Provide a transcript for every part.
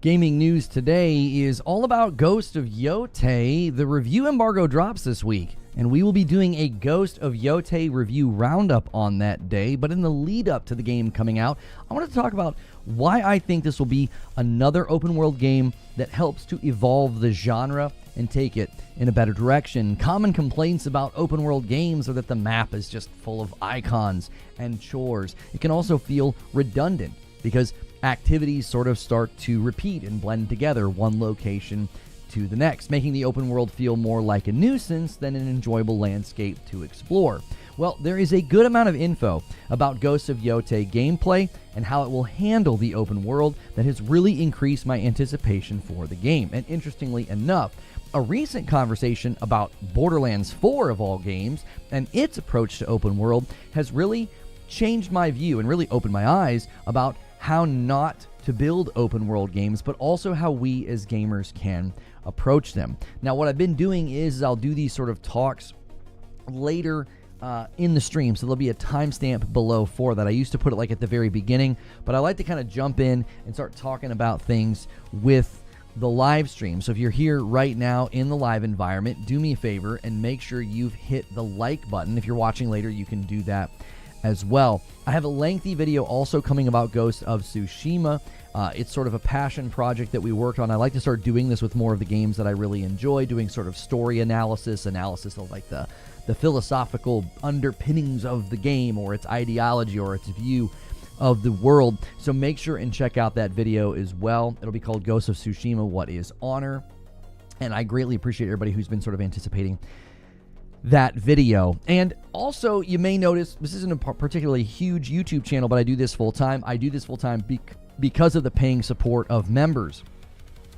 Gaming news today is all about Ghost of Yotei. The review embargo drops this week, and we will be doing a Ghost of Yotei review roundup on that day. But in the lead up to the game coming out, I want to talk about why I think this will be another open world game that helps to evolve the genre and take it in a better direction. Common complaints about open world games are that the map is just full of icons and chores. It can also feel redundant because activities sort of start to repeat and blend together, one location to the next, making the open world feel more like a nuisance than an enjoyable landscape to explore. Well, there is a good amount of info about Ghost of Yotei gameplay and how it will handle the open world that has really increased my anticipation for the game. And interestingly enough, a recent conversation about Borderlands 4 of all games and its approach to open world has really changed my view and really opened my eyes about how not to build open world games, but also how we as gamers can approach them. Now, what I've been doing is I'll do these sort of talks later in the stream, so there'll be a timestamp below for that. I used to put it like at the very beginning, but I like to kind of jump in and start talking about things with the live stream. So if you're here right now in the live environment, do me a favor and make sure you've hit the like button. If you're watching later, you can do that as well. I have a lengthy video also coming about Ghost of Tsushima. It's sort of a passion project that we worked on. I like to start doing this with more of the games that I really enjoy, doing sort of story analysis of like the philosophical underpinnings of the game or its ideology or its view of the world. So make sure and check out that video as well. It'll be called Ghost of Tsushima, What is Honor? And I greatly appreciate everybody who's been sort of anticipating that video. And also, you may notice this isn't a particularly huge YouTube channel, but I do this full time. I do this full time because of the paying support of members.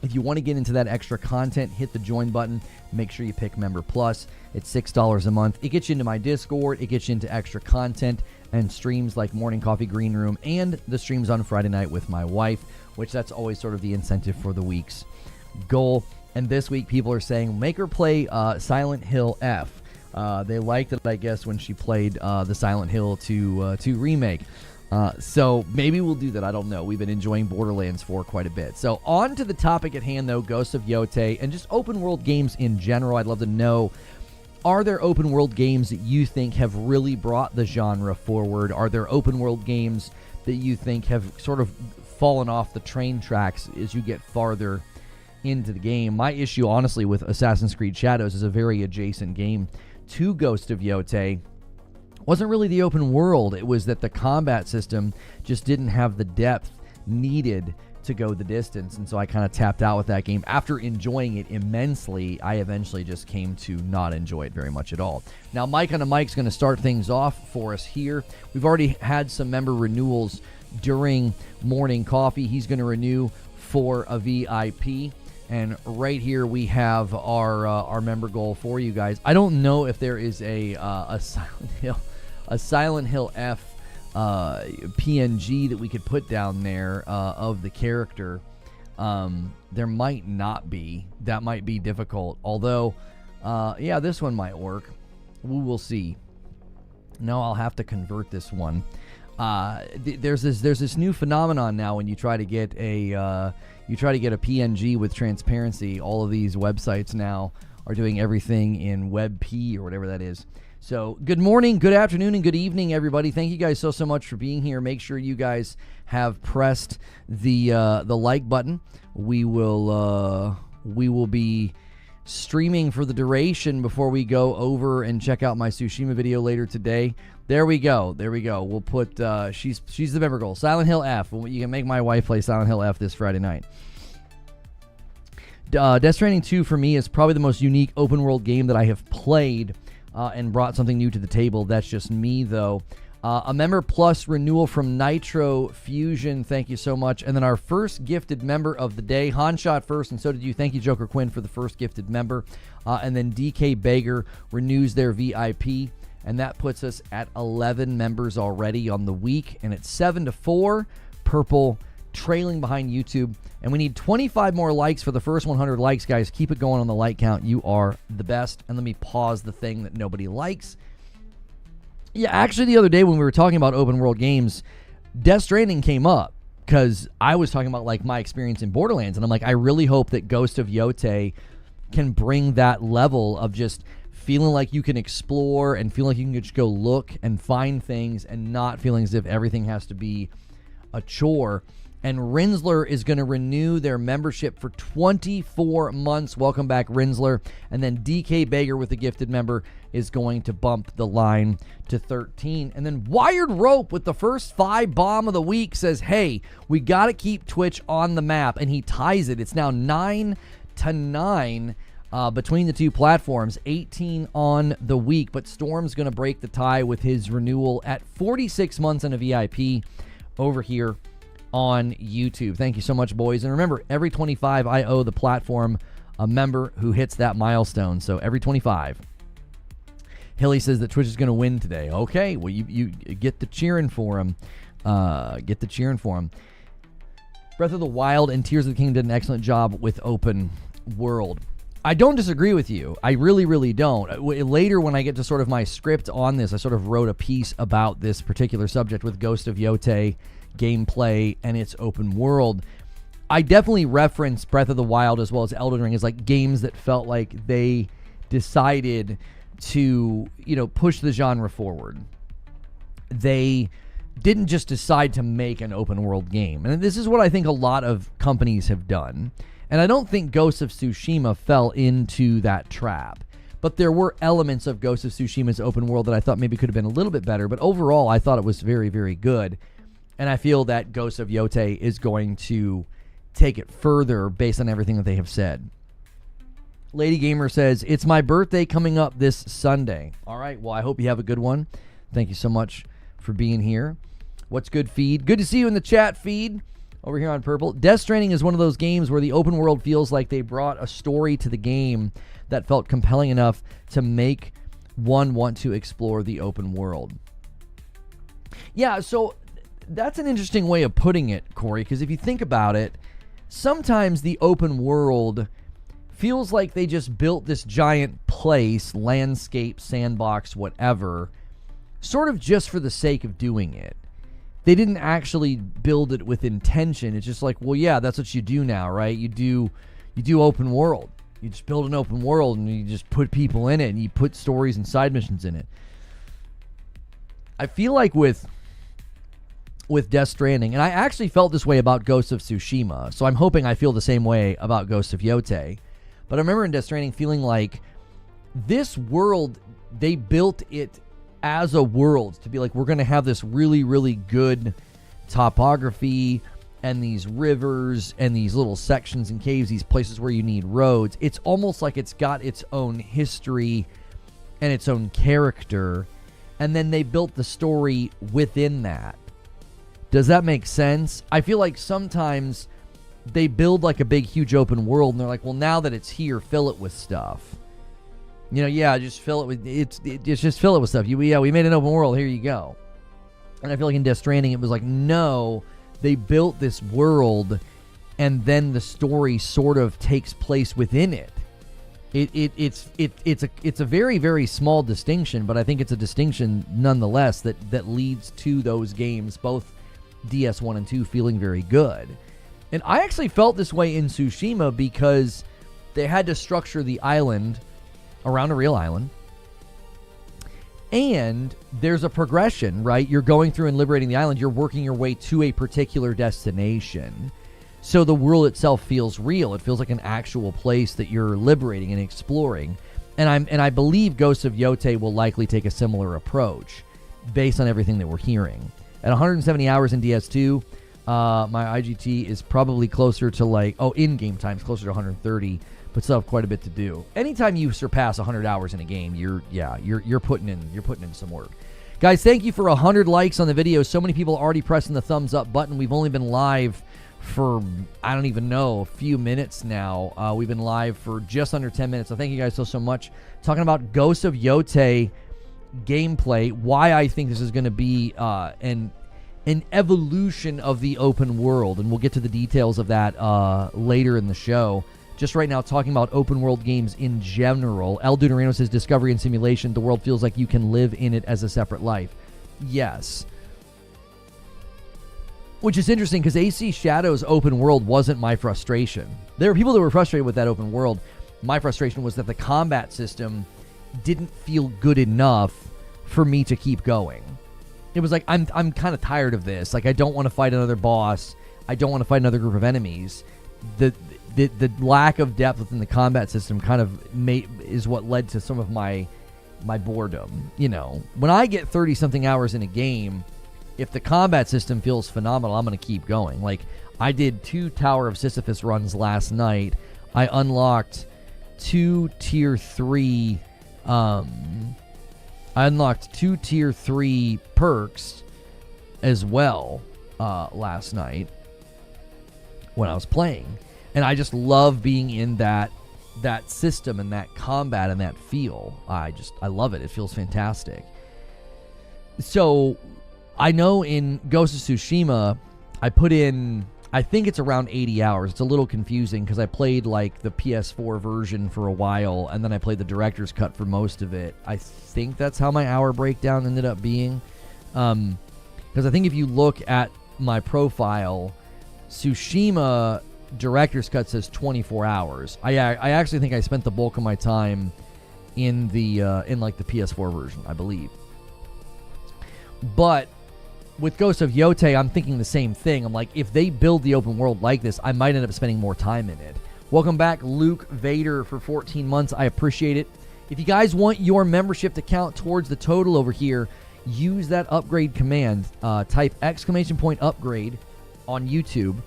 If you want to get into that extra content, hit the join button. Make sure you pick Member Plus. It's $6 a month. It gets you into my Discord. It gets you into extra content and streams like Morning Coffee Green Room and the streams on Friday night with my wife, which that's always sort of the incentive for the week's goal. And this week, people are saying, make her play Silent Hill F. They liked it, I guess, when she played the Silent Hill 2 remake. So maybe we'll do that. I don't know. We've been enjoying Borderlands 4 quite a bit. So on to the topic at hand, though, Ghost of Yotei and just open world games in general. I'd love to know, are there open world games that you think have really brought the genre forward? Are there open world games that you think have sort of fallen off the train tracks as you get farther into the game? My issue, honestly, with Assassin's Creed Shadows is a very adjacent game to Ghost of Yotei. Wasn't really the open world. It was that the combat system just didn't have the depth needed to go the distance, and so I kind of tapped out with that game. After enjoying it immensely, I eventually just came to not enjoy it very much at all. Now, Mike on a Mic's going to start things off for us here. We've already had some member renewals during Morning Coffee. He's going to renew for a VIP. And right here we have our member goal for you guys. I don't know if there is a Silent Hill F PNG that we could put down there of the character. There might not be. That might be difficult. Although, yeah, this one might work. We will see. No, I'll have to convert this one. There's this new phenomenon now when you try to get a PNG with transparency. All of these websites now are doing everything in WebP or whatever that is. So good morning, good afternoon, and good evening, everybody. Thank you guys so much for being here. Make sure you guys have pressed the like button. We will be streaming for the duration before we go over and check out my Tsushima video later today. There we go. We'll put she's the member goal. Silent Hill F. You can make my wife play Silent Hill F this Friday night. Death Stranding 2 for me is probably the most unique open world game that I have played and brought something new to the table. That's just me, though. A member plus renewal from Nitro Fusion. Thank you so much. And then our first gifted member of the day. Han shot first, and so did you. Thank you, Joker Quinn, for the first gifted member. And then DK Bager renews their VIP. And that puts us at 11 members already on the week. And it's 7-4. Purple trailing behind YouTube. And we need 25 more likes for the first 100 likes, guys. Keep it going on the like count. You are the best. And let me pause the thing that nobody likes. Yeah, actually, the other day when we were talking about open world games, Death Stranding came up. because I was talking about like my experience in Borderlands, and I'm like, I really hope that Ghost of Yotei can bring that level of just feeling like you can explore and feeling like you can just go look and find things and not feeling as if everything has to be a chore. And Rinsler is going to renew their membership for 24 months. Welcome back, Rinsler. And then DK Bager with a gifted member is going to bump the line to 13. And then Wired Rope with the first 5 bomb of the week says, hey, we got to keep Twitch on the map. And he ties it. It's now 9-9 between the two platforms, 18 on the week. But Storm's going to break the tie with his renewal at 46 months and a VIP over here on YouTube. Thank you so much, boys. And remember, every 25 I owe the platform a member who hits that milestone. So every 25. Hilly says that Twitch is going to win today. Okay, well, you get the cheering for him. Get the cheering for him. Breath of the Wild and Tears of the Kingdom did an excellent job with open world. I don't disagree with you. I really, really don't. Later, when I get to sort of my script on this, I sort of wrote a piece about this particular subject with Ghost of Yotei gameplay and its open world. I definitely reference Breath of the Wild as well as Elden Ring as like games that felt like they decided to, push the genre forward. They didn't just decide to make an open world game. And this is what I think a lot of companies have done. And I don't think Ghost of Tsushima fell into that trap. But there were elements of Ghost of Tsushima's open world that I thought maybe could have been a little bit better. But overall, I thought it was very, very good. And I feel that Ghost of Yotei is going to take it further based on everything that they have said. Lady Gamer says, it's my birthday coming up this Sunday. All right, well, I hope you have a good one. Thank you so much for being here. What's good, Feed? Good to see you in the chat, Feed, over here on Purple. Death Stranding is one of those games where the open world feels like they brought a story to the game that felt compelling enough to make one want to explore the open world. Yeah, so that's an interesting way of putting it, Corey, because if you think about it, sometimes the open world feels like they just built this giant place, landscape, sandbox, whatever, sort of just for the sake of doing it. They didn't actually build it with intention. It's just like, well, yeah, that's what you do now, right? You do open world. You just build an open world and you just put people in it and you put stories and side missions in it. I feel like with Death Stranding, and I actually felt this way about Ghost of Tsushima, so I'm hoping I feel the same way about Ghost of Yotei. But I remember in Death Stranding feeling like this world, they built it as a world to be like, we're going to have this really, really good topography and these rivers and these little sections and caves, these places where you need roads. It's almost like it's got its own history and its own character, and then they built the story within that. Does that make sense? I feel like sometimes they build like a big, huge open world, and they're like, well, now that it's here, fill it with stuff. Just fill it with just fill it with stuff. We made an open world. Here you go. And I feel like in Death Stranding, it was like, no, they built this world, and then the story sort of takes place within it. It's a very, very small distinction, but I think it's a distinction nonetheless that leads to those games, both DS1 and 2, feeling very good. And I actually felt this way in Tsushima because they had to structure the island around a real island. And there's a progression, right? You're going through and liberating the island. You're working your way to a particular destination. So the world itself feels real. It feels like an actual place that you're liberating and exploring. And I believe Ghost of Yotei will likely take a similar approach based on everything that we're hearing. At 170 hours in DS2, my IGT is probably closer to in-game time is closer to 130, but still have quite a bit to do. Anytime you surpass 100 hours in a game, you're putting in some work. Guys, thank you for 100 likes on the video. So many people already pressing the thumbs up button. We've only been live for, I don't even know, a few minutes now. We've been live for just under 10 minutes. So thank you guys so much. Talking about Ghost of Yotei gameplay, why I think this is going to be an evolution of the open world, and we'll get to the details of that later in the show. Just right now, talking about open world games in general. El Duderino says, discovery and simulation, the world feels like you can live in it as a separate life. Yes. Which is interesting because AC Shadow's open world wasn't my frustration. There were people that were frustrated with that open world. My frustration was that the combat system didn't feel good enough for me to keep going. It was like, I'm kind of tired of this. Like, I don't want to fight another boss. I don't want to fight another group of enemies. The lack of depth within the combat system kind of is what led to some of my boredom. You know, when I get 30-something hours in a game, if the combat system feels phenomenal, I'm going to keep going. Like, I did 2 Tower of Sisyphus runs last night. I unlocked 2 Tier 3... I unlocked 2 Tier 3 perks as well last night when I was playing. And I just love being in that system and that combat and that feel. I love it. It feels fantastic. So I know in Ghost of Tsushima, I put in, I think it's around 80 hours. It's a little confusing because I played like the PS4 version for a while, and then I played the director's cut for most of it. I think that's how my hour breakdown ended up being. Because I think if you look at my profile, Tsushima director's cut says 24 hours. I actually think I spent the bulk of my time in the like the PS4 version, I believe. But with Ghost of Yotei, I'm thinking the same thing. I'm like, if they build the open world like this, I might end up spending more time in it. Welcome back, Luke Vader, for 14 months. I appreciate it. If you guys want your membership to count towards the total over here, use that upgrade command. Type !upgrade on YouTube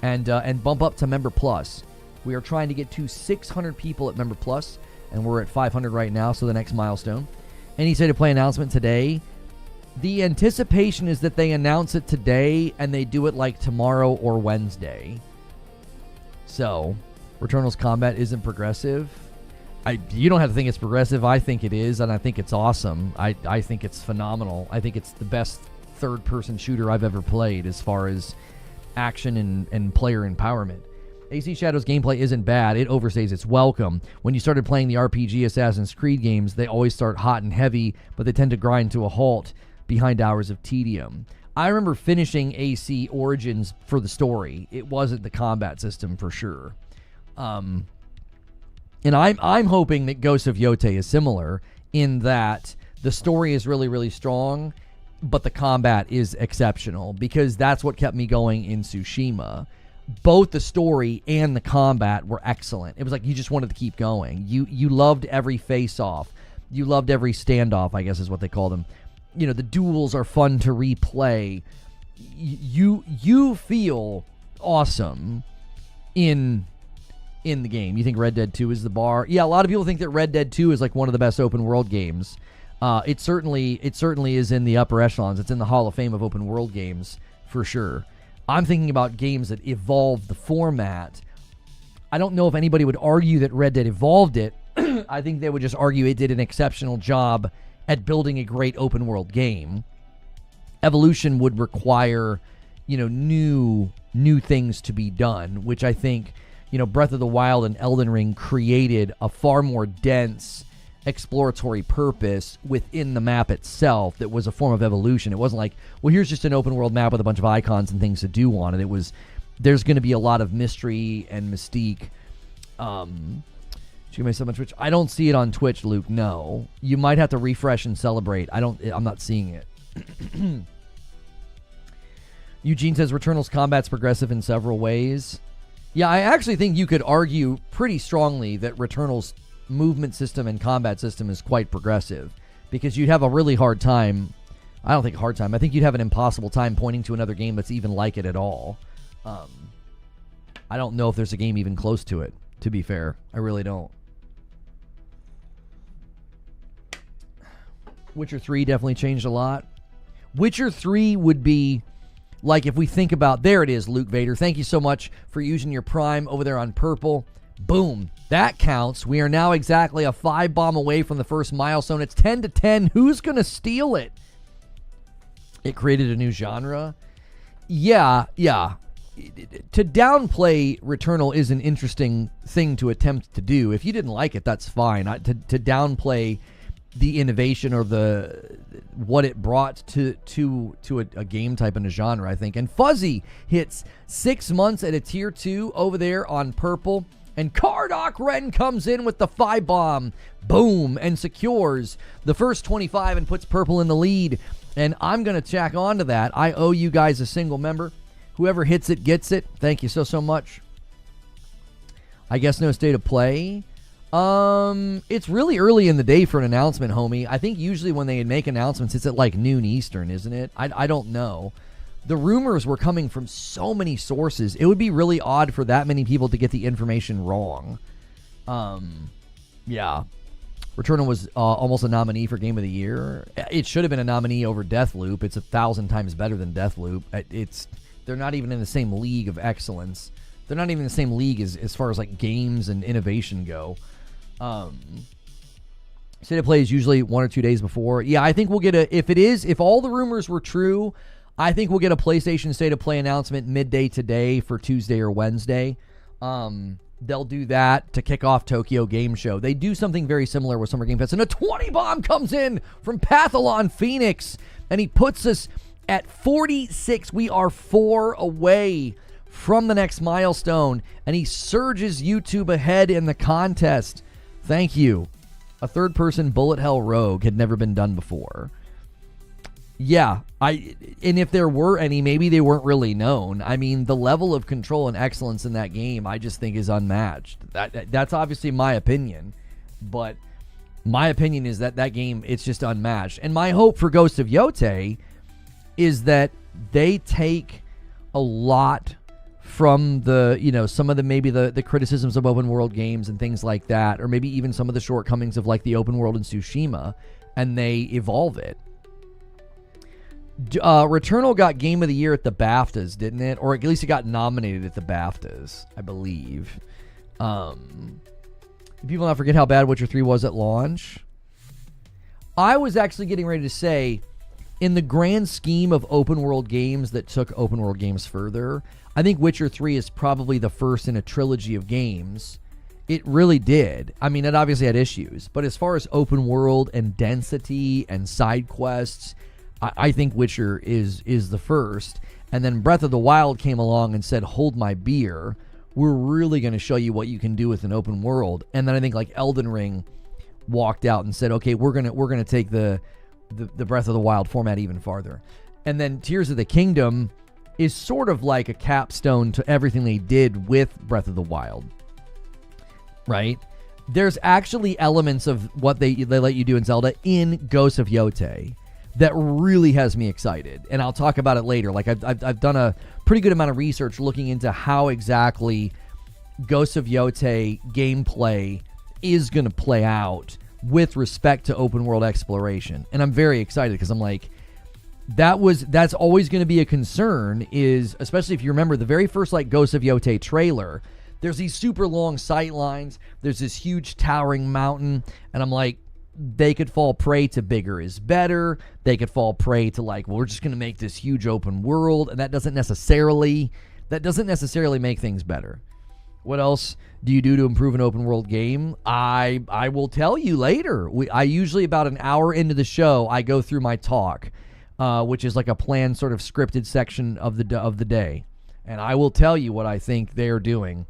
and bump up to Member Plus. We are trying to get to 600 people at Member Plus, and we're at 500 right now, so the next milestone. And he said to play announcement today. The anticipation is that they announce it today and they do it like tomorrow or Wednesday. So, Returnal's combat isn't progressive. You don't have to think it's progressive. I think it is, and I think it's awesome. I think it's phenomenal. I think it's the best third-person shooter I've ever played as far as action and player empowerment. AC Shadow's gameplay isn't bad. It overstays its welcome. When you started playing the RPG Assassin's Creed games, they always start hot and heavy, but they tend to grind to a halt behind hours of tedium. I remember finishing AC Origins for the story. It wasn't the combat system for sure. And I'm hoping that Ghost of Yotei is similar in that the story is really, really strong, but the combat is exceptional, because that's what kept me going in Tsushima. Both the story and the combat were excellent. It was like you just wanted to keep going. You loved every face-off. You loved every standoff, I guess is what they call them. You know, the duels are fun to replay. You feel awesome in the game. You think Red Dead 2 is the bar? Yeah, a lot of people think that Red Dead 2 is like one of the best open world games. It certainly is in the upper echelons. It's in the Hall of Fame of open world games for sure. I'm thinking about games that evolved the format. I don't know if anybody would argue that Red Dead evolved it. I think they would just argue it did an exceptional job at building a great open world game. Evolution would require, new things to be done, which I think, Breath of the Wild and Elden Ring created a far more dense exploratory purpose within the map itself that was a form of evolution. It wasn't like, well, here's just an open world map with a bunch of icons and things to do on it. It was, there's going to be a lot of mystery and mystique. She made so much Twitch. I don't see it on Twitch, Luke. No, you might have to refresh and celebrate. I'm not seeing it. Eugene says Returnal's combat's progressive in several ways. Yeah, I actually think you could argue pretty strongly that Returnal's movement system and combat system is quite progressive, because you'd have a really hard time. I don't think hard time. I think you'd have an impossible time pointing to another game that's even like it at all. I don't know if there's a game even close to it, to be fair. I really don't. Witcher 3 definitely changed a lot. Witcher 3 would be like, if we think about, there it is, Luke Vader. Thank you so much for using your Prime over there on Purple. Boom. That counts. We are now exactly a 5 bomb away from the first milestone. It's 10-10. Who's going to steal it? It created a new genre. Yeah. To downplay Returnal is an interesting thing to attempt to do. If you didn't like it, that's fine. To downplay the innovation or the what it brought to a game type and a genre, I think. And Fuzzy hits 6 months at a tier 2 over there on purple. And Kardoc Ren comes in with the 5 bomb, boom, and secures the first 25 and puts purple in the lead. And I'm going to tack on to that. I owe you guys a single member. Whoever hits it gets it. Thank you so much. I guess no state of play. It's really early in the day for an announcement, homie. I think usually when they make announcements, it's at like noon Eastern, isn't it? I don't know. The rumors were coming from so many sources. It would be really odd for that many people to get the information wrong. Yeah. Returnal was almost a nominee for Game of the Year. It should have been a nominee over Deathloop. It's 1,000 times better than Deathloop. They're not even in the same league of excellence. They're not even in the same league as far as like games and innovation go. State of play is usually 1 or 2 days before. Yeah, I think we'll get if all the rumors were true, I think we'll get a PlayStation State of Play announcement midday today for Tuesday or Wednesday. They'll do that to kick off Tokyo Game Show. They do something very similar with Summer Game Fest. And a 20 bomb comes in from Pathalon Phoenix, and he puts us at 46. We are 4 away from the next milestone, and he surges YouTube ahead in the contest. Thank you. A third-person bullet hell rogue had never been done before. Yeah, and if there were any, maybe they weren't really known. I mean, the level of control and excellence in that game, I just think is unmatched. That's obviously my opinion, but my opinion is that game, it's just unmatched. And my hope for Ghost of Yotei is that they take a lot from the, some of the maybe the criticisms of open world games and things like that, or maybe even some of the shortcomings of like the open world in Tsushima, and they evolve it. Returnal got Game of the Year at the BAFTAs, didn't it? Or at least it got nominated at the BAFTAs, I believe. People not forget how bad Witcher 3 was at launch. I was actually getting ready to say, in the grand scheme of open world games that took open world games further, I think Witcher 3 is probably the first in a trilogy of games. It really did. I mean, it obviously had issues, but as far as open world and density and side quests, I think Witcher is the first. And then Breath of the Wild came along and said, hold my beer. We're really going to show you what you can do with an open world. And then I think like Elden Ring walked out and said, okay, we're going to take the Breath of the Wild format even farther. And then Tears of the Kingdom is sort of like a capstone to everything they did with Breath of the Wild. Right? There's actually elements of what they let you do in Zelda in Ghost of Yotei that really has me excited, and I'll talk about it later. Like I've done a pretty good amount of research looking into how exactly Ghost of Yotei gameplay is going to play out with respect to open world exploration, and I'm very excited because I'm like, that's always going to be a concern, is especially if you remember the very first like Ghost of Yotei trailer. There's these super long sight lines. There's this huge towering mountain, and I'm like, they could fall prey to bigger is better. They could fall prey to like, well, we're just going to make this huge open world, and that doesn't necessarily make things better. What else do you do to improve an open world game? I will tell you later. I usually about an hour into the show, I go through my talk, which is like a planned sort of scripted section of the day, and I will tell you what I think they are doing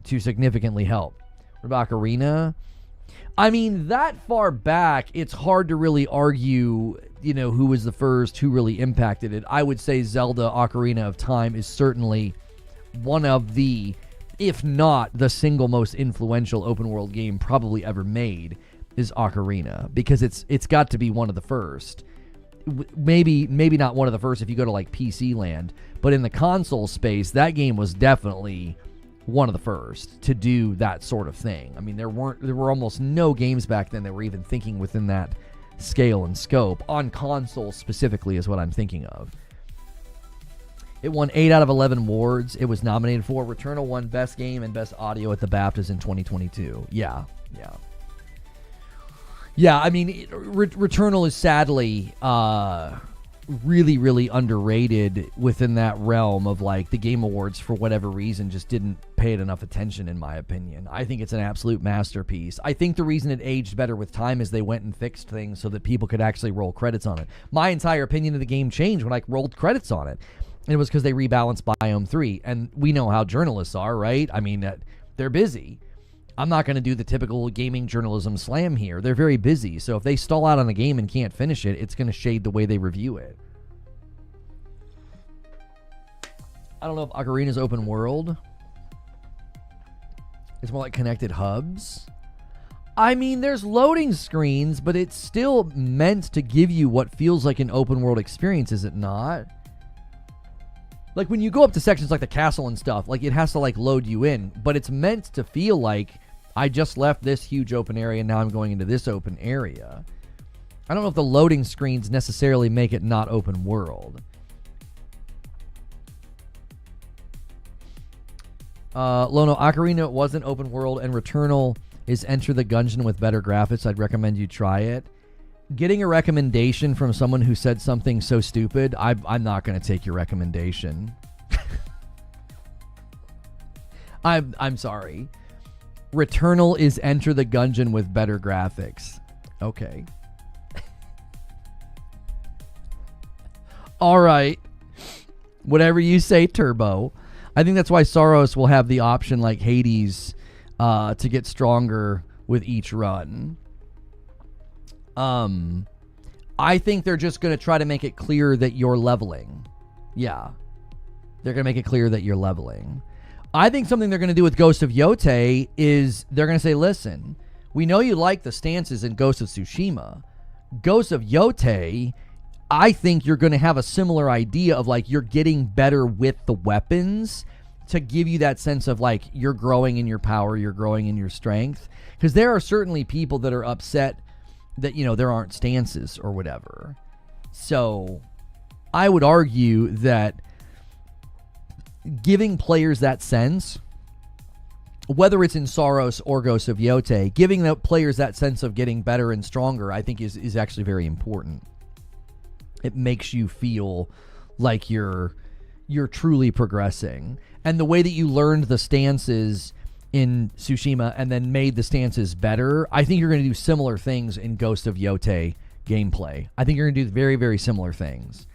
to significantly help. What about Ocarina? I mean, that far back, it's hard to really argue, who was the first, who really impacted it. I would say Zelda Ocarina of Time is certainly one of the, if not the single most influential open world game probably ever made, is Ocarina, because it's got to be one of the first. Maybe not one of the first if you go to like PC land, but in the console space, that game was definitely one of the first to do that sort of thing. I mean, there were almost no games back then that were even thinking within that scale and scope. On console specifically is what I'm thinking of. It won 8 out of 11 awards. It was nominated for Returnal won Best Game and Best Audio at the BAFTAs in 2022. Yeah. I mean, Returnal is sadly really, really underrated within that realm of like the Game Awards for whatever reason just didn't pay it enough attention, in my opinion. I think it's an absolute masterpiece. I think the reason it aged better with time is they went and fixed things so that people could actually roll credits on it. My entire opinion of the game changed when I rolled credits on it. And it was because they rebalanced Biome 3. And we know how journalists are, right? I mean, they're busy. I'm not going to do the typical gaming journalism slam here. They're very busy. So if they stall out on a game and can't finish it, it's going to shade the way they review it. I don't know if Ocarina's open world. It's more like connected hubs. I mean, there's loading screens, but it's still meant to give you what feels like an open world experience, is it not? Like when you go up to sections like the castle and stuff, like it has to like load you in, but it's meant to feel like I just left this huge open area and now I'm going into this open area. I don't know if the loading screens necessarily make it not open world. Lono, Ocarina wasn't open world and Returnal is Enter the Gungeon with better graphics. I'd recommend you try it. Getting a recommendation from someone who said something so stupid, I'm not going to take your recommendation. I'm sorry. Returnal is Enter the Gungeon with better graphics. Okay. All right. Whatever you say, Turbo. I think that's why Saros will have the option like Hades to get stronger with each run. I think they're just going to try to make it clear that you're leveling. Yeah. They're going to make it clear that you're leveling. I think something they're going to do with Ghost of Yotei is they're going to say, listen, we know you like the stances in Ghost of Tsushima. Ghost of Yotei, I think you're going to have a similar idea of like you're getting better with the weapons to give you that sense of like you're growing in your power, you're growing in your strength. Because there are certainly people that are upset that, you know, there aren't stances or whatever. So I would argue that giving players that sense, whether it's in Saros or Ghost of Yotei, giving the players that sense of getting better and stronger, I think is actually very important. It makes you feel like you're truly progressing. And the way that you learned the stances in Tsushima and then made the stances better, I think you're going to do similar things in Ghost of Yotei gameplay. I think you're going to do very, very similar things.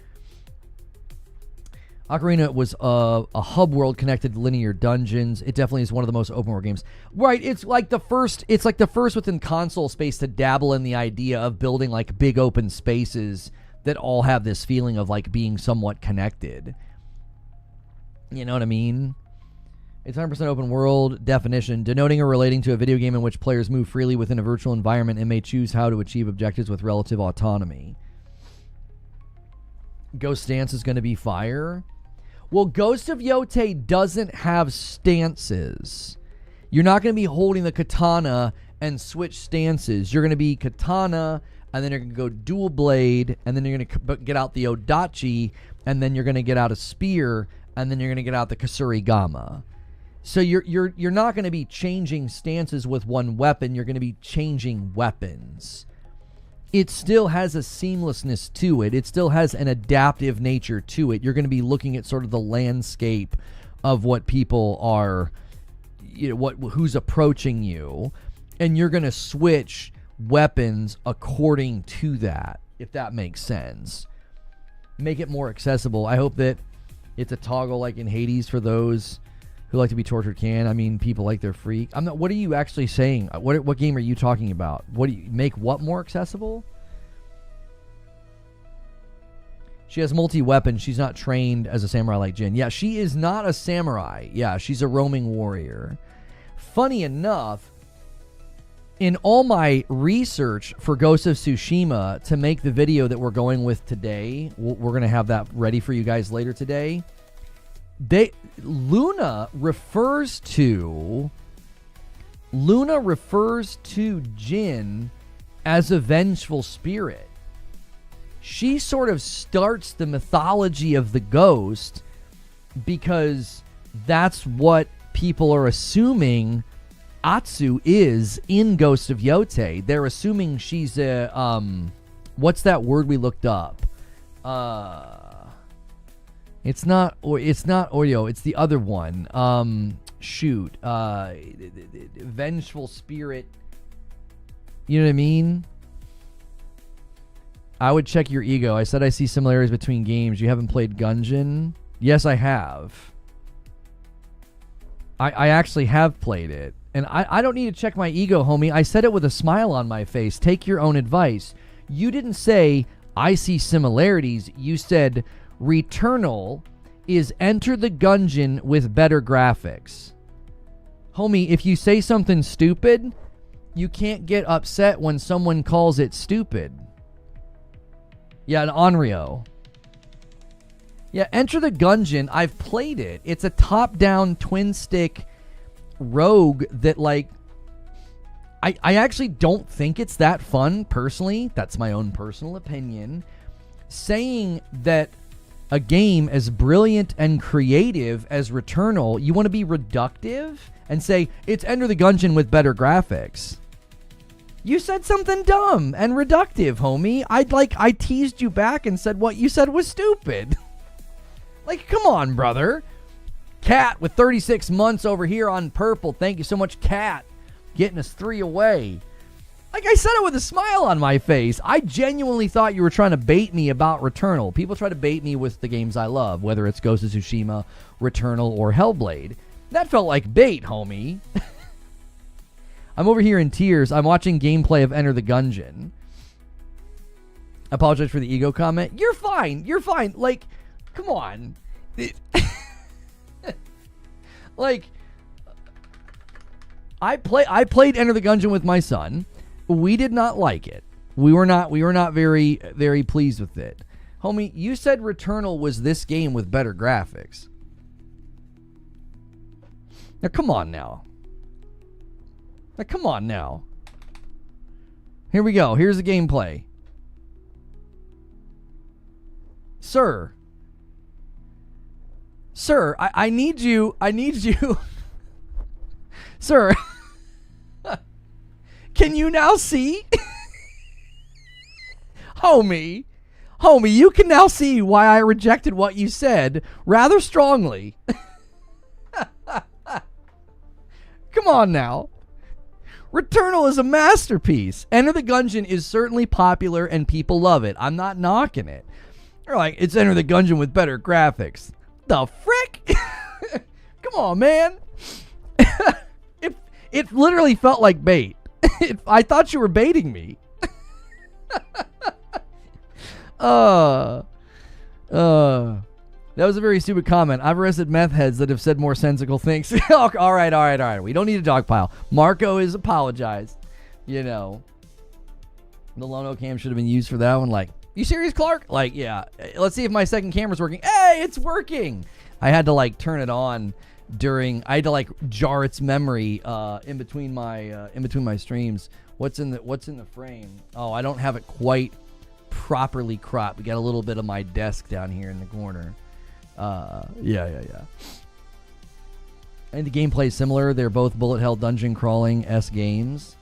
Ocarina was a hub world connected to linear dungeons. It definitely is one of the most open world games. Right, it's like the first within console space to dabble in the idea of building like big open spaces that all have this feeling of like being somewhat connected. You know what I mean? It's 100% open world definition, denoting or relating to a video game in which players move freely within a virtual environment and may choose how to achieve objectives with relative autonomy. Ghost stance is going to be fire. Well, Ghost of Yotei doesn't have stances. You're not going to be holding the katana and switch stances. You're going to be katana, and then you're going to go dual blade, and then you're going to get out the odachi, and then you're going to get out a spear, and then you're going to get out the kasurigama. So you're not going to be changing stances with one weapon. You're going to be changing weapons. It still has a seamlessness to it. It still has an adaptive nature to it. You're going to be looking at sort of the landscape of what people are, you know, who's approaching you, and you're going to switch weapons according to that, if that makes sense. Make it more accessible. I hope that it's a toggle like in Hades for those who like to be tortured can. I mean, people like their freak. I'm not. What are you actually saying? What game are you talking about? What do you make? What more accessible? She has multi-weapon. She's not trained as a samurai like Jin. Yeah, she is not a samurai. Yeah, she's a roaming warrior. Funny enough, in all my research for Ghost of Tsushima to make the video that we're going with today, we're going to have that ready for you guys later today. Luna refers to Jin as a vengeful spirit. She sort of starts the mythology of the ghost because that's what people are assuming Atsu is in Ghost of Yotei. They're assuming she's a what's that word we looked up? It's not Oreo. It's the other one. Shoot. Vengeful Spirit. You know what I mean? I would check your ego. I said I see similarities between games. You haven't played Gungeon? Yes, I have. I actually have played it. And I don't need to check my ego, homie. I said it with a smile on my face. Take your own advice. You didn't say, I see similarities. You said, Returnal is Enter the Gungeon with better graphics. Homie, if you say something stupid, you can't get upset when someone calls it stupid. Yeah, an Onryo. Yeah, Enter the Gungeon, I've played it. It's a top-down twin-stick rogue that, like, I actually don't think it's that fun, personally. That's my own personal opinion. Saying that a game as brilliant and creative as Returnal, you want to be reductive and say, it's Enter the Gungeon with better graphics. You said something dumb and reductive, homie. I teased you back and said what you said was stupid. Like, come on, brother. Cat with 36 months over here on purple. Thank you so much, Cat. Getting us 3 away. Like I said it with a smile on my face. I genuinely thought you were trying to bait me about Returnal. People try to bait me with the games I love, whether it's Ghost of Tsushima, Returnal, or Hellblade. That felt like bait, homie. I'm over here in tears. I'm watching gameplay of Enter the Gungeon. I apologize for the ego comment. You're fine. You're fine. Like, come on. Like, I played Enter the Gungeon with my son. We did not like it. We were not very, very pleased with it. Homie, you said Returnal was this game with better graphics. Now, come on now. Here we go. Here's the gameplay. Sir, I need you. Sir, can you now see? Homie, you can now see why I rejected what you said rather strongly. Come on now. Returnal is a masterpiece. Enter the Gungeon is certainly popular and people love it. I'm not knocking it. They're like, it's Enter the Gungeon with better graphics. The frick? Come on, man. It literally felt like bait. I thought you were baiting me. That was a very stupid comment. I've arrested meth heads that have said more sensical things. All right. We don't need a dogpile. Marco is apologized. You know. The Lono cam should have been used for that one. Like, you serious, Clark? Like, yeah. Let's see if my second camera's working. Hey, it's working. I had to, like, turn it on during... I had to, like, jar its memory in between my streams. What's in the frame? Oh, I don't have it quite properly cropped. We got a little bit of my desk down here in the corner. Yeah. And the gameplay is similar. They're both bullet hell dungeon crawling S games.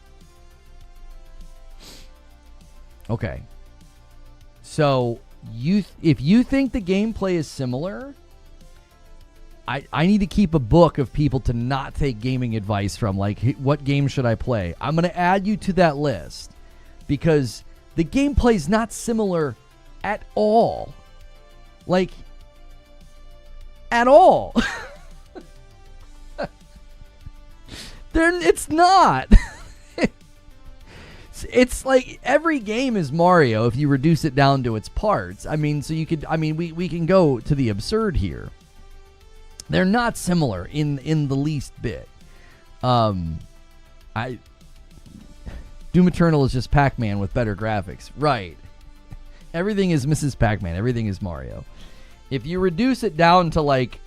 Okay. So if you think the gameplay is similar, I need to keep a book of people to not take gaming advice from. Like, what game should I play? I'm going to add you to that list because the gameplay is not similar at all. Like, at all. It's not. It's like every game is Mario if you reduce it down to its parts. I mean, so you could, we can go to the absurd here. They're not similar in the least bit. Doom Eternal is just Pac-Man with better graphics. Right. Everything is Mrs. Pac-Man. Everything is Mario. If you reduce it down to, like,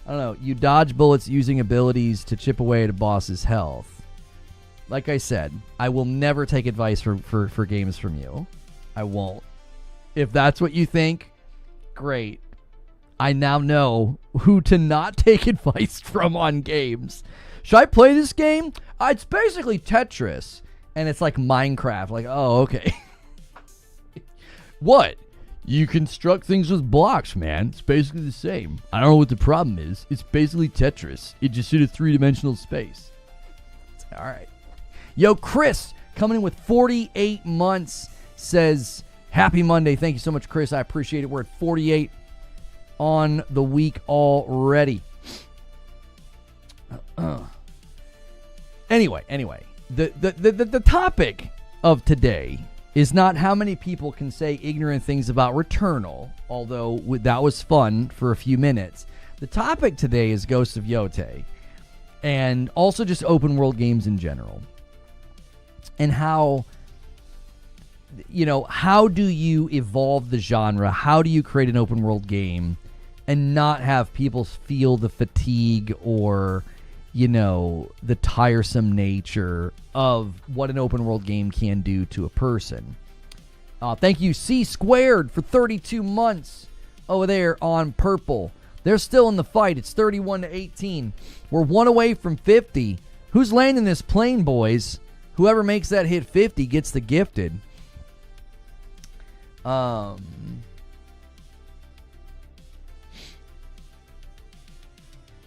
I don't know, you dodge bullets using abilities to chip away at a boss's health. Like I said, I will never take advice for games from you. I won't. If that's what you think, great. I now know who to not take advice from on games. Should I play this game? It's basically Tetris. And it's like Minecraft. Like, oh, okay. What? You construct things with blocks, man. It's basically the same. I don't know what the problem is. It's basically Tetris. It just in a three-dimensional space. All right. Yo, Chris, coming in with 48 months, says, happy Monday. Thank you so much, Chris. I appreciate it. We're at 48 on the week already. Anyway, the topic of today is not how many people can say ignorant things about Returnal, although that was fun for a few minutes. The topic today is Ghost of Yotei, and also just open world games in general. And how, how do you evolve the genre? How do you create an open world game and not have people feel the fatigue or, the tiresome nature of what an open world game can do to a person? Thank you, C Squared, for 32 months over there on Purple. They're still in the fight. It's 31-18. We're one away from 50. Who's landing this plane, boys? Whoever makes that hit 50 gets the gifted.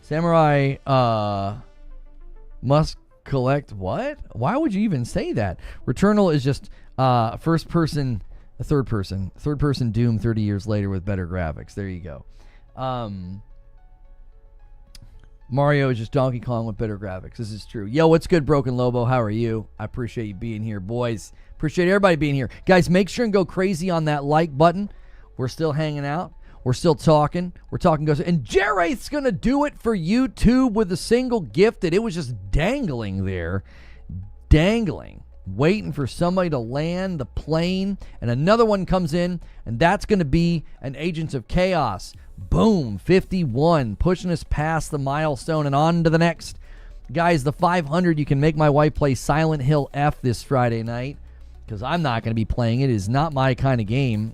Samurai must collect what? Why would you even say that? Returnal is just third person Doom 30 years later with better graphics. There you go. Mario is just Donkey Kong with better graphics. This is true. Yo, what's good, Broken Lobo? How are you? I appreciate you being here, boys. Appreciate everybody being here. Guys, make sure and go crazy on that like button. We're still hanging out. We're still talking. We're talking Ghost. And Jeraith's going to do it for YouTube with a single gifted. It was just dangling there. Dangling. Waiting for somebody to land the plane. And another one comes in. And that's going to be an Agents of Chaos. Boom. 51. Pushing us past the milestone and on to the next. Guys, the 500, you can make my wife play Silent Hill F this Friday night. Because I'm not going to be playing it. It is not my kind of game.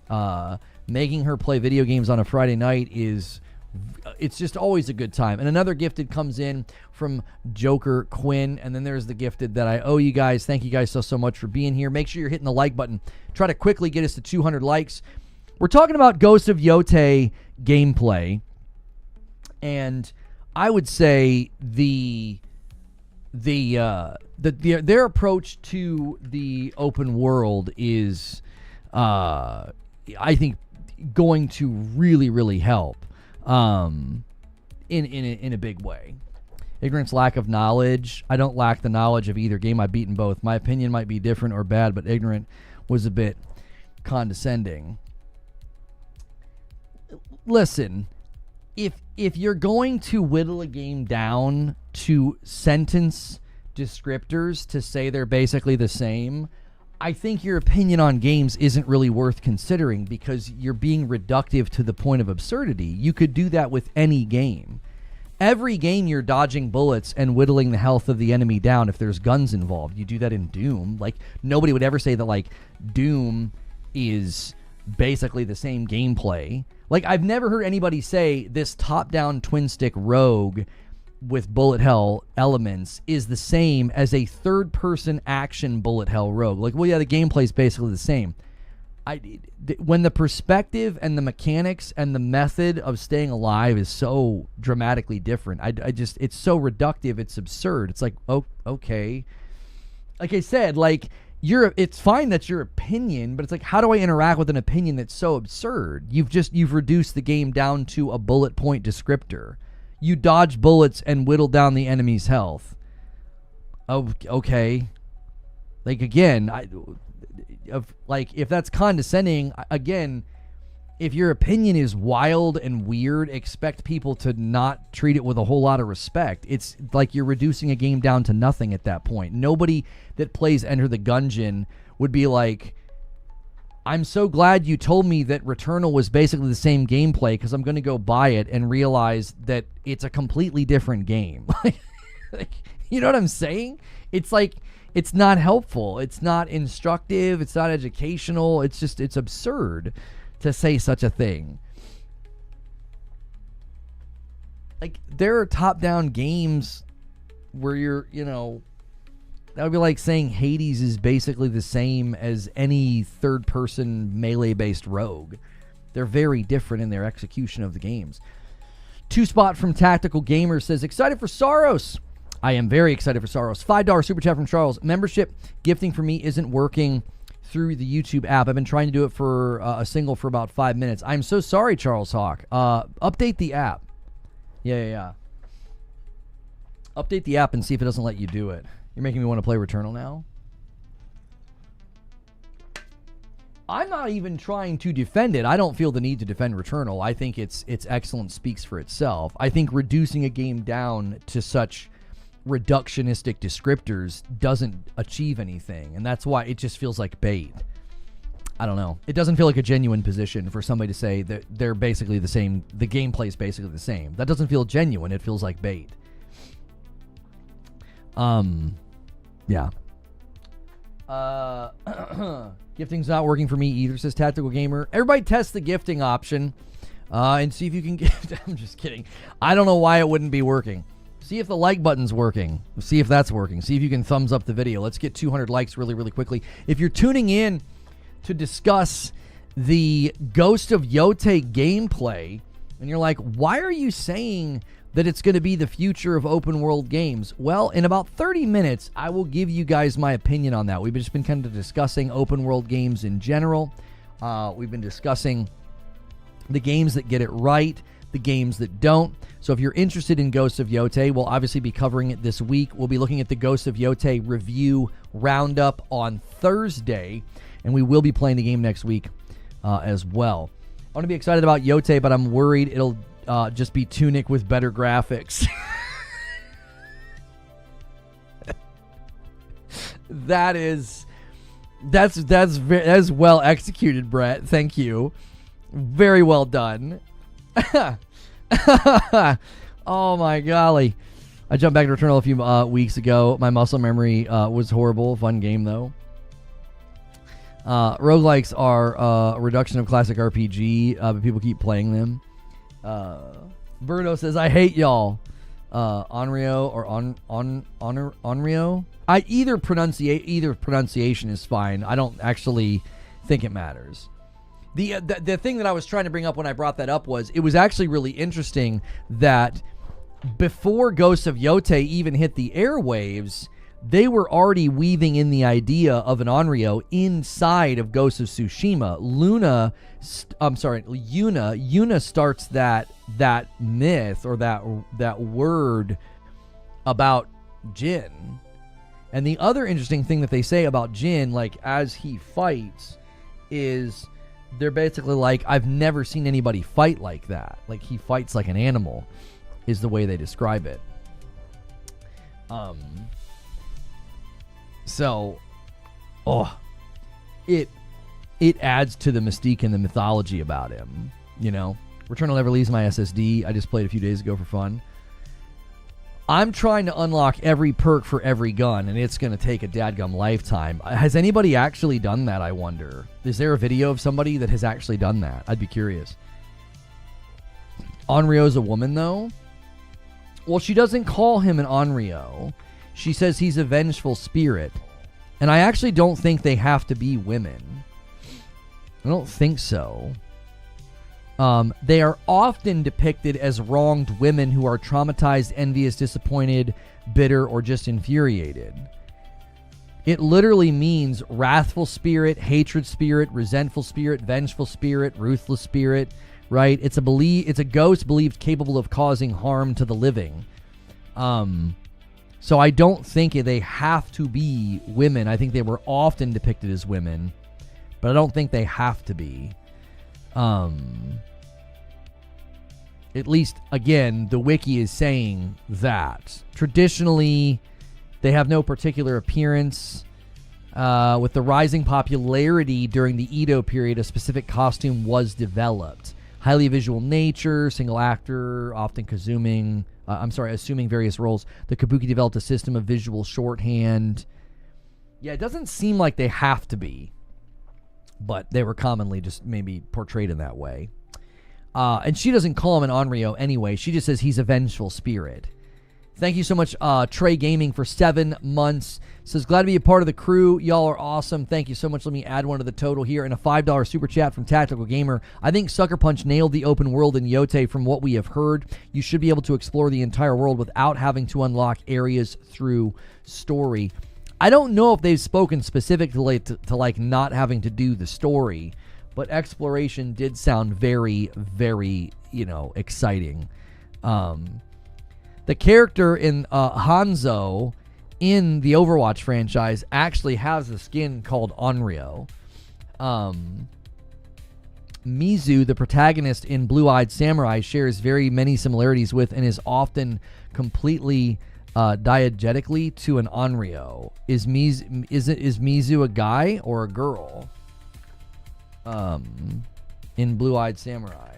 Making her play video games on a Friday night it's just always a good time. And another gifted comes in from Joker Quinn. And then there's the gifted that I owe you guys. Thank you guys so much for being here. Make sure you're hitting the like button. Try to quickly get us to 200 likes. We're talking about Ghost of Yotei gameplay. And I would say their approach to the open world is, I think, going to really, really help in a big way. Ignorance, lack of knowledge. I don't lack the knowledge of either game. I've beaten both. My opinion might be different or bad, but ignorant was a bit condescending. Listen, if you're going to whittle a game down to sentence descriptors to say they're basically the same, I think your opinion on games isn't really worth considering because you're being reductive to the point of absurdity. You could do that with any game. Every game you're dodging bullets and whittling the health of the enemy down if there's guns involved. You do that in Doom. Like, nobody would ever say that, like, Doom is basically the same gameplay. Like, I've never heard anybody say this top-down twin-stick rogue with bullet hell elements is the same as a third-person action bullet hell rogue. Like, well, yeah, the gameplay is basically the same. When the perspective and the mechanics and the method of staying alive is so dramatically different, it's so reductive, it's absurd. It's like, oh, okay. Like I said, like, it's fine that's your opinion, but it's like, how do I interact with an opinion that's so absurd? You've reduced the game down to a bullet point descriptor. You dodge bullets and whittle down the enemy's health. Oh, okay. Like, again, if that's condescending, again, if your opinion is wild and weird, expect people to not treat it with a whole lot of respect. It's like you're reducing a game down to nothing at that point. Nobody that plays Enter the Gungeon would be like, I'm so glad you told me that Returnal was basically the same gameplay because I'm going to go buy it and realize that it's a completely different game. Like, you know what I'm saying? It's like, it's not helpful. It's not instructive. It's not educational. It's absurd to say such a thing. Like, there are top-down games where that would be like saying Hades is basically the same as any third-person melee-based rogue. They're very different in their execution of the games. Two Spot from Tactical Gamer says, excited for Saros. I am very excited for Saros. $5 super chat from Charles. Membership gifting for me isn't working through the YouTube app. I've been trying to do it for a single for about 5 minutes. I'm so sorry, Charles Hawk. Update the app. Yeah. Update the app and see if it doesn't let you do it. You're making me want to play Returnal now. I'm not even trying to defend it. I don't feel the need to defend Returnal. I think its excellence speaks for itself. I think reducing a game down to such reductionistic descriptors doesn't achieve anything, and that's why it just feels like bait. I don't know. It doesn't feel like a genuine position for somebody to say that they're basically the same. The gameplay is basically the same. That doesn't feel genuine. It feels like bait. Yeah. Gifting's not working for me either, says Tactical Gamer. Everybody test the gifting option and see if you can gift. I'm just kidding. I don't know why it wouldn't be working. See if the like button's working. See if that's working. See if you can thumbs up the video. Let's get 200 likes really, really quickly. If you're tuning in to discuss the Ghost of Yotei gameplay, and you're like, why are you saying that it's going to be the future of open world games? Well, in about 30 minutes, I will give you guys my opinion on that. We've just been kind of discussing open world games in general. We've been discussing the games that get it right, the games that don't. So if you're interested in Ghost of Yotei, we'll obviously be covering it this week. We'll be looking at the Ghost of Yotei review roundup on Thursday, and we will be playing the game next week as well. I want to be excited about Yotei, but I'm worried it'll just be Tunic with better graphics. That's well executed, Brett. Thank you. Very well done. Oh my golly. I jumped back to Returnal a few weeks ago. My muscle memory was horrible. Fun game though. Roguelikes are a reduction of classic RPG, but people keep playing them. Birdo says, I hate y'all. Onryo or Onryo? Either pronunciation is fine. I don't actually think it matters. The thing that I was trying to bring up when I brought that up was it was actually really interesting that before Ghost of Yotei even hit the airwaves, they were already weaving in the idea of an Onryo inside of Ghost of Tsushima. Yuna starts that myth or that word about Jin. And the other interesting thing that they say about Jin, like as he fights, is they're basically like, I've never seen anybody fight like that. Like he fights like an animal, is the way they describe it. So, it adds to the mystique and the mythology about him, you know. Returnal never leaves my SSD. I just played a few days ago for fun. I'm trying to unlock every perk for every gun, and it's going to take a dadgum lifetime. Has anybody actually done that, I wonder? Is there a video of somebody that has actually done that? I'd be curious. Onryo's a woman, though? Well, she doesn't call him an Onryo. She says he's a vengeful spirit. And I actually don't think they have to be women. I don't think so. They are often depicted as wronged women who are traumatized, envious, disappointed, bitter, or just infuriated. It literally means wrathful spirit, hatred spirit, resentful spirit, vengeful spirit, ruthless spirit, right? It's a ghost believed capable of causing harm to the living. So I don't think they have to be women. I think they were often depicted as women, but I don't think they have to be. At least, again, the wiki is saying that. Traditionally, they have no particular appearance. With the rising popularity during the Edo period, a specific costume was developed. Highly visual nature, single actor, often assuming various roles. The Kabuki developed a system of visual shorthand. Yeah, it doesn't seem like they have to be, but they were commonly just maybe portrayed in that way. And she doesn't call him an Onryo anyway. She just says he's a vengeful spirit. Thank you so much, Trey Gaming, for 7 months. Says, glad to be a part of the crew. Y'all are awesome. Thank you so much. Let me add one to the total here. And a $5 super chat from Tactical Gamer. I think Sucker Punch nailed the open world in Yōtei from what we have heard. You should be able to explore the entire world without having to unlock areas through story. I don't know if they've spoken specifically to like not having to do the story, but exploration did sound very, very, exciting. The character in Hanzo in the Overwatch franchise actually has a skin called Onryo. Mizu, the protagonist in Blue-Eyed Samurai, shares very many similarities with and is often completely diegetically to an Onryo. Is Mizu a guy or a girl? In Blue-Eyed Samurai.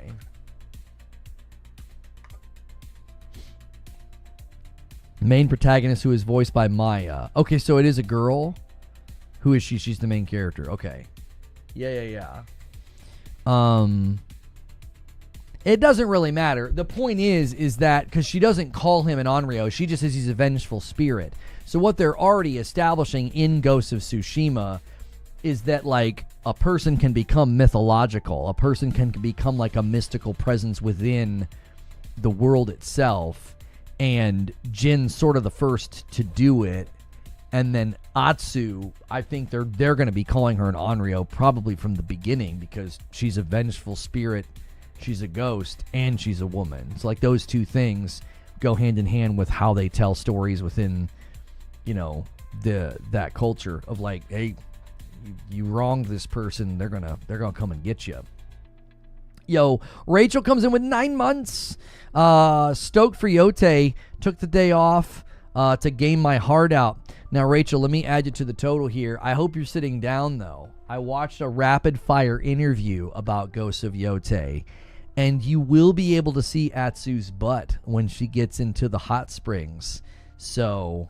Main protagonist who is voiced by Maya. Okay, so it is a girl. Who is she? She's the main character. Okay. Yeah. It doesn't really matter. The point is that because she doesn't call him an Onryo, she just says he's a vengeful spirit. So what they're already establishing in Ghost of Tsushima is that like a person can become mythological. A person can become like a mystical presence within the world itself. And Jin's sort of the first to do it. And then Atsu, I think they're going to be calling her an Onryo probably from the beginning because she's a vengeful spirit, she's a ghost, and she's a woman. It's like those two things go hand in hand with how they tell stories within, that culture of like, hey, you wronged this person, they're gonna come and get you. Yo, Rachel comes in with 9 months. Stoked for Yōtei. Took the day off to game my heart out. Now, Rachel, let me add you to the total here. I hope you're sitting down, though. I watched a rapid-fire interview about Ghost of Yotei, and you will be able to see Atsu's butt when she gets into the hot springs. So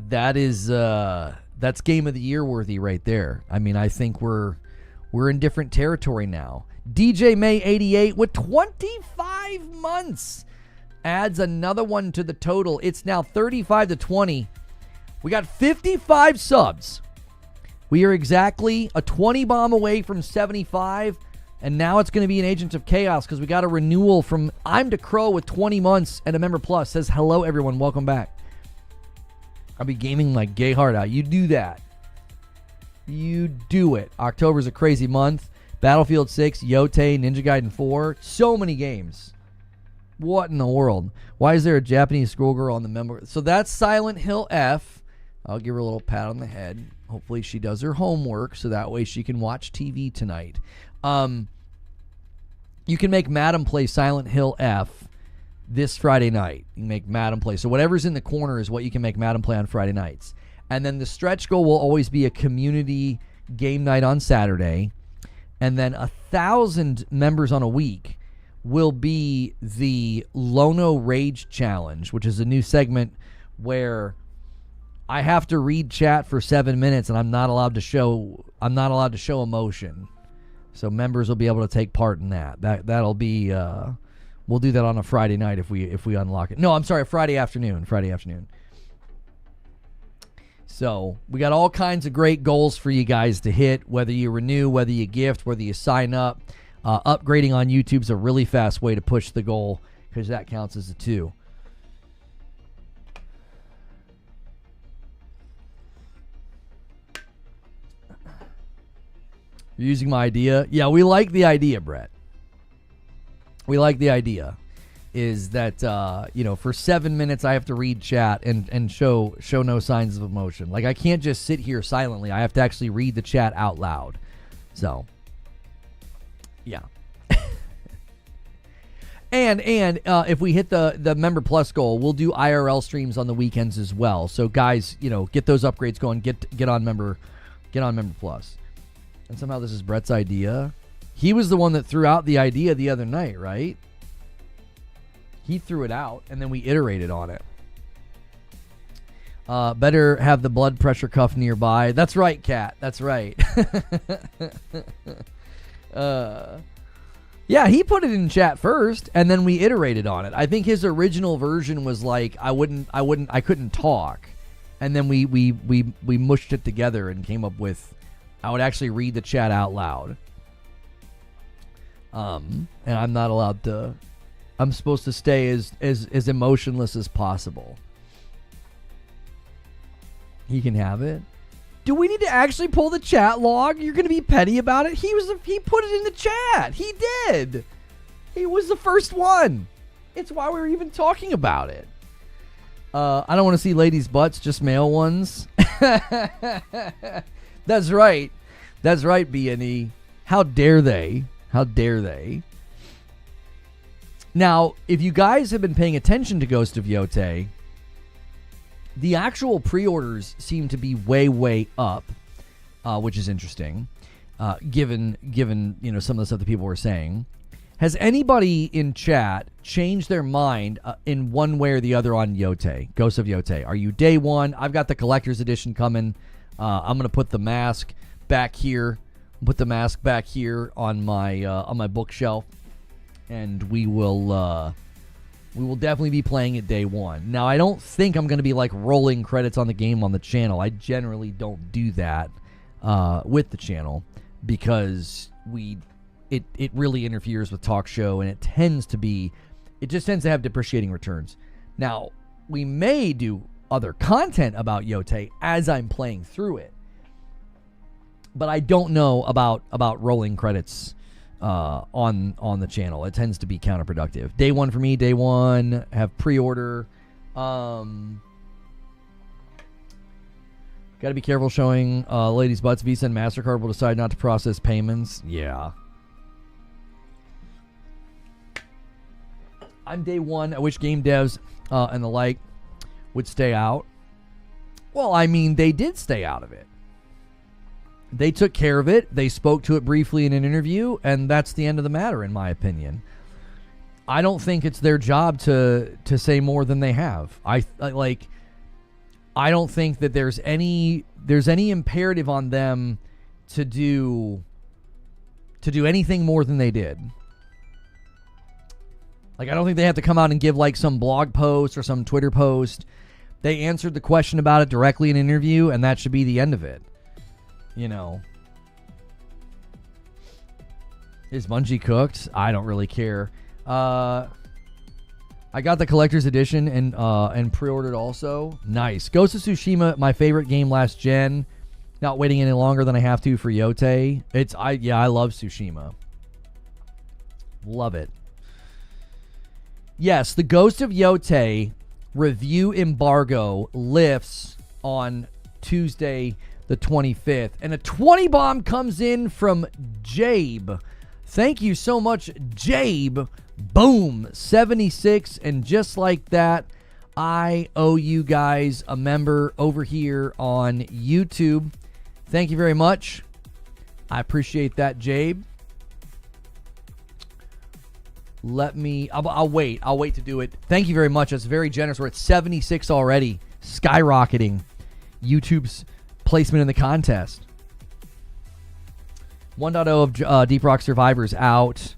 that is that's Game of the Year worthy right there. I mean, I think we're in different territory now. DJ May 88 with 25 months adds another one to the total. It's now 35-20. We got 55 subs. We are exactly a 20 bomb away from 75, and now it's going to be an Agent of Chaos because we got a renewal from I'm to Crow with 20 months and a member plus. Says, hello, everyone. Welcome back. I'll be gaming my gay heart out. You do that. You do it. October's a crazy month. Battlefield 6, Yōtei, Ninja Gaiden 4. So many games. What in the world? Why is there a Japanese schoolgirl on the member? So that's Silent Hill F. I'll give her a little pat on the head. Hopefully she does her homework so that way she can watch TV tonight. You can make Madam play Silent Hill F this Friday night. You can make Madam play. So whatever's in the corner is what you can make Madam play on Friday nights. And then the stretch goal will always be a community game night on Saturday. And then 1,000 members on a week will be the Lono Rage Challenge, which is a new segment where I have to read chat for 7 minutes and I'm not allowed to show emotion. So members will be able to take part in that. That'll be we'll do that on a Friday night if we unlock it. No, I'm sorry, Friday afternoon. So we got all kinds of great goals for you guys to hit, whether you renew, whether you gift, whether you sign up. Upgrading on YouTube's a really fast way to push the goal because that counts as a 2. You're using my idea? Yeah, we like the idea, Brett. We like the idea. Is that, for 7 minutes I have to read chat and show no signs of emotion. Like, I can't just sit here silently. I have to actually read the chat out loud. So, yeah. and if we hit the member plus goal, we'll do IRL streams on the weekends as well. So, guys, get those upgrades going. Get on member plus. And somehow this is Brett's idea. He was the one that threw out the idea the other night, right? He threw it out, and then we iterated on it. Better have the blood pressure cuff nearby. That's right, Kat. That's right. Yeah, he put it in chat first, and then we iterated on it. I think his original version was like, I couldn't talk, and then we mushed it together and came up with, I would actually read the chat out loud. And I'm not allowed to. I'm supposed to stay as emotionless as possible. He can have it. Do we need to actually pull the chat log? You're going to be petty about it? He put it in the chat. He did. He was the first one. It's why we were even talking about it. I don't want to see ladies' butts, just male ones. That's right. That's right, B&E. How dare they? How dare they? Now, if you guys have been paying attention to Ghost of Yotei, the actual pre-orders seem to be way up, which is interesting, given some of the stuff that people were saying. Has anybody in chat changed their mind in one way or the other on Yōtei, Ghost of Yotei? Are you day one? I've got the collector's edition coming. I'm gonna put the mask back here. Put the mask back here on my bookshelf, and we will definitely be playing it day one. Now, I don't think I'm going to be like rolling credits on the game on the channel. I generally don't do that with the channel because it really interferes with talk show, and it just tends to have depreciating returns. Now, we may do other content about Yōtei as I'm playing through it, but I don't know about rolling credits on the channel. It tends to be counterproductive. Day one for me. Day one, have pre-order. Got to be careful showing ladies' butts. Visa and MasterCard will decide not to process payments. Yeah. I'm day one. I wish game devs and the like would stay out. Well, I mean, they did stay out of it. They took care of it. They spoke to it briefly in an interview, and that's the end of the matter, in my opinion. I don't think it's their job to say more than they have. I don't think that there's any imperative on them to do anything more than they did. Like, I don't think they have to come out and give like some blog post or some Twitter post. They answered the question about it directly in an interview, and that should be the end of it. You know, is Bungie cooked? I don't really care. I got the collector's edition and pre-ordered also. Nice. Ghost of Tsushima, my favorite game last gen. Not waiting any longer than I have to for Yōtei. I love Tsushima. Love it. Yes, the Ghost of Yotei review embargo lifts on Tuesday the 25th. And a 20 bomb comes in from Jabe. Thank you so much, Jabe. Boom. 76. And just like that, I owe you guys a member over here on YouTube. Thank you very much. I appreciate that, Jabe. I'll wait to do it. Thank you very much. That's very generous. We're at 76 already. Skyrocketing YouTube's placement in the contest. 1.0 of Deep Rock Survivors out.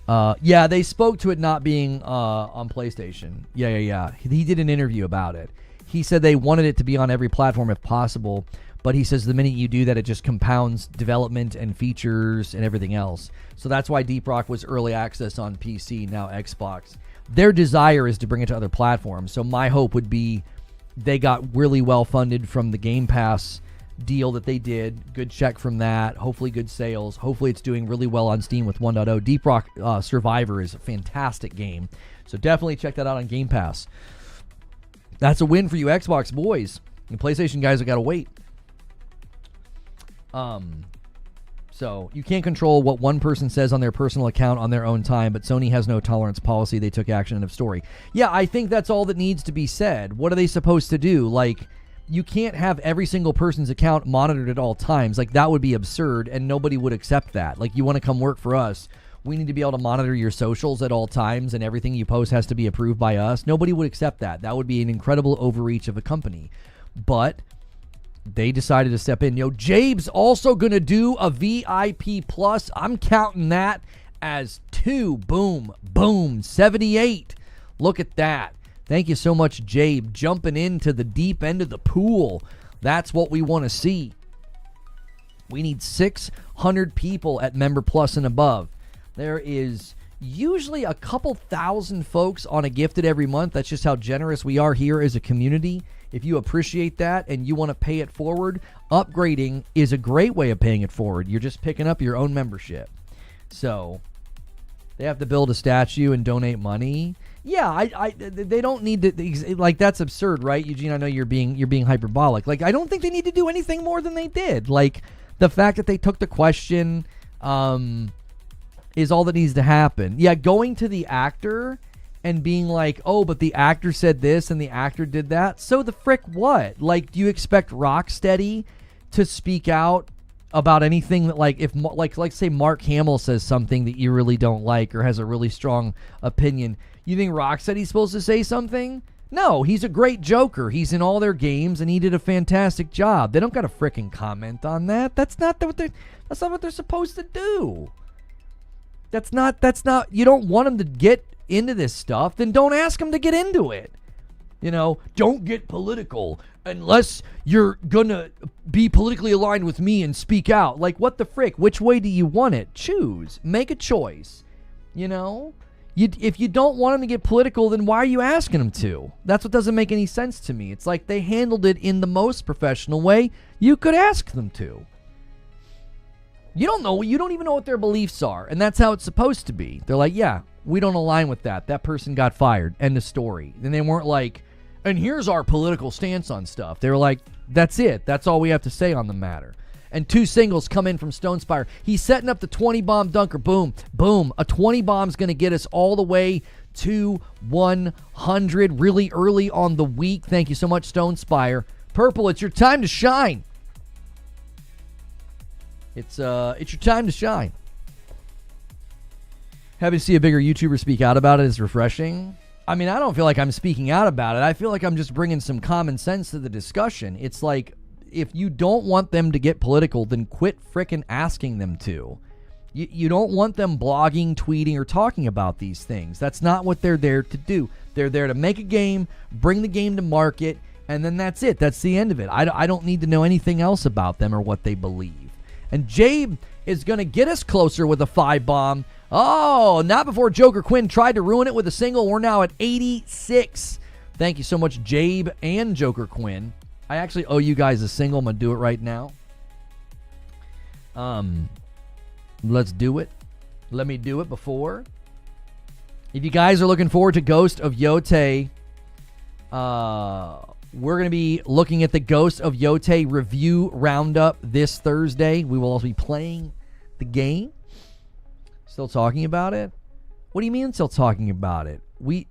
Yeah, they spoke to it not being on PlayStation. Yeah. He did an interview about it. He said they wanted it to be on every platform if possible, but he says the minute you do that, it just compounds development and features and everything else. So that's why Deep Rock was early access on PC, now Xbox. Their desire is to bring it to other platforms. So my hope would be they got really well funded from the Game Pass deal that they did. Good check from that. Hopefully good sales. Hopefully it's doing really well on Steam with 1.0. Deep Rock Survivor is a fantastic game. So definitely check that out on Game Pass. That's a win for you Xbox boys. And PlayStation guys have got to wait. So you can't control what one person says on their personal account on their own time, but Sony has no tolerance policy. They took action. End of story. Yeah, I think that's all that needs to be said. What are they supposed to do? Like, you can't have every single person's account monitored at all times. Like, that would be absurd, and nobody would accept that. Like, you want to come work for us, we need to be able to monitor your socials at all times, and everything you post has to be approved by us. Nobody would accept that. That would be an incredible overreach of a company. But they decided to step in. Jabe's also going to do a VIP Plus. I'm counting that as 2. Boom, boom, 78. Look at that. Thank you so much, Jabe, jumping into the deep end of the pool. That's what we want to see. We need 600 people at Member Plus and above. There is usually a couple thousand folks on a gifted every month. That's just how generous we are here as a community. If you appreciate that and you want to pay it forward, upgrading is a great way of paying it forward. You're just picking up your own membership. So they have to build a statue and donate money. Yeah, they don't need to, like, that's absurd, right, Eugene? I know you're being hyperbolic. Like, I don't think they need to do anything more than they did. Like, the fact that they took the question is all that needs to happen. Yeah, going to the actor and being like, oh, but the actor said this and the actor did that. So the frick what? Like, do you expect Rocksteady to speak out about anything that, like, if, like say Mark Hamill says something that you really don't like or has a really strong opinion, you think Rocksteady's supposed to say something? No, he's a great Joker. He's in all their games and he did a fantastic job. They don't got to frickin' comment on that. That's not what they're supposed to do. That's not, you don't want them to get into this stuff, then don't ask them to get into it. You know, don't get political unless you're gonna be politically aligned with me and speak out. Like, what the frick? Which way do you want it? Choose. Make a choice. You know? If you don't want them to get political, then why are you asking them to? That's what doesn't make any sense to me. It's like they handled it in the most professional way you could ask them to. You don't even know what their beliefs are, and that's how it's supposed to be. They're like, yeah, we don't align with that. That person got fired. End of story. Then they weren't like, and here's our political stance on stuff. They were like, that's it. That's all we have to say on the matter. And 2 singles come in from Stonespire. He's setting up the 20-bomb dunker. Boom, boom. A 20 bomb's going to get us all the way to 100 really early on the week. Thank you so much, Stonespire. Purple, it's your time to shine. It's your time to shine. Having to see a bigger YouTuber speak out about it is refreshing. I mean, I don't feel like I'm speaking out about it. I feel like I'm just bringing some common sense to the discussion. It's like, if you don't want them to get political, then quit frickin' asking them to. You don't want them blogging, tweeting, or talking about these things. That's not what they're there to do. They're there to make a game, bring the game to market, and then that's it. That's the end of it. I don't need to know anything else about them or what they believe. And Jabe is going to get us closer with a 5-bomb. Oh, not before Joker Quinn tried to ruin it with a single. We're now at 86. Thank you so much, Jabe and Joker Quinn. I actually owe you guys a single. I'm going to do it right now. Let's do it. Let me do it before. If you guys are looking forward to Ghost of Yotei, we're going to be looking at the Ghost of Yotei review roundup this Thursday. We will also be playing the game. Still talking about it? What do you mean still talking about it? We've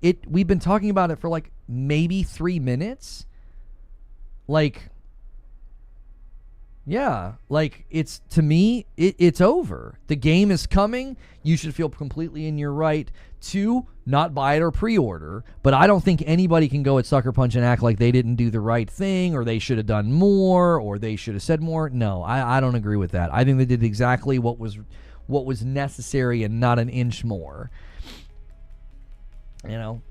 been talking about it for like maybe 3 minutes. Like, yeah, like, it's, to me, it's over. The game is coming. You should feel completely in your right to not buy it or pre-order. But I don't think anybody can go at Sucker Punch and act like they didn't do the right thing, or they should have done more, or they should have said more. No, I don't agree with that. I think they did exactly what was necessary and not an inch more. You know,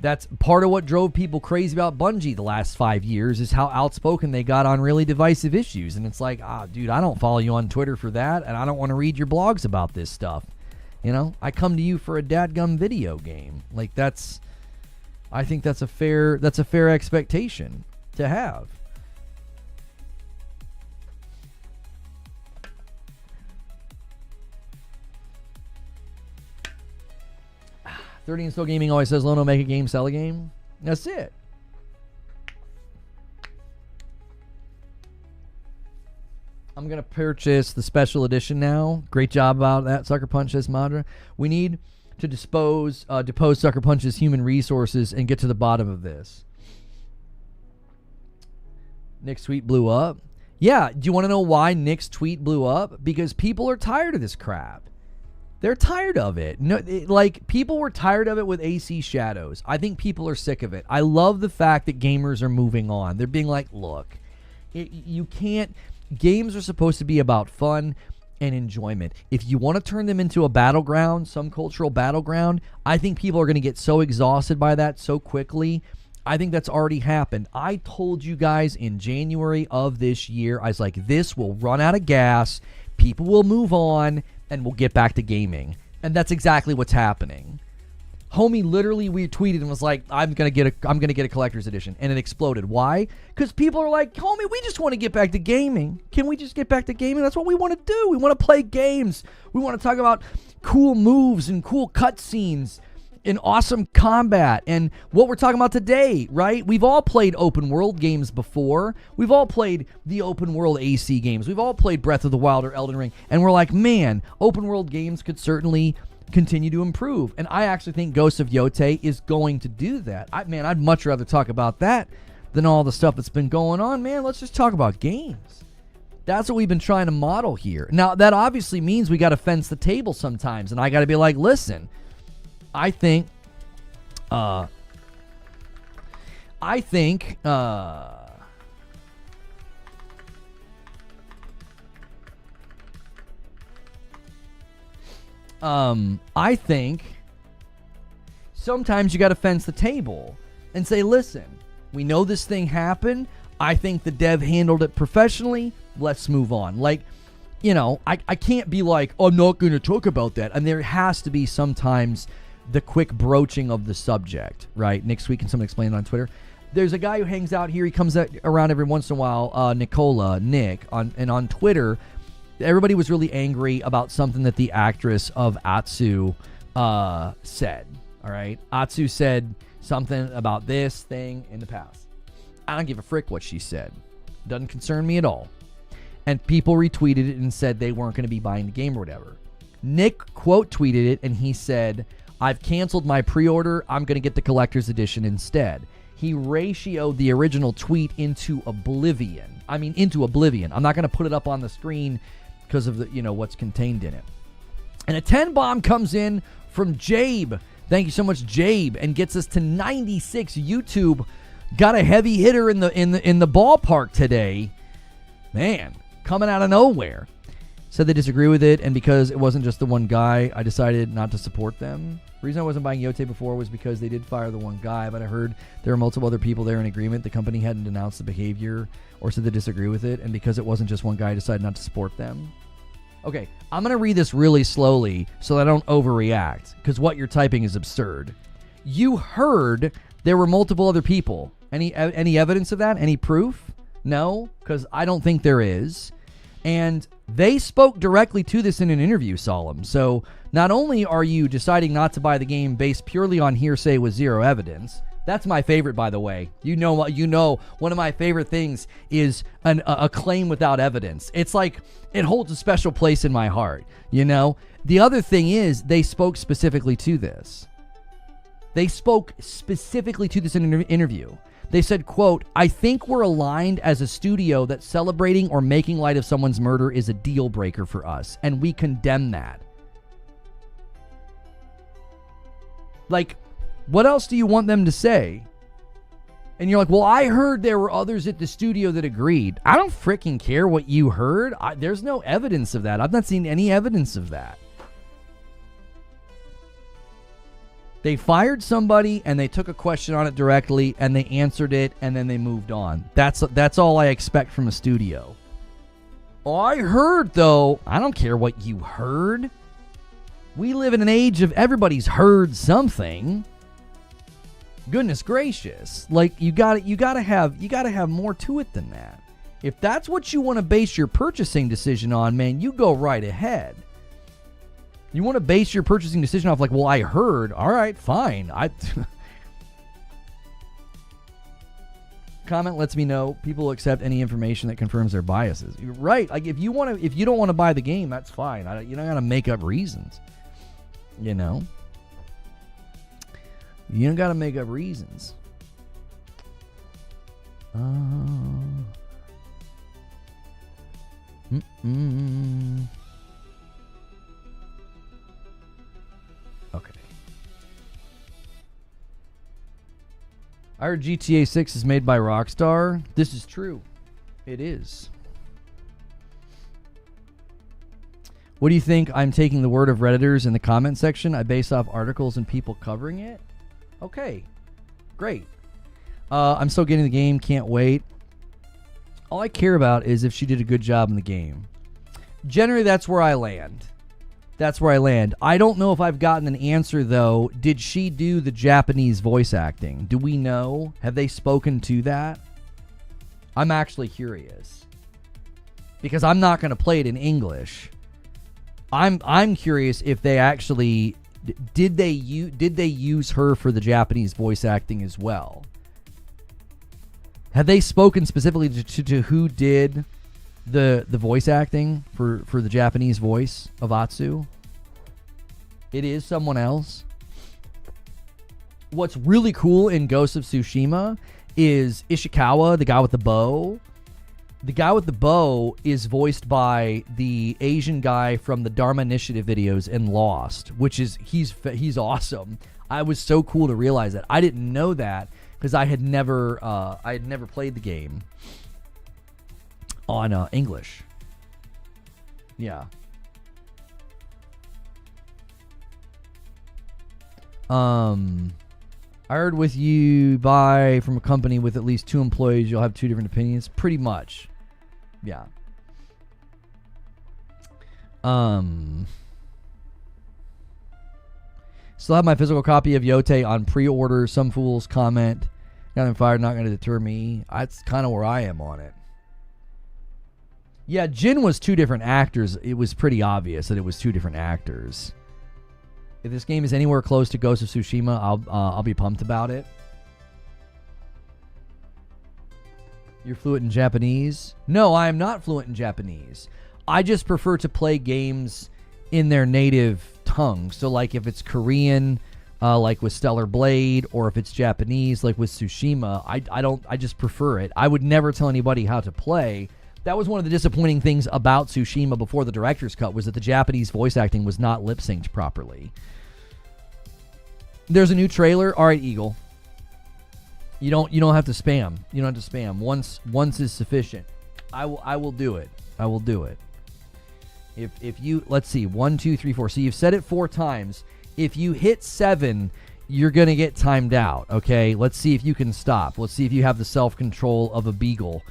that's part of what drove people crazy about Bungie the last 5 years, is how outspoken they got on really divisive issues. And it's like, dude, I don't follow you on Twitter for that, and I don't want to read your blogs about this stuff. You know, I come to you for a dadgum video game. Like, I think that's a fair expectation to have. $30 and Still Gaming always says, Lono, make a game, sell a game. That's it. I'm going to purchase the special edition now. Great job about that, Sucker Punch, says Madra. We need to depose Sucker Punch's human resources and get to the bottom of this. Nick's tweet blew up. Yeah, do you want to know why Nick's tweet blew up? Because people are tired of this crap. They're tired of it. No, like, people were tired of it with AC Shadows. I think people are sick of it. I love the fact that gamers are moving on. They're being like, look, you can't. Games are supposed to be about fun, and enjoyment. If you want to turn them into a battleground, some cultural battleground, I think people are going to get so exhausted by that so quickly. I think that's already happened. I told you guys in January of this year, I was like, this will run out of gas, people will move on, and we'll get back to gaming. And that's exactly what's happening. Homie literally retweeted and was like, I'm gonna get a collector's edition, and it exploded. Why? Because people are like, homie, we just want to get back to gaming. Can we just get back to gaming? That's what we want to do. We want to play games. We want to talk about cool moves and cool cutscenes and awesome combat and what we're talking about today, right? We've all played open world games before. We've all played the open world AC games. We've all played Breath of the Wild or Elden Ring, and we're like, man, open world games could certainly continue to improve. And I actually think Ghost of Yotei is going to do that. I'd much rather talk about that than all the stuff that's been going on. Man, let's just talk about games. That's what we've been trying to model here. Now, that obviously means we got to fence the table sometimes, and I got to be like, listen, I think sometimes you got to fence the table and say, listen, we know this thing happened. I think the dev handled it professionally. Let's move on. Like, you know, I can't be like, I'm not going to talk about that. And there has to be sometimes the quick broaching of the subject, right? Next week, can someone explain it on Twitter? There's a guy who hangs out here. He comes around every once in a while, Nick, on Twitter. Everybody was really angry about something that the actress of Atsu said, all right? Atsu said something about this thing in the past. I don't give a frick what she said. Doesn't concern me at all. And people retweeted it and said they weren't going to be buying the game or whatever. Nick quote tweeted it, and he said, I've canceled my pre-order. I'm going to get the collector's edition instead. He ratioed the original tweet into oblivion. I'm not going to put it up on the screen because of the, you know, what's contained in it. And a 10 bomb comes in from Jabe. Thank you so much, Jabe, and gets us to 96. YouTube got a heavy hitter in the ballpark today. Man, coming out of nowhere. Said they disagree with it, and because it wasn't just the one guy, I decided not to support them. The reason I wasn't buying Yōtei before was because they did fire the one guy, but I heard there were multiple other people there in agreement. The company hadn't denounced the behavior or said they disagree with it, and because it wasn't just one guy, I decided not to support them. Okay, I'm going to read this really slowly so that I don't overreact, because what you're typing is absurd. You heard there were multiple other people. Any evidence of that? Any proof? No, because I don't think there is. And they spoke directly to this in an interview, Solemn. So not only are you deciding not to buy the game based purely on hearsay with zero evidence, that's my favorite, by the way. You know, one of my favorite things is a claim without evidence. It's like it holds a special place in my heart, you know? The other thing is they spoke specifically to this. They spoke specifically to this in an interview. They said, quote, I think we're aligned as a studio that celebrating or making light of someone's murder is a deal breaker for us, and we condemn that. Like, what else do you want them to say? And you're like, well, I heard there were others at the studio that agreed. I don't freaking care what you heard. There's no evidence of that. I've not seen any evidence of that. They fired somebody, and they took a question on it directly, and they answered it, and then they moved on. That's all I expect from a studio. Oh, I heard, though. I don't care what you heard. We live in an age of everybody's heard something. Goodness gracious. Like, you gotta have more to it than that. If that's what you want to base your purchasing decision on, man, you go right ahead. You want to base your purchasing decision off like, well, I heard. All right, fine. Comment lets me know people accept any information that confirms their biases. You're right. Like if you don't want to buy the game, that's fine. You don't got to make up reasons. You know. You don't got to make up reasons. Okay. I heard GTA 6 is made by Rockstar. This is true. It is. What do you think? I'm taking the word of Redditors in the comment section. I base off articles and people covering it. Okay, great. I'm still getting the game. Can't wait. All I care about is if she did a good job in the game. Generally, that's where I land. That's where I land. I don't know if I've gotten an answer, though. Did she do the Japanese voice acting? Do we know? Have they spoken to that? I'm actually curious. Because I'm not going to play it in English. I'm curious if they actually... Did they use her for the Japanese voice acting as well? Have they spoken specifically to who did the voice acting for the Japanese voice of Atsu? It is someone else. What's really cool in Ghost of Tsushima is Ishikawa, the guy with the bow. The guy with the bow is voiced by the Asian guy from the Dharma Initiative videos in Lost, which is he's awesome. I was so cool to realize that. I didn't know that because I had never played the game on English. Yeah. I heard with you buy from a company with at least 2 employees, you'll have 2 different opinions. Pretty much. Yeah. Still have my physical copy of Yōtei on pre-order. Some fools comment, got him fired, not going to deter me. That's kind of where I am on it. Yeah, Jin was 2 different actors. It was pretty obvious that it was 2 different actors. If this game is anywhere close to Ghost of Tsushima, I'll be pumped about it. You're fluent in Japanese? No, I am not fluent in Japanese. I just prefer to play games in their native tongue. So, like, if it's Korean, like with Stellar Blade, or if it's Japanese, like with Tsushima, I just prefer it. I would never tell anybody how to play. That was one of the disappointing things about Tsushima before the director's cut, was that the Japanese voice acting was not lip-synced properly. There's a new trailer. All right, Eagle. You don't have to spam. You don't have to spam. Once is sufficient. I will do it. I will do it. If you, let's see, 1, 2, 3, 4. So you've said it 4 times. If you hit 7, you're gonna get timed out. Okay. Let's see if you can stop. Let's see if you have the self-control of a beagle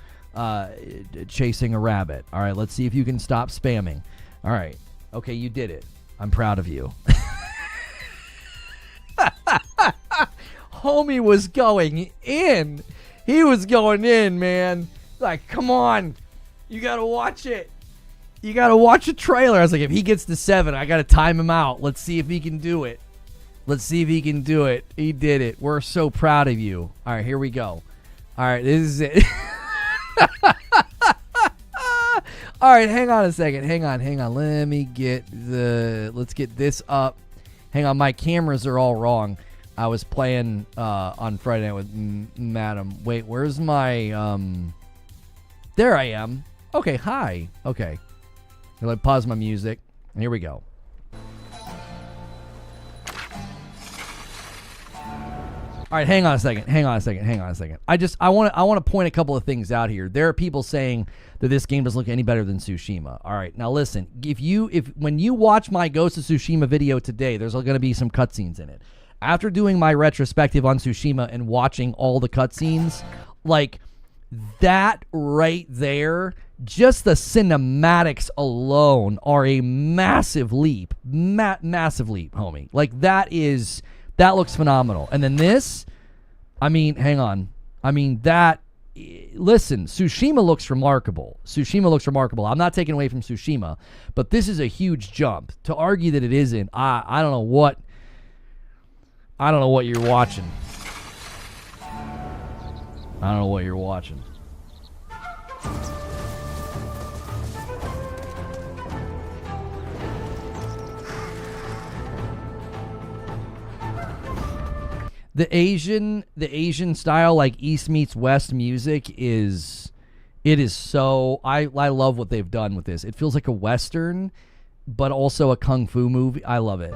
chasing a rabbit. All right. Let's see if you can stop spamming. All right. Okay, you did it. I'm proud of you. Homie was going in. He was going in, man. Like, come on. You got to watch it. You got to watch a trailer. I was like, if he gets to 7, I got to time him out. Let's see if he can do it. Let's see if he can do it. He did it. We're so proud of you. All right, here we go. All right, this is it. All right, hang on a second. Hang on. Let me get let's get this up. Hang on, my cameras are all wrong. I was playing on Friday night with Madam. Wait, where's my there I am. Okay, hi. Okay. Let me pause my music. Here we go. All right, hang on a second. I want to point a couple of things out here. There are people saying that this game doesn't look any better than Tsushima. All right, now listen. When you watch my Ghost of Tsushima video today, there's going to be some cutscenes in it. After doing my retrospective on Tsushima and watching all the cutscenes, like that right there, just the cinematics alone are a massive leap. Massive leap, homie. Like that looks phenomenal. And then this, I mean, hang on. I mean, listen, Tsushima looks remarkable. I'm not taking away from Tsushima, but this is a huge jump. To argue that it isn't, I don't know what you're watching. I don't know what you're watching. The Asian style, like East meets West music, is so, I love what they've done with this. It feels like a Western, but also a Kung Fu movie. I love it.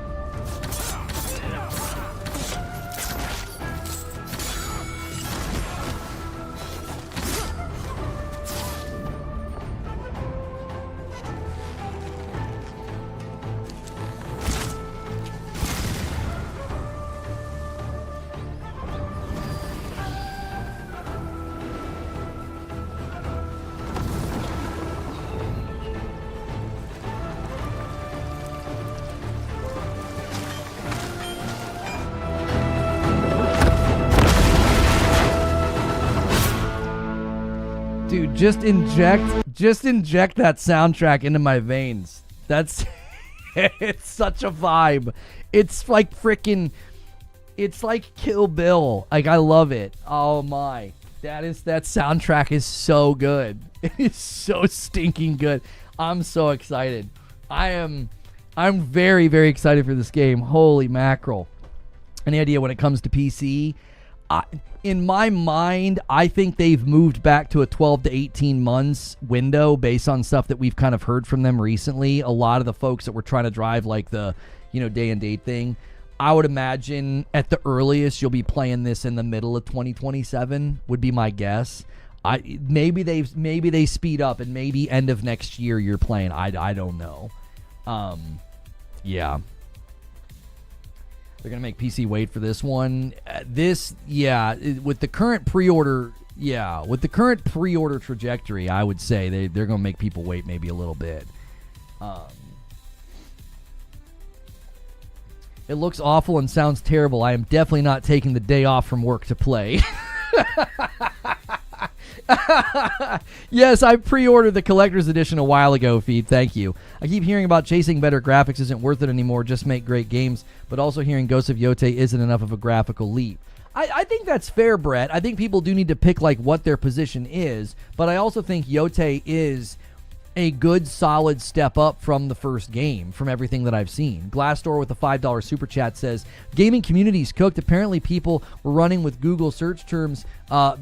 Dude, just inject that soundtrack into my veins. That's it's such a vibe. It's like it's like Kill Bill. Like, I love it. Oh my. That soundtrack is so good. It is so stinking good. I'm so excited. I'm very, very excited for this game. Holy mackerel. Any idea when it comes to PC? In my mind, I think they've moved back to a 12 to 18 months window based on stuff that we've kind of heard from them recently. A lot of the folks that were trying to drive like the, day and date thing. I would imagine at the earliest you'll be playing this in the middle of 2027 would be my guess. Maybe they speed up and maybe end of next year you're playing. I don't know. Yeah. They're going to make PC wait for this one. With the current pre-order, trajectory, I would say they're going to make people wait maybe a little bit. It looks awful and sounds terrible. I am definitely not taking the day off from work to play. Yes, I pre-ordered the collector's edition a while ago, Feed. Thank you. I keep hearing about chasing better graphics isn't worth it anymore, just make great games, but also hearing Ghost of Yotei isn't enough of a graphical leap. I think that's fair, Brett. I think people do need to pick like what their position is, but I also think Yotei is a good, solid step up from the first game, from everything that I've seen. Glassdoor with a $5 super chat says, gaming community's cooked. Apparently people were running with Google search terms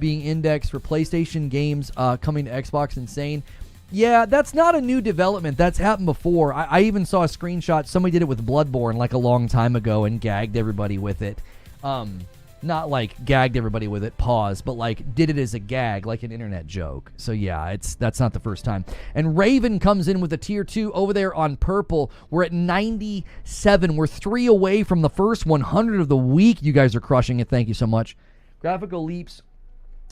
being indexed for PlayStation games coming to Xbox. Insane. Yeah, that's not a new development. That's happened before. I even saw a screenshot. Somebody did it with Bloodborne like a long time ago and gagged everybody with it. Not like gagged everybody with it, pause, but like did it as a gag, like an internet joke. So yeah, that's not the first time. And Raven comes in with a tier 2 over there on purple. We're at 97. We're 3 away from the first 100 of the week. You guys are crushing it. Thank you so much. Graphical leaps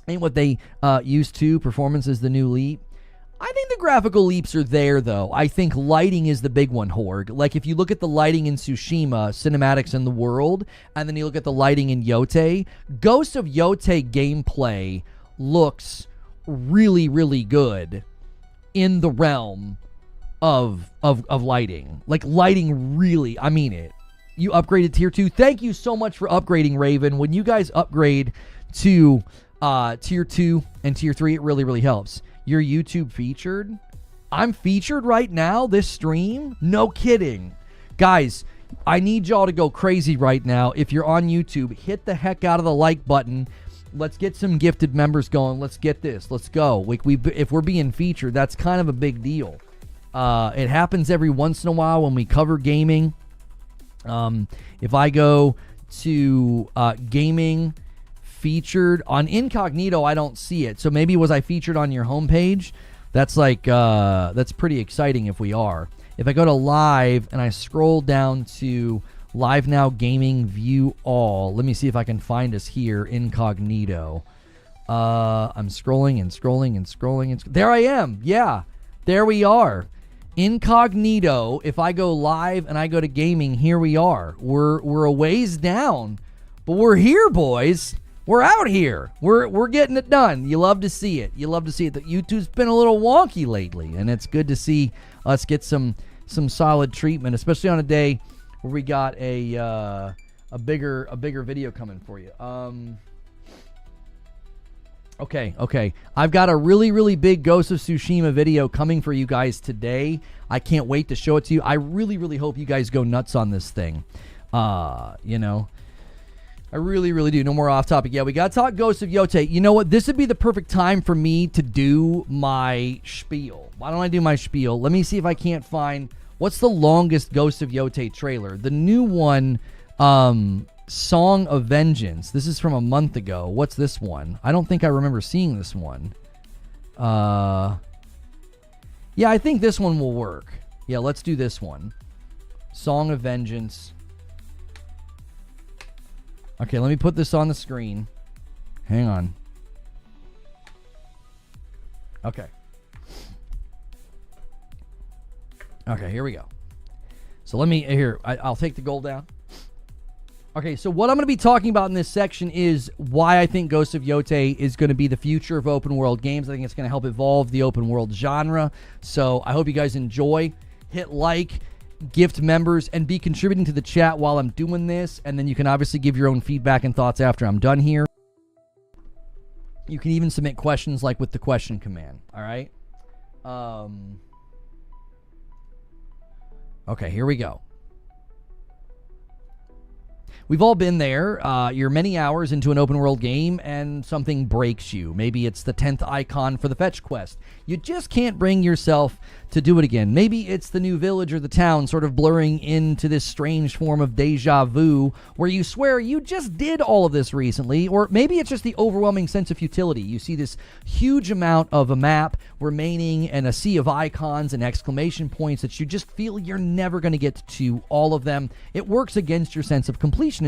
ain't what they used to. Performance is the new leap. I think the graphical leaps are there, though. I think lighting is the big one, Horg. Like, if you look at the lighting in Tsushima, cinematics in the world, and then you look at the lighting in Yotei, Ghost of Yotei gameplay looks really, really good in the realm of lighting. Like, lighting really, I mean it. You upgraded tier 2. Thank you so much for upgrading, Raven. When you guys upgrade to tier 2 and tier 3, it really, really helps. You're YouTube featured? I'm featured right now, this stream? No kidding. Guys, I need y'all to go crazy right now. If you're on YouTube, hit the heck out of the like button. Let's get some gifted members going. Let's get this. Let's go. Like, if we're being featured, that's kind of a big deal. It happens every once in a while when we cover gaming. If I go to gaming featured on incognito, I don't see it. So maybe was I featured on your homepage? That's like that's pretty exciting if we are. If I go to live and I scroll down to live now gaming view all, let me see if I can find us here incognito. I'm scrolling and scrolling and scrolling and there I am. Yeah, there we are. Incognito. If I go live and I go to gaming, here we are. We're a ways down, but we're here, boys. We're out here. We're getting it done. You love to see it. You love to see it. The YouTube's been a little wonky lately, and it's good to see us get some solid treatment, especially on a day where we got a bigger video coming for you. Okay. I've got a really, really big Ghost of Tsushima video coming for you guys today. I can't wait to show it to you. I really, really hope you guys go nuts on this thing. I really, really do. No more off topic. Yeah, we got to talk Ghost of Yotei. You know what? This would be the perfect time for me to do my spiel. Why don't I do my spiel? Let me see if I can't find... What's the longest Ghost of Yotei trailer? The new one, Song of Vengeance. This is from a month ago. What's this one? I don't think I remember seeing this one. Yeah, I think this one will work. Yeah, let's do this one. Song of Vengeance. Okay, let me put this on the screen. Hang on. Okay. Okay, here we go. So let me, I'll take the gold down. Okay, so what I'm going to be talking about in this section is why I think Ghost of Yotei is going to be the future of open world games. I think it's going to help evolve the open world genre. So I hope you guys enjoy. Hit like, gift members, and be contributing to the chat while I'm doing this. And then you can obviously give your own feedback and thoughts after I'm done here. You can even submit questions like with the question command. All right. Okay, here we go. We've all been there. You're many hours into an open world game and something breaks you. Maybe it's the 10th icon for the fetch quest. You just can't bring yourself to do it again. Maybe it's the new village or the town sort of blurring into this strange form of deja vu where you swear you just did all of this recently. Or maybe it's just the overwhelming sense of futility. You see this huge amount of a map remaining and a sea of icons and exclamation points that you just feel you're never going to get to all of them. It works against your sense of completionism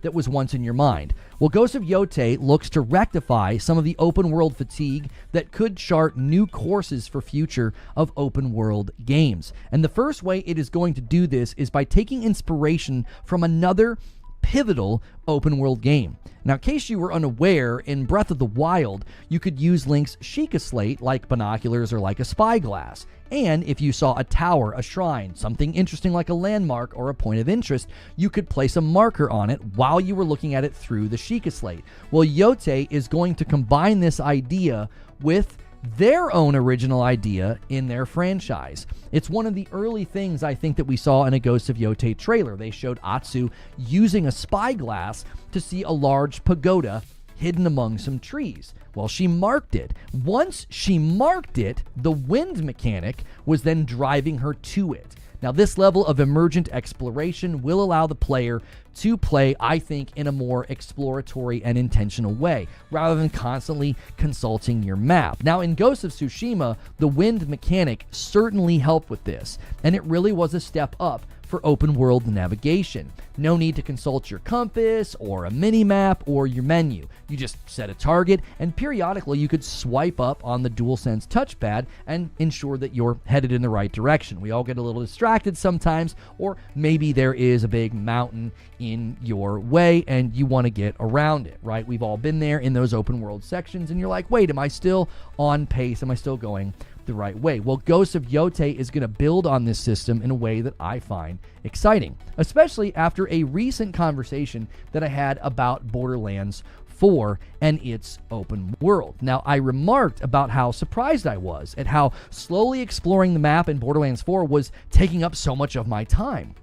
that was once in your mind. Well, Ghost of Yotei looks to rectify some of the open world fatigue that could chart new courses for future of open world games. And the first way it is going to do this is by taking inspiration from another pivotal open world game. Now, in case you were unaware, in Breath of the Wild, you could use Link's Sheikah Slate like binoculars or like a spyglass. And if you saw a tower, a shrine, something interesting like a landmark or a point of interest, you could place a marker on it while you were looking at it through the Sheikah Slate. Well, Yōtei is going to combine this idea with their own original idea in their franchise. It's one of the early things I think that we saw in a Ghost of Yotei trailer. They showed Atsu using a spyglass to see a large pagoda hidden among some trees. Well, she marked it. Once she marked it, the wind mechanic was then driving her to it. Now, this level of emergent exploration will allow the player to play, I think, in a more exploratory and intentional way, rather than constantly consulting your map. Now, in Ghost of Tsushima, the wind mechanic certainly helped with this, and it really was a step up for open world navigation. No need to consult your compass or a mini-map or your menu. You just set a target, and periodically you could swipe up on the DualSense touchpad and ensure that you're headed in the right direction. We all get a little distracted sometimes, or maybe there is a big mountain in your way and you want to get around it, right? We've all been there in those open world sections, and you're like, wait, am I still on pace? Am I still going the right way? Well, Ghost of Yotei is going to build on this system in a way that I find exciting, especially after a recent conversation that I had about Borderlands 4 and its open world. Now, I remarked about how surprised I was at how slowly exploring the map in Borderlands 4 was taking up so much of my time.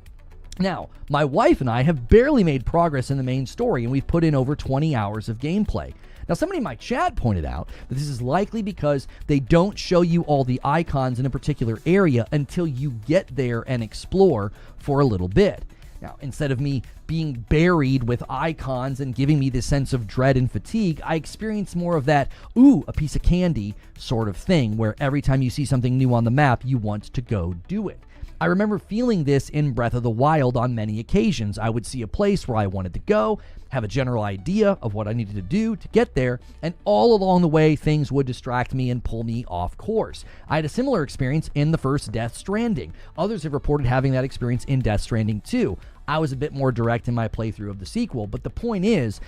Now, my wife and I have barely made progress in the main story, and we've put in over 20 hours of gameplay. Now, somebody in my chat pointed out that this is likely because they don't show you all the icons in a particular area until you get there and explore for a little bit. Now, instead of me being buried with icons and giving me this sense of dread and fatigue, I experience more of that, ooh, a piece of candy sort of thing, where every time you see something new on the map, you want to go do it. I remember feeling this in Breath of the Wild on many occasions. I would see a place where I wanted to go, have a general idea of what I needed to do to get there, and all along the way, things would distract me and pull me off course. I had a similar experience in the first Death Stranding. Others have reported having that experience in Death Stranding too. I was a bit more direct in my playthrough of the sequel, but the point is,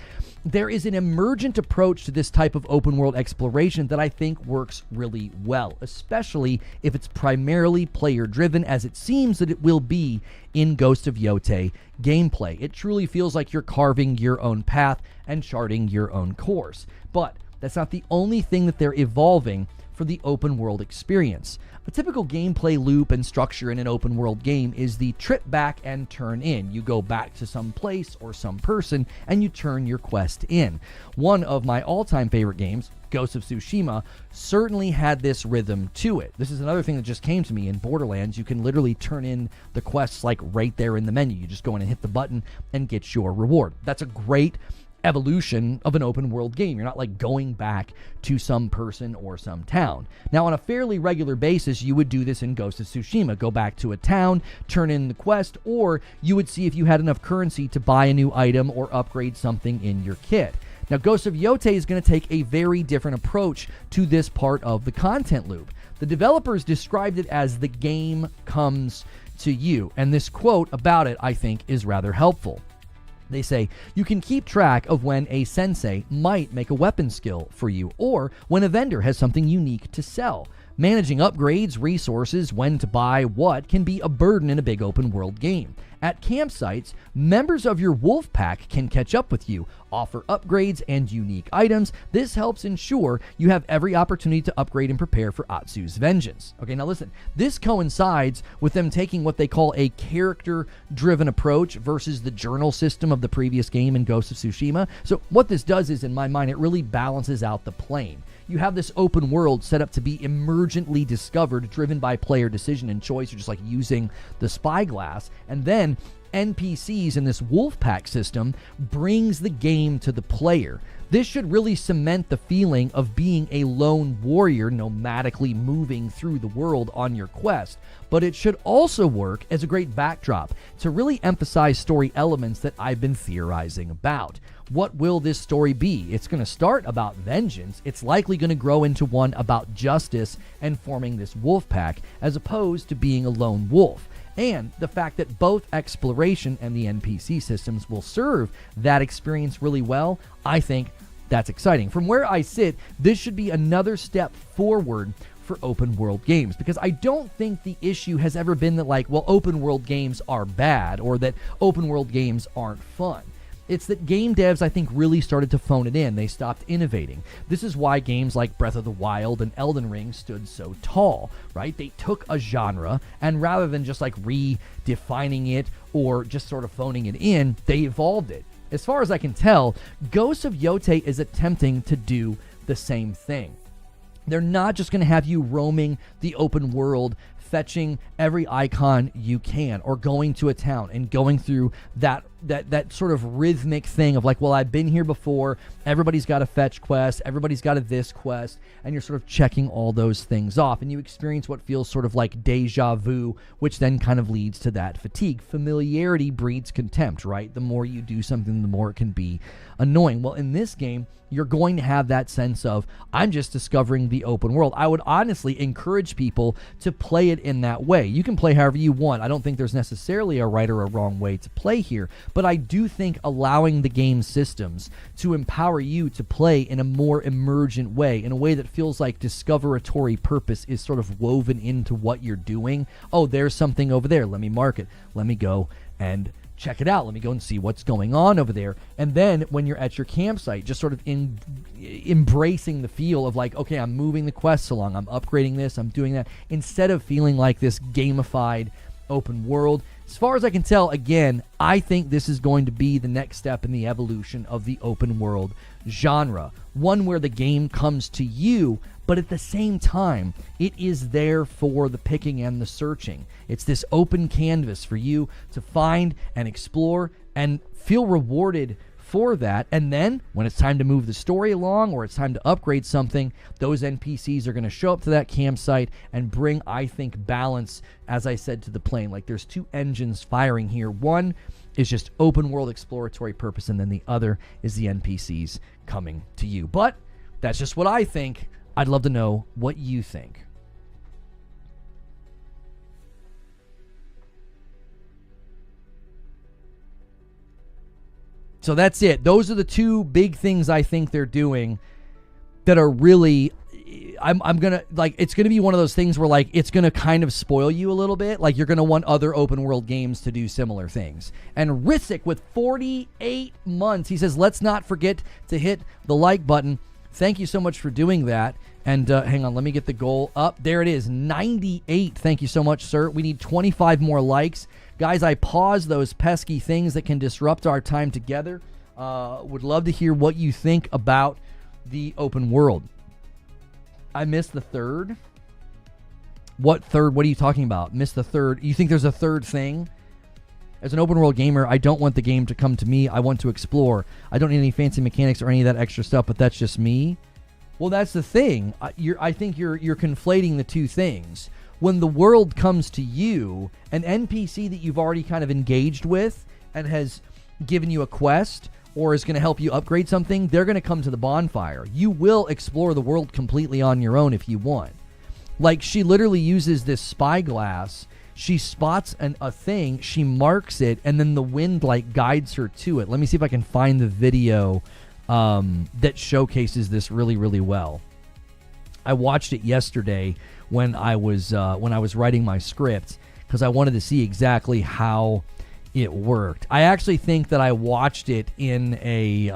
there is an emergent approach to this type of open world exploration that I think works really well, especially if it's primarily player driven, as it seems that it will be in Ghost of Yotei gameplay. It truly feels like you're carving your own path and charting your own course. But that's not the only thing that they're evolving for the open world experience. A typical gameplay loop and structure in an open world game is the trip back and turn in. You go back to some place or some person and you turn your quest in. One of my all-time favorite games, Ghost of Tsushima, certainly had this rhythm to it. This is another thing that just came to me in Borderlands. You can literally turn in the quests like right there in the menu. You just go in and hit the button and get your reward. That's a great evolution of an open world game. You're not like going back to some person or some town. Now, on a fairly regular basis, you would do this in Ghost of Tsushima. Go back to a town, turn in the quest, or you would see if you had enough currency to buy a new item or upgrade something in your kit. Now, Ghost of Yotei is going to take a very different approach to this part of the content loop. The developers described it as the game comes to you, and this quote about it, I think, is rather helpful. They say you can keep track of when a sensei might make a weapon skill for you, or when a vendor has something unique to sell. Managing upgrades, resources, when to buy what can be a burden in a big open world game. At campsites, members of your wolf pack can catch up with you, offer upgrades and unique items. This helps ensure you have every opportunity to upgrade and prepare for Atsu's vengeance. Okay, now listen, this coincides with them taking what they call a character-driven approach versus the journal system of the previous game in Ghost of Tsushima. So what this does is, in my mind, it really balances out the plane. You have this open world set up to be emergently discovered, driven by player decision and choice, or just like using the spyglass. And then NPCs in this wolf pack system brings the game to the player. This should really cement the feeling of being a lone warrior nomadically moving through the world on your quest, but it should also work as a great backdrop to really emphasize story elements that I've been theorizing about. What will this story be? It's going to start about vengeance. It's likely going to grow into one about justice and forming this wolf pack, as opposed to being a lone wolf. And the fact that both exploration and the NPC systems will serve that experience really well, I think that's exciting. From where I sit, this should be another step forward for open world games, because I don't think the issue has ever been that, like, well, open world games are bad or that open world games aren't fun. It's that game devs, I think, really started to phone it in. They stopped innovating. This is why games like Breath of the Wild and Elden Ring stood so tall, right? They took a genre, and rather than just like redefining it or just sort of phoning it in, they evolved it. As far as I can tell, Ghost of Yotei is attempting to do the same thing. They're not just going to have you roaming the open world, fetching every icon you can, or going to a town and going through that sort of rhythmic thing of like, well, I've been here before, everybody's got a fetch quest, everybody's got a this quest, and you're sort of checking all those things off, and you experience what feels sort of like deja vu, which then kind of leads to that fatigue. Familiarity breeds contempt, right? The more you do something, the more it can be annoying. Well, in this game, you're going to have that sense of, I'm just discovering the open world. I would honestly encourage people to play it in that way. You can play however you want. I don't think there's necessarily a right or a wrong way to play here, but I do think allowing the game systems to empower you to play in a more emergent way, in a way that feels like discoveratory purpose is sort of woven into what you're doing. Oh, there's something over there. Let me mark it. Let me go and check it out. Let me go and see what's going on over there. And then when you're at your campsite, just sort of embracing the feel of like, okay, I'm moving the quests along, I'm upgrading this, I'm doing that, instead of feeling like this gamified open world. As far as I can tell, again, I think this is going to be the next step in the evolution of the open world genre. One where the game comes to you, but at the same time, it is there for the picking and the searching. It's this open canvas for you to find and explore and feel rewarded for that. And then when it's time to move the story along, or it's time to upgrade something, those NPCs are going to show up to that campsite and bring, I think, balance, as I said, to the plane. Like, there's two engines firing here. One is just open world exploratory purpose, and then the other is the NPCs coming to you. But that's just what I think. I'd love to know what you think. So that's it. Those are the two big things I think they're doing that are really, I'm gonna, like, it's gonna be one of those things where, like, it's gonna kind of spoil you a little bit. Like, you're gonna want other open world games to do similar things. And Risic with 48 months, he says, let's not forget to hit the like button. Thank you so much for doing that. And hang on, let me get the goal up. There it is, 98. Thank you so much, sir. We need 25 more likes. Guys, I pause those pesky things that can disrupt our time together. Would love to hear what you think about the open world. I missed the third. What third? What are you talking about? Missed the third. You think there's a third thing? As an open world gamer, I don't want the game to come to me. I want to explore. I don't need any fancy mechanics or any of that extra stuff, but that's just me. Well, that's the thing. I think you're conflating the two things. When the world comes to you, an NPC that you've already kind of engaged with and has given you a quest or is going to help you upgrade something, they're going to come to the bonfire. You will explore the world completely on your own if you want. Like, she literally uses this spyglass. she spots a thing, she marks it, and then the wind like guides her to it. Let me see if I can find the video that showcases this really, really well. I watched it yesterday when I was writing my script because I wanted to see exactly how it worked. I actually think that I watched it in a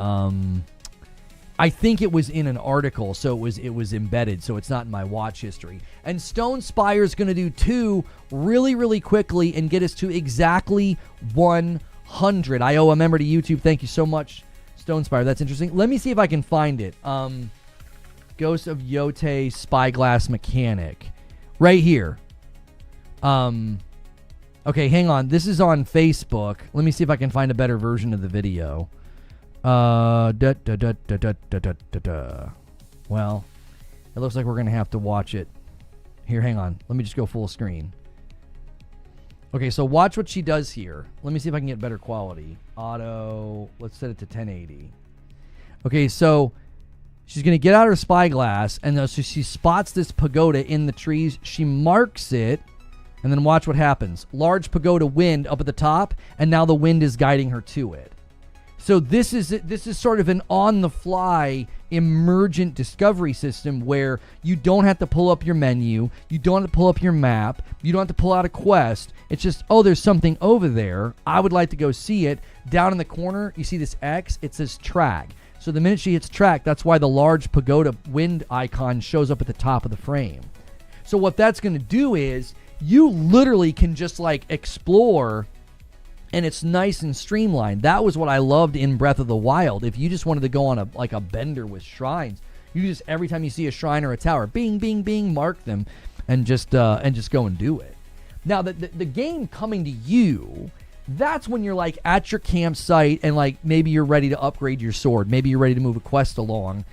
I think it was in an article, so it was embedded, so it's not in my watch history. And Stone Spire is going to do 2 really, really quickly and get us to exactly 100. I owe a member to YouTube. Thank you so much, Stone Spire. That's interesting. Let me see if I can find it. Ghost of Yotei Spyglass Mechanic. Right here. Okay, hang on. This is on Facebook. Let me see if I can find a better version of the video. Well, it looks like we're going to have to watch it. Here, hang on. Let me just go full screen. Okay, so watch what she does here. Let me see if I can get better quality. Auto. Let's set it to 1080. Okay, so she's going to get out her spyglass, and so she spots this pagoda in the trees. She marks it, and then watch what happens. Large pagoda wind up at the top, and now the wind is guiding her to it. So this is sort of an on-the-fly emergent discovery system where you don't have to pull up your menu, you don't have to pull up your map, you don't have to pull out a quest. It's just, oh, there's something over there. I would like to go see it. Down in the corner, you see this X. It says track. So the minute she hits track, that's why the large pagoda wind icon shows up at the top of the frame. So what that's going to do is you literally can just like explore, and it's nice and streamlined. That was what I loved in Breath of the Wild. If you just wanted to go on a bender with shrines, you just, every time you see a shrine or a tower, bing, bing, bing, mark them, and just go and do it. Now, the game coming to you, that's when you're like at your campsite and like maybe you're ready to upgrade your sword. Maybe you're ready to move a quest along.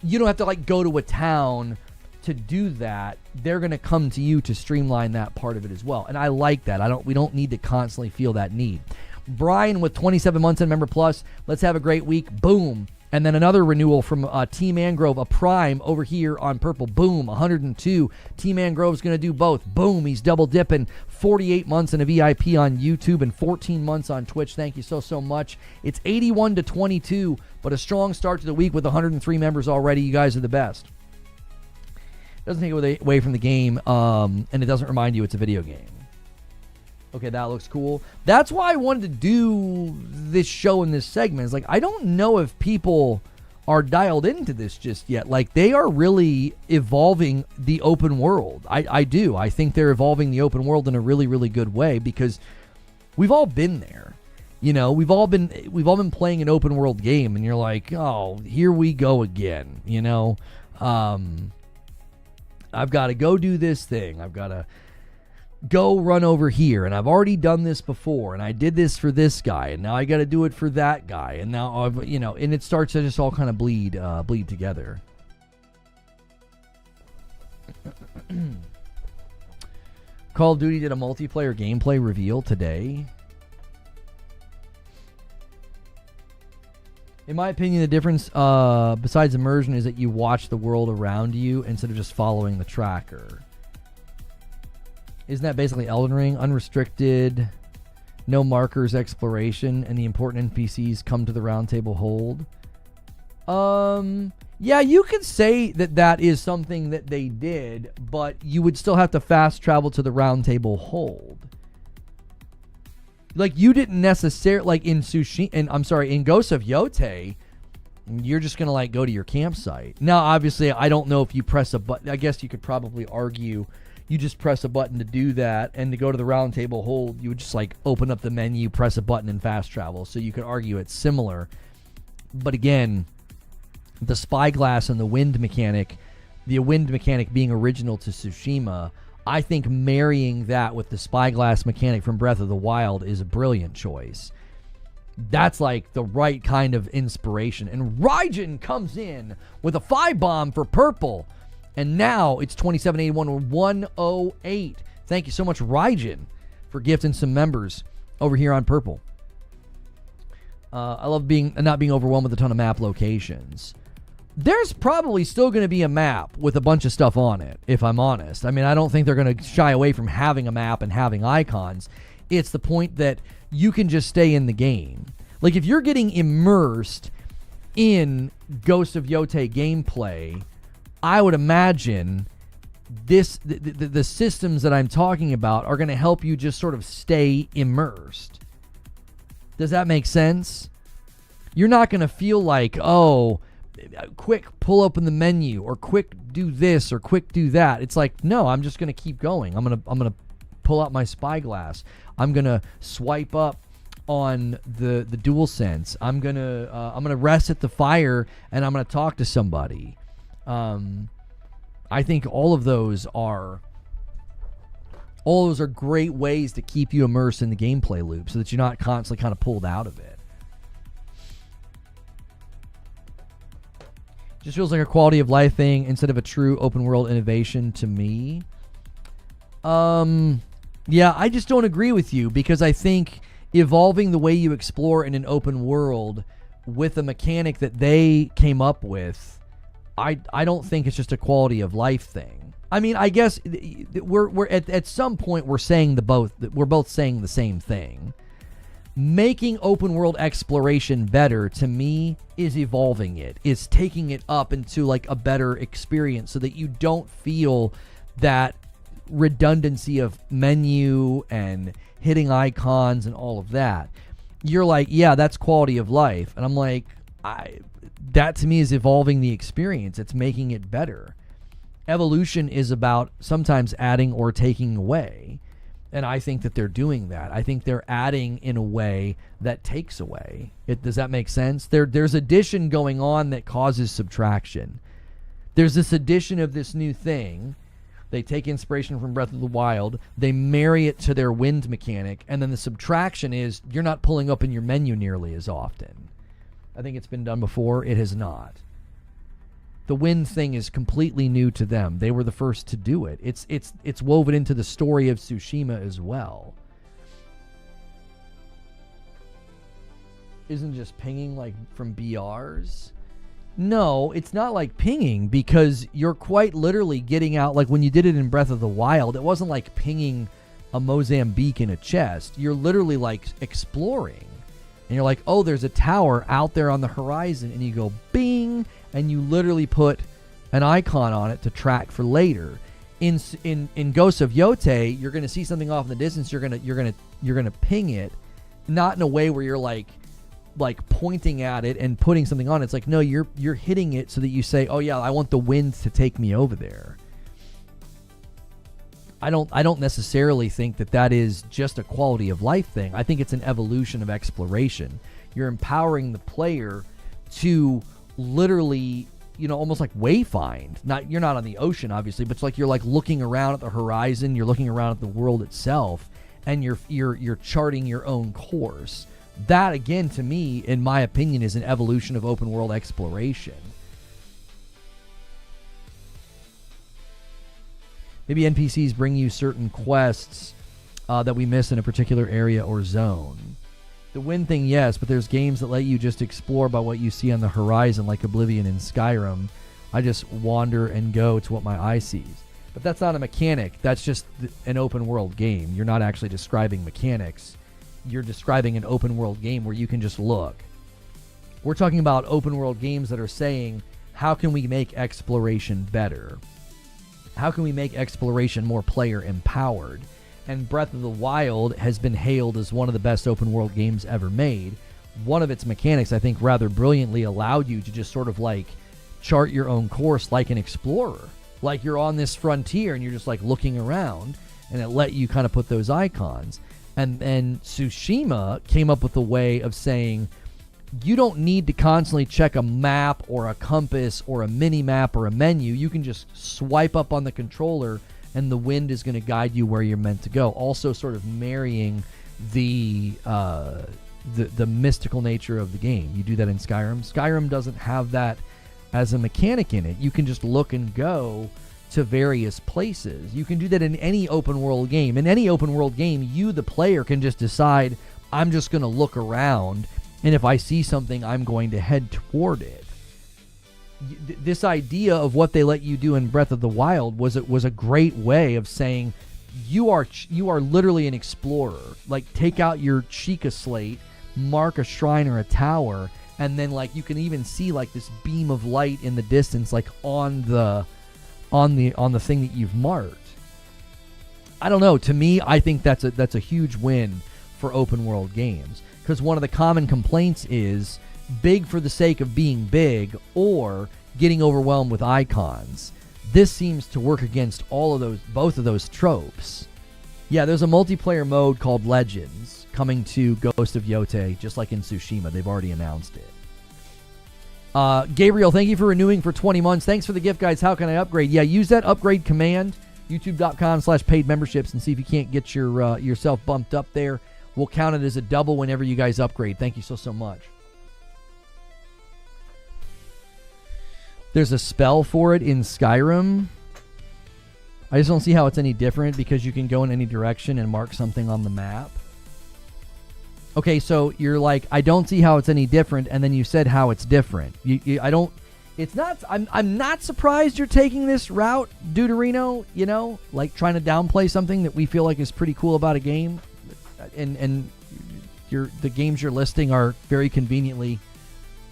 You don't have to like go to a town to do that. They're going to come to you to streamline that part of it as well. And I like that. We don't need to constantly feel that need. Brian with 27 months in Member Plus. Let's have a great week. Boom. And then another renewal from T Mangrove, a Prime over here on Purple. Boom, 102. T Mangrove's going to do both. Boom, he's double dipping. 48 months in a VIP on YouTube and 14 months on Twitch. Thank you so much. It's 81-22, but a strong start to the week with 103 members already. You guys are the best. Doesn't take away from the game, and it doesn't remind you it's a video game. Okay, that looks cool. That's why I wanted to do this show in this segment. It's like, I don't know if people are dialed into this just yet. Like, they are really evolving the open world. I do. I think they're evolving the open world in a really, really good way because we've all been there. You know, we've all been playing an open world game, and you're like, oh, here we go again. You know, I've got to go do this thing. I've got to go run over here, and I've already done this before, and I did this for this guy, and now I got to do it for that guy, and now and it starts to just all kind of bleed together. Call of Duty did a multiplayer gameplay reveal today. In my opinion, the difference besides immersion is that you watch the world around you instead of just following the tracker. Isn't that basically Elden Ring? Unrestricted, no markers, exploration, and the important NPCs come to the round table hold. Yeah, you could say that is something that they did, but you would still have to fast travel to the round table hold. Like, you didn't necessarily, like in in Ghost of Yotei, you're just going to like go to your campsite. Now, obviously, I don't know if you press a button. I guess you could probably argue you just press a button to do that, and to go to the round table hold, you would just like open up the menu, press a button, and fast travel. So you could argue it's similar. But again, the spyglass and the wind mechanic being original to Tsushima, I think marrying that with the spyglass mechanic from Breath of the Wild is a brilliant choice. That's like the right kind of inspiration. And Raijin comes in with a 5-bomb for purple. And now it's 2781 or 108. Thank you so much, Raijin, for gifting some members over here on Purple. I love not being overwhelmed with a ton of map locations. there's probably still going to be a map with a bunch of stuff on it, if I'm honest. I mean, I don't think they're going to shy away from having a map and having icons. It's the point that you can just stay in the game. Like, if you're getting immersed in Ghost of Yotei gameplay, I would imagine the systems that I'm talking about are going to help you just sort of stay immersed. Does that make sense? You're not going to feel like, oh, quick pull open the menu, or quick do this, or quick do that. It's like, no, I'm just going to keep going. I'm going to pull out my spyglass. I'm going to swipe up on the DualSense. I'm going to rest at the fire, and I'm going to talk to somebody. I think all of those are great ways to keep you immersed in the gameplay loop so that you're not constantly kind of pulled out of it. Just feels like a quality of life thing instead of a true open world innovation to me. Yeah, I just don't agree with you, because I think evolving the way you explore in an open world with a mechanic that they came up with, I don't think it's just a quality of life thing. I mean, I guess we're at some point we're both saying the same thing. Making open world exploration better, to me, is evolving it. Is taking it up into like a better experience so that you don't feel that redundancy of menu and hitting icons and all of that. You're like, yeah, that's quality of life. And I'm like, that to me is evolving the experience. It's making it better. Evolution is about sometimes adding or taking away. And I think that they're doing that. I think they're adding in a way that takes away. Does that make sense? There's addition going on that causes subtraction. There's this addition of this new thing. They take inspiration from Breath of the Wild. They marry it to their wind mechanic. And then the subtraction is you're not pulling up in your menu nearly as often. I think it's been done before. It has not. The wind thing is completely new to them. They were the first to do it. It's woven into the story of Tsushima as well. Isn't just pinging like from BRs? No, it's not like pinging, because you're quite literally getting out. Like when you did it in Breath of the Wild, it wasn't like pinging a Mozambique in a chest. You're literally like exploring. And you're like, oh, there's a tower out there on the horizon. And you go, bing. And you literally put an icon on it to track for later. In Ghost of Yotei, you're going to see something off in the distance. You're going to ping it, not in a way where you're like pointing at it and putting something on it. It's like, no, you're hitting it so that you say, oh yeah, I want the wind to take me over there. I don't necessarily think that is just a quality of life thing. I think it's an evolution of exploration. You're empowering the player to literally, almost like wayfind. You're not on the ocean, obviously, but it's like you're like looking around at the horizon. You're looking around at the world itself, and you're charting your own course. That, again, to me, in my opinion, is an evolution of open world exploration. Maybe NPCs bring you certain quests that we miss in a particular area or zone. The wind thing, yes, but there's games that let you just explore by what you see on the horizon, like Oblivion and Skyrim. I just wander and go to what my eye sees. But that's not a mechanic. That's just an open world game. You're not actually describing mechanics. You're describing an open world game where you can just look. We're talking about open world games that are saying, how can we make exploration better? How can we make exploration more player empowered? And Breath of the Wild has been hailed as one of the best open world games ever made. One of its mechanics, I think, rather brilliantly allowed you to just sort of like chart your own course like an explorer. Like you're on this frontier and you're just like looking around, and it let you kind of put those icons. And then Tsushima came up with a way of saying, you don't need to constantly check a map or a compass or a mini map or a menu. You can just swipe up on the controller and the wind is going to guide you where you're meant to go. Also sort of marrying the mystical nature of the game. You do that in Skyrim. Skyrim doesn't have that as a mechanic in it. You can just look and go to various places. You can do that in any open world game. In any open world game, you, the player, can just decide, I'm just going to look around, and if I see something, I'm going to head toward it. this idea of what they let you do in Breath of the Wild was a great way of saying you are literally an explorer. Like, take out your Sheikah slate, mark a shrine or a tower, and then like you can even see like this beam of light in the distance, like on the thing that you've marked. I don't know. To me, I think that's a huge win for open world games, because one of the common complaints is big for the sake of being big or getting overwhelmed with icons. This seems to work against both of those tropes. Yeah, there's a multiplayer mode called Legends coming to Ghost of Yotei, just like in Tsushima. They've already announced it. Gabriel, thank you for renewing for 20 months. Thanks for the gift, guys. How can I upgrade? Yeah, use that upgrade command, youtube.com/paid memberships, and see if you can't get yourself bumped up there. We'll count it as a double whenever you guys upgrade. Thank you so much. There's a spell for it in Skyrim. I just don't see how it's any different, because you can go in any direction and mark something on the map. Okay, so you're like, I don't see how it's any different, and then you said how it's different. I'm not surprised you're taking this route, Deuterino, like trying to downplay something that we feel like is pretty cool about a game. And the games you're listing are very conveniently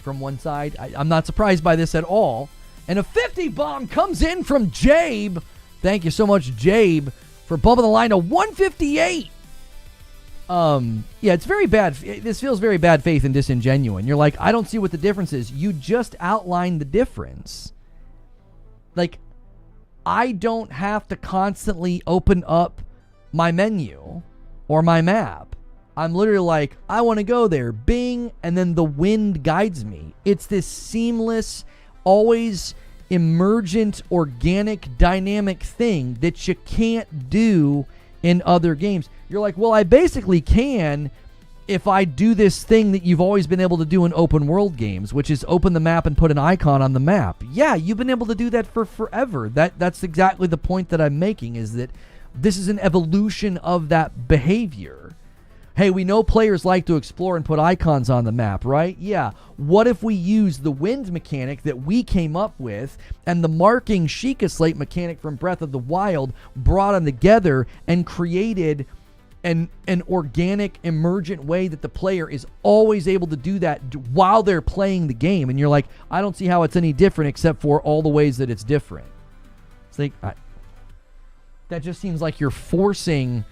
from one side. I'm not surprised by this at all. And a 50 bomb comes in from Jabe. Thank you so much, Jabe, for bumping the line to 158. Yeah, it's very bad. This feels very bad faith and disingenuine. You're like, I don't see what the difference is. You just outlined the difference. Like, I don't have to constantly open up my menu or my map. I'm literally like, I want to go there. Bing, and then the wind guides me. It's this seamless, always emergent, organic, dynamic thing that you can't do in other games. You're like, well, I basically can if I do this thing that you've always been able to do in open world games, which is open the map and put an icon on the map. Yeah, you've been able to do that for forever. That's exactly the point that I'm making, is that this is an evolution of that behavior. Hey, we know players like to explore and put icons on the map, right? Yeah. What if we use the wind mechanic that we came up with and the marking Sheikah slate mechanic from Breath of the Wild, brought them together and created an organic, emergent way that the player is always able to do that while they're playing the game? And you're like, I don't see how it's any different except for all the ways that it's different. It's like, that just seems like you're forcing...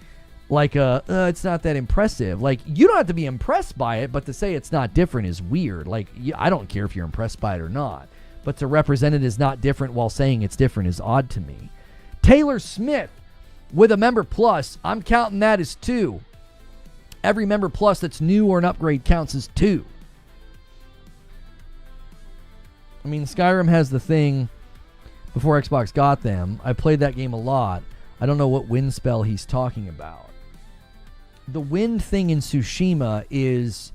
like it's not that impressive. Like, you don't have to be impressed by it, but to say it's not different is weird. Like, I don't care if you're impressed by it or not, but to represent it as not different while saying it's different is odd to me. Taylor Smith with a member plus. I'm counting that as 2. Every member plus that's new or an upgrade counts as 2. I mean, Skyrim has the thing before Xbox got them. I played that game a lot. I don't know what wind spell he's talking about. The wind thing in Tsushima is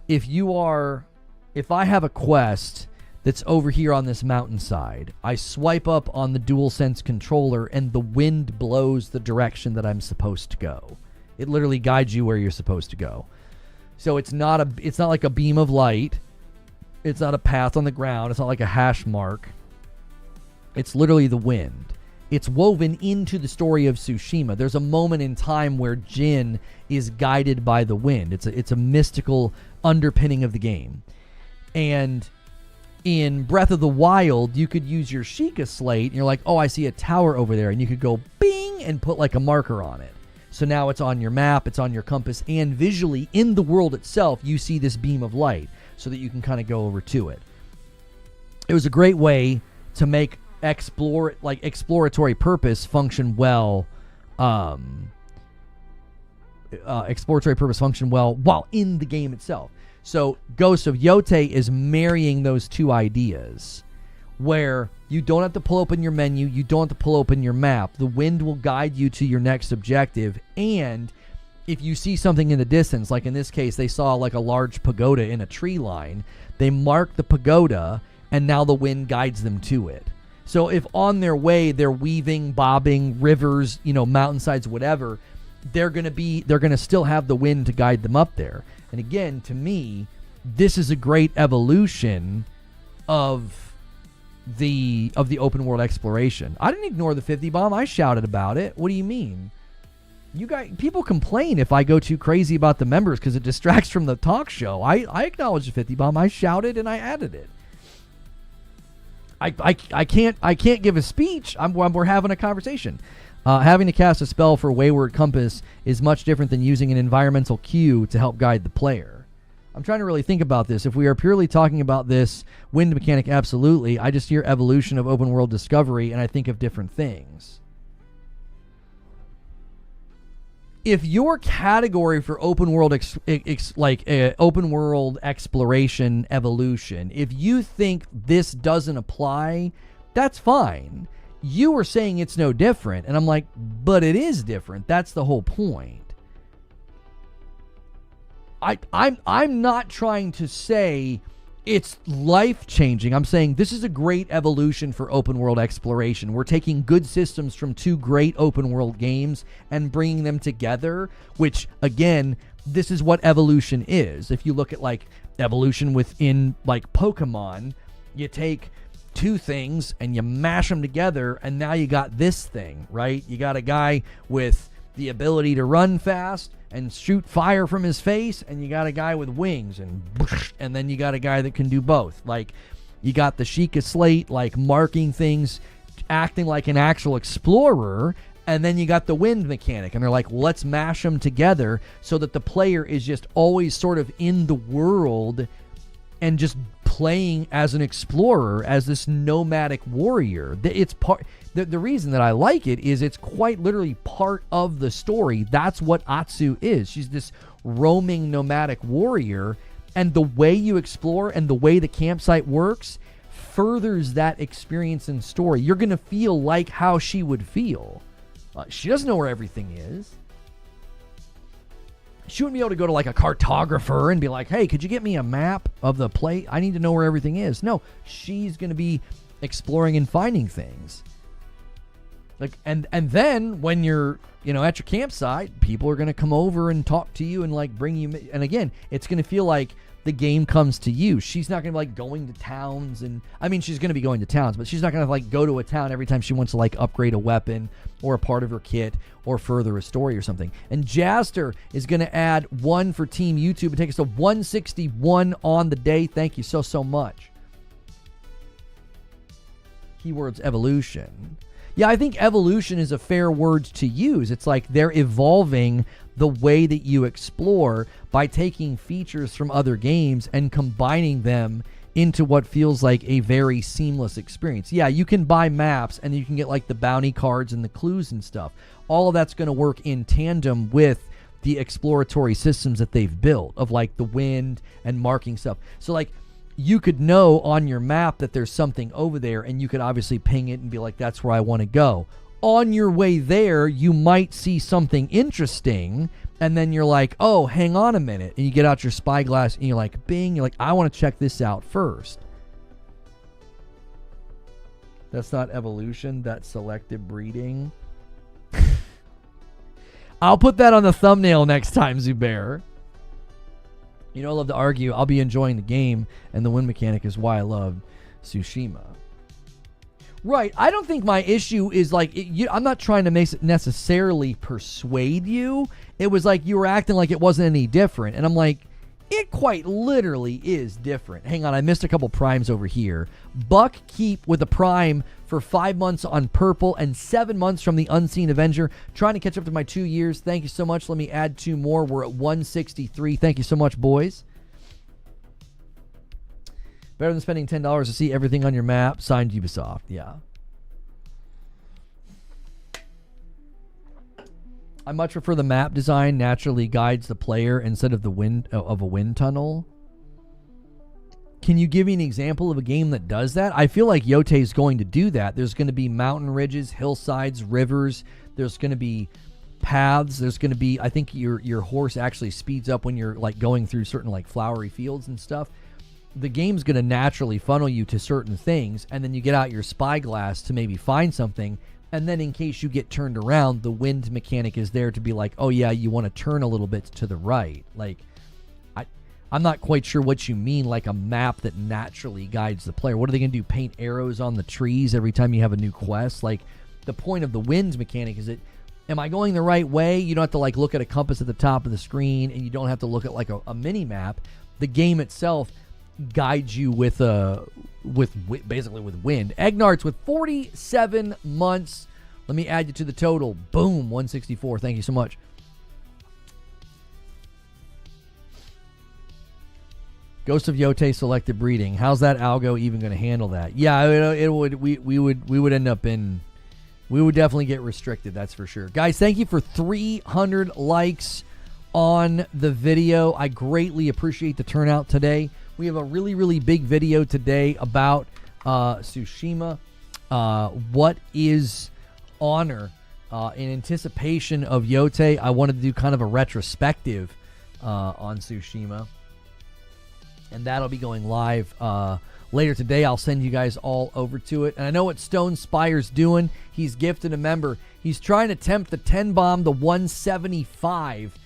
if I have a quest that's over here on this mountainside, I swipe up on the DualSense controller and the wind blows the direction that I'm supposed to go. It literally guides you where you're supposed to go. So it's not like a beam of light. It's not a path on the ground. It's not like a hash mark. It's literally the wind. It's woven into the story of Tsushima. There's a moment in time where Jin is guided by the wind. It's a mystical underpinning of the game. And in Breath of the Wild, you could use your Sheikah slate, and you're like, oh, I see a tower over there. And you could go bing and put like a marker on it. So now it's on your map, it's on your compass, and visually in the world itself, you see this beam of light so that you can kind of go over to it. It was a great way to make exploratory purpose function well. Exploratory purpose function well while in the game itself. So Ghost of Yotei is marrying those two ideas, where you don't have to pull open your menu, you don't have to pull open your map. The wind will guide you to your next objective, and if you see something in the distance, like in this case, they saw like a large pagoda in a tree line, they mark the pagoda, and now the wind guides them to it. So if on their way they're weaving, bobbing, rivers, mountainsides, whatever, they're going to still have the wind to guide them up there. And again, to me, this is a great evolution of the open world exploration. I didn't ignore the 50 bomb. I shouted about it. What do you mean? You guys, people complain if I go too crazy about the members because it distracts from the talk show. I acknowledge the 50 bomb. I shouted and I added it. I can't give a speech. We're having a conversation. Having to cast a spell for Wayward Compass is much different than using an environmental cue to help guide the player. I'm trying to really think about this. If we are purely talking about this wind mechanic, absolutely. I just hear evolution of open world discovery, and I think of different things. If your category for open world open world exploration evolution, if you think this doesn't apply, that's fine. You were saying it's no different, and I'm like, but it is different. That's the whole point. I'm not trying to say it's life-changing. I'm saying this is a great evolution for open world exploration. We're taking good systems from two great open world games and bringing them together, which, again, this is what evolution is. If you look at, like, evolution within, like, Pokemon, you take two things and you mash them together, and now you got this thing, right? You got a guy with the ability to run fast and shoot fire from his face, and you got a guy with wings, and then you got a guy that can do both. Like, you got the Sheikah Slate, like, marking things, acting like an actual explorer, and then you got the wind mechanic, and they're like, let's mash them together so that the player is just always sort of in the world and just playing as an explorer, as this nomadic warrior. It's part. The reason that I like it is it's quite literally part of the story. That's what Atsu is. She's this roaming nomadic warrior, and the way you explore and the way the campsite works furthers that experience and story. You're going to feel like how she would feel. She doesn't know where everything is. She wouldn't be able to go to, like, a cartographer and be like, hey, could you get me a map of the place? I need to know where everything is. No, she's going to be exploring and finding things. Like, and then when you're, at your campsite, people are going to come over and talk to you and, like, bring you. And again, it's going to feel like the game comes to you. She's not going to be, like, going to towns. And I mean, she's going to be going to towns, but she's not going to, like, go to a town every time she wants to, like, upgrade a weapon or a part of her kit or further a story or something. And Jaster is going to add 1 for Team YouTube and take us to 161 on the day. Thank you so much. Keywords evolution. Yeah, I think evolution is a fair word to use. It's like they're evolving the way that you explore by taking features from other games and combining them into what feels like a very seamless experience. Yeah, you can buy maps and you can get, like, the bounty cards and the clues and stuff. All of that's going to work in tandem with the exploratory systems that they've built of, like, the wind and marking stuff. So, like, you could know on your map that there's something over there, and you could obviously ping it and be like, that's where I want to go. On your way there, you might see something interesting, and then you're like, oh, hang on a minute. And you get out your spyglass, and you're like, bing, you're like, I want to check this out first. That's not evolution, that's selective breeding. I'll put that on the thumbnail next time, Zubair. I love to argue. I'll be enjoying the game, and the wind mechanic is why I love Tsushima. Right. I don't think my issue is, like, I'm not trying to necessarily persuade you. It was like you were acting like it wasn't any different, and I'm like, it quite literally is different. Hang on, I missed a couple primes over here. Buck Keep with a prime for 5 months on purple and 7 months from the Unseen Avenger. Trying to catch up to my 2 years. Thank you so much. Let me add 2 more. We're at 163. Thank you so much, boys. Better than spending $10 to see everything on your map. Signed, Ubisoft. Yeah. I much prefer the map design naturally guides the player instead of the wind of a wind tunnel. Can you give me an example of a game that does that? I feel like Yōtei is going to do that. There's going to be mountain ridges, hillsides, rivers. There's going to be paths. There's going to be, I think your horse actually speeds up when you're, like, going through certain, like, flowery fields and stuff. The game's going to naturally funnel you to certain things, and then you get out your spyglass to maybe find something. And then in case you get turned around, the wind mechanic is there to be like, oh yeah, you want to turn a little bit to the right. Like, I'm not quite sure what you mean, like a map that naturally guides the player. What are they going to do, paint arrows on the trees every time you have a new quest? Like, the point of the winds mechanic is am I going the right way? You don't have to, like, look at a compass at the top of the screen, and you don't have to look at, like, a mini-map. The game itself guides you basically with wind. Egnarts with 47 months. Let me add you to the total. Boom, 164. Thank you so much. Ghost of Yotei selective breeding. How's that algo even going to handle that? Yeah, it would. We would end up in. We would definitely get restricted. That's for sure. Guys, thank you for 300 likes on the video. I greatly appreciate the turnout today. We have a really, really big video today about Tsushima. What is honor? In anticipation of Yōtei, I wanted to do kind of a retrospective on Tsushima. And that'll be going live later today. I'll send you guys all over to it. And I know what Stone Spire's doing. He's gifted a member. He's trying to tempt the 10 bomb, the 175.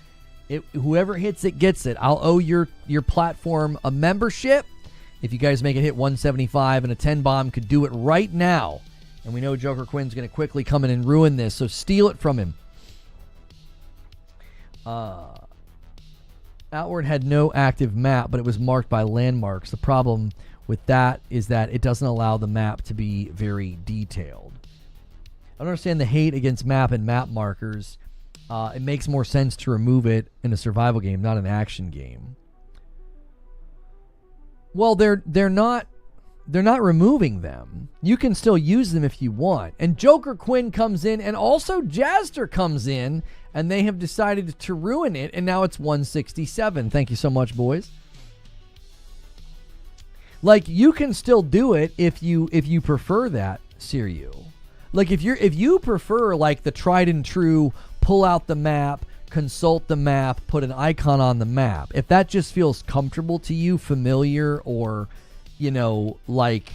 Whoever hits it gets it. I'll owe your platform a membership. If you guys make it hit 175, and a 10 bomb could do it right now. And we know Joker Quinn's going to quickly come in and ruin this, so steal it from him. Outward had no active map, but it was marked by landmarks. The problem with that is that it doesn't allow the map to be very detailed. I don't understand the hate against map and map markers. It makes more sense to remove it in a survival game, not an action game. Well, they're not removing them. You can still use them if you want. And Joker Quinn comes in, and also Jaster comes in, and they have decided to ruin it, and now it's 167. Thank you so much, boys. Like, you can still do it if you prefer that, Siryu. Like, if you prefer, like, the tried and true, pull out the map, consult the map, put an icon on the map. If that just feels comfortable to you, familiar, or, you know, like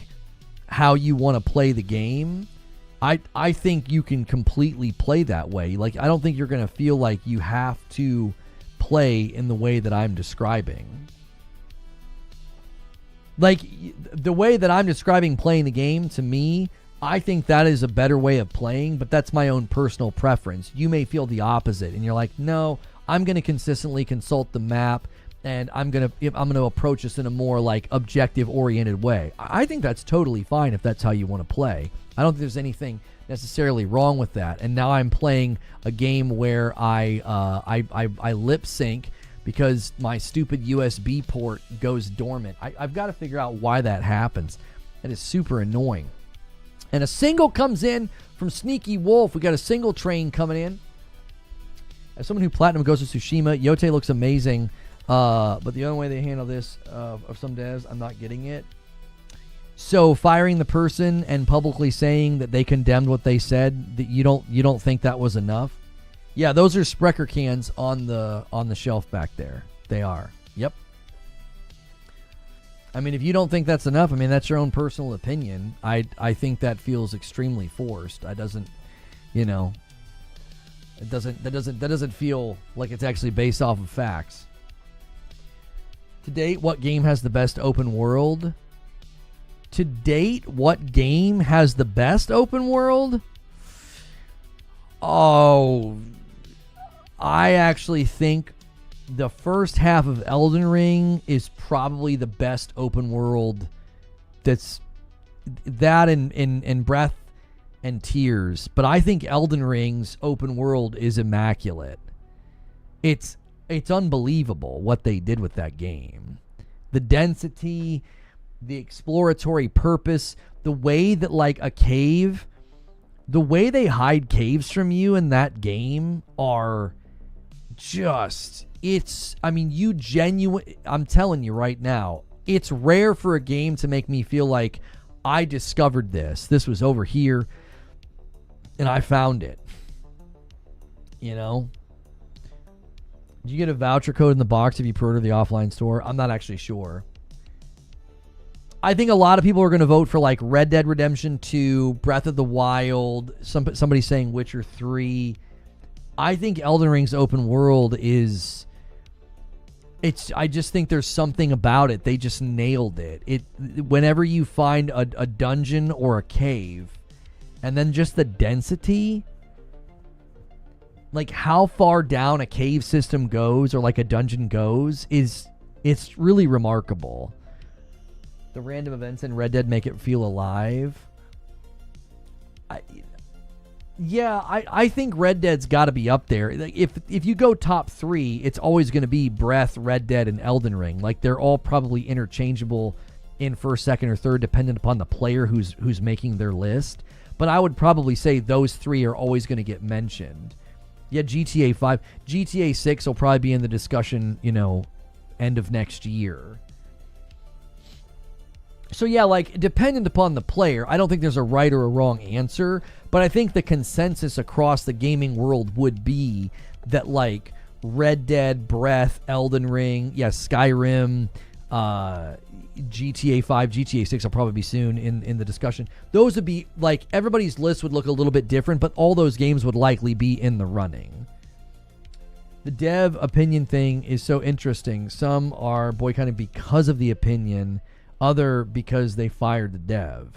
how you want to play the game, I think you can completely play that way. Like, I don't think you're going to feel like you have to play in the way that I'm describing. Like, the way that I'm describing playing the game, to me, I think that is a better way of playing, but that's my own personal preference. You may feel the opposite, and you're like, no, I'm going to consistently consult the map, and I'm going to approach this in a more, like, objective-oriented way. I think that's totally fine if that's how you want to play. I don't think there's anything necessarily wrong with that. And now I'm playing a game where I lip sync because my stupid USB port goes dormant. I've got to figure out why that happens. That is super annoying. And a single comes in from Sneaky Wolf. We got a single train coming in. As someone who platinum Ghost of Tsushima, Yōtei looks amazing. But the only way they handle this of some devs, I'm not getting it. So firing the person and publicly saying that they condemned what they said, that you don't think that was enough? Yeah, those are Sprecher cans on the shelf back there. They are. Yep. I mean, if you don't think that's enough, I mean, that's your own personal opinion. I think that feels extremely forced. That doesn't feel like it's actually based off of facts. To date, what game has the best open world? To date, what game has the best open world? Oh, I actually think the first half of Elden Ring is probably the best open world. That's that in Breath and Tears. But I think Elden Ring's open world is immaculate. It's unbelievable what they did with that game. The density, the exploratory purpose, the way that, like, a cave, the way they hide caves from you in that game are just, I'm telling you right now, it's rare for a game to make me feel like I discovered this. This was over here and I found it. You know? Did you get a voucher code in the box if you pre-order the offline store? I'm not actually sure. I think a lot of people are going to vote for, like, Red Dead Redemption 2, Breath of the Wild, somebody saying Witcher 3. I think Elden Ring's open world is I just think there's something about it. They just nailed it. Whenever you find a dungeon or a cave, and then just the density, like how far down a cave system goes or like a dungeon goes, it's really remarkable. The random events in Red Dead make it feel alive. I think Red Dead's got to be up there. Like if you go top 3, it's always going to be Breath, Red Dead, and Elden Ring. Like they're all probably interchangeable in first, second, or third, dependent upon the player who's making their list. But I would probably say those 3 are always going to get mentioned. Yeah, GTA 5, GTA 6 will probably be in the discussion, end of next year. So yeah, like dependent upon the player, I don't think there's a right or a wrong answer, but I think the consensus across the gaming world would be that like Red Dead, Breath, Elden Ring, Skyrim, GTA 5, GTA 6 will probably be soon in the discussion. Those would be like everybody's list would look a little bit different, but all those games would likely be in the running. The dev opinion thing is so interesting. Some are boycotting because of the opinion, other because they fired the dev.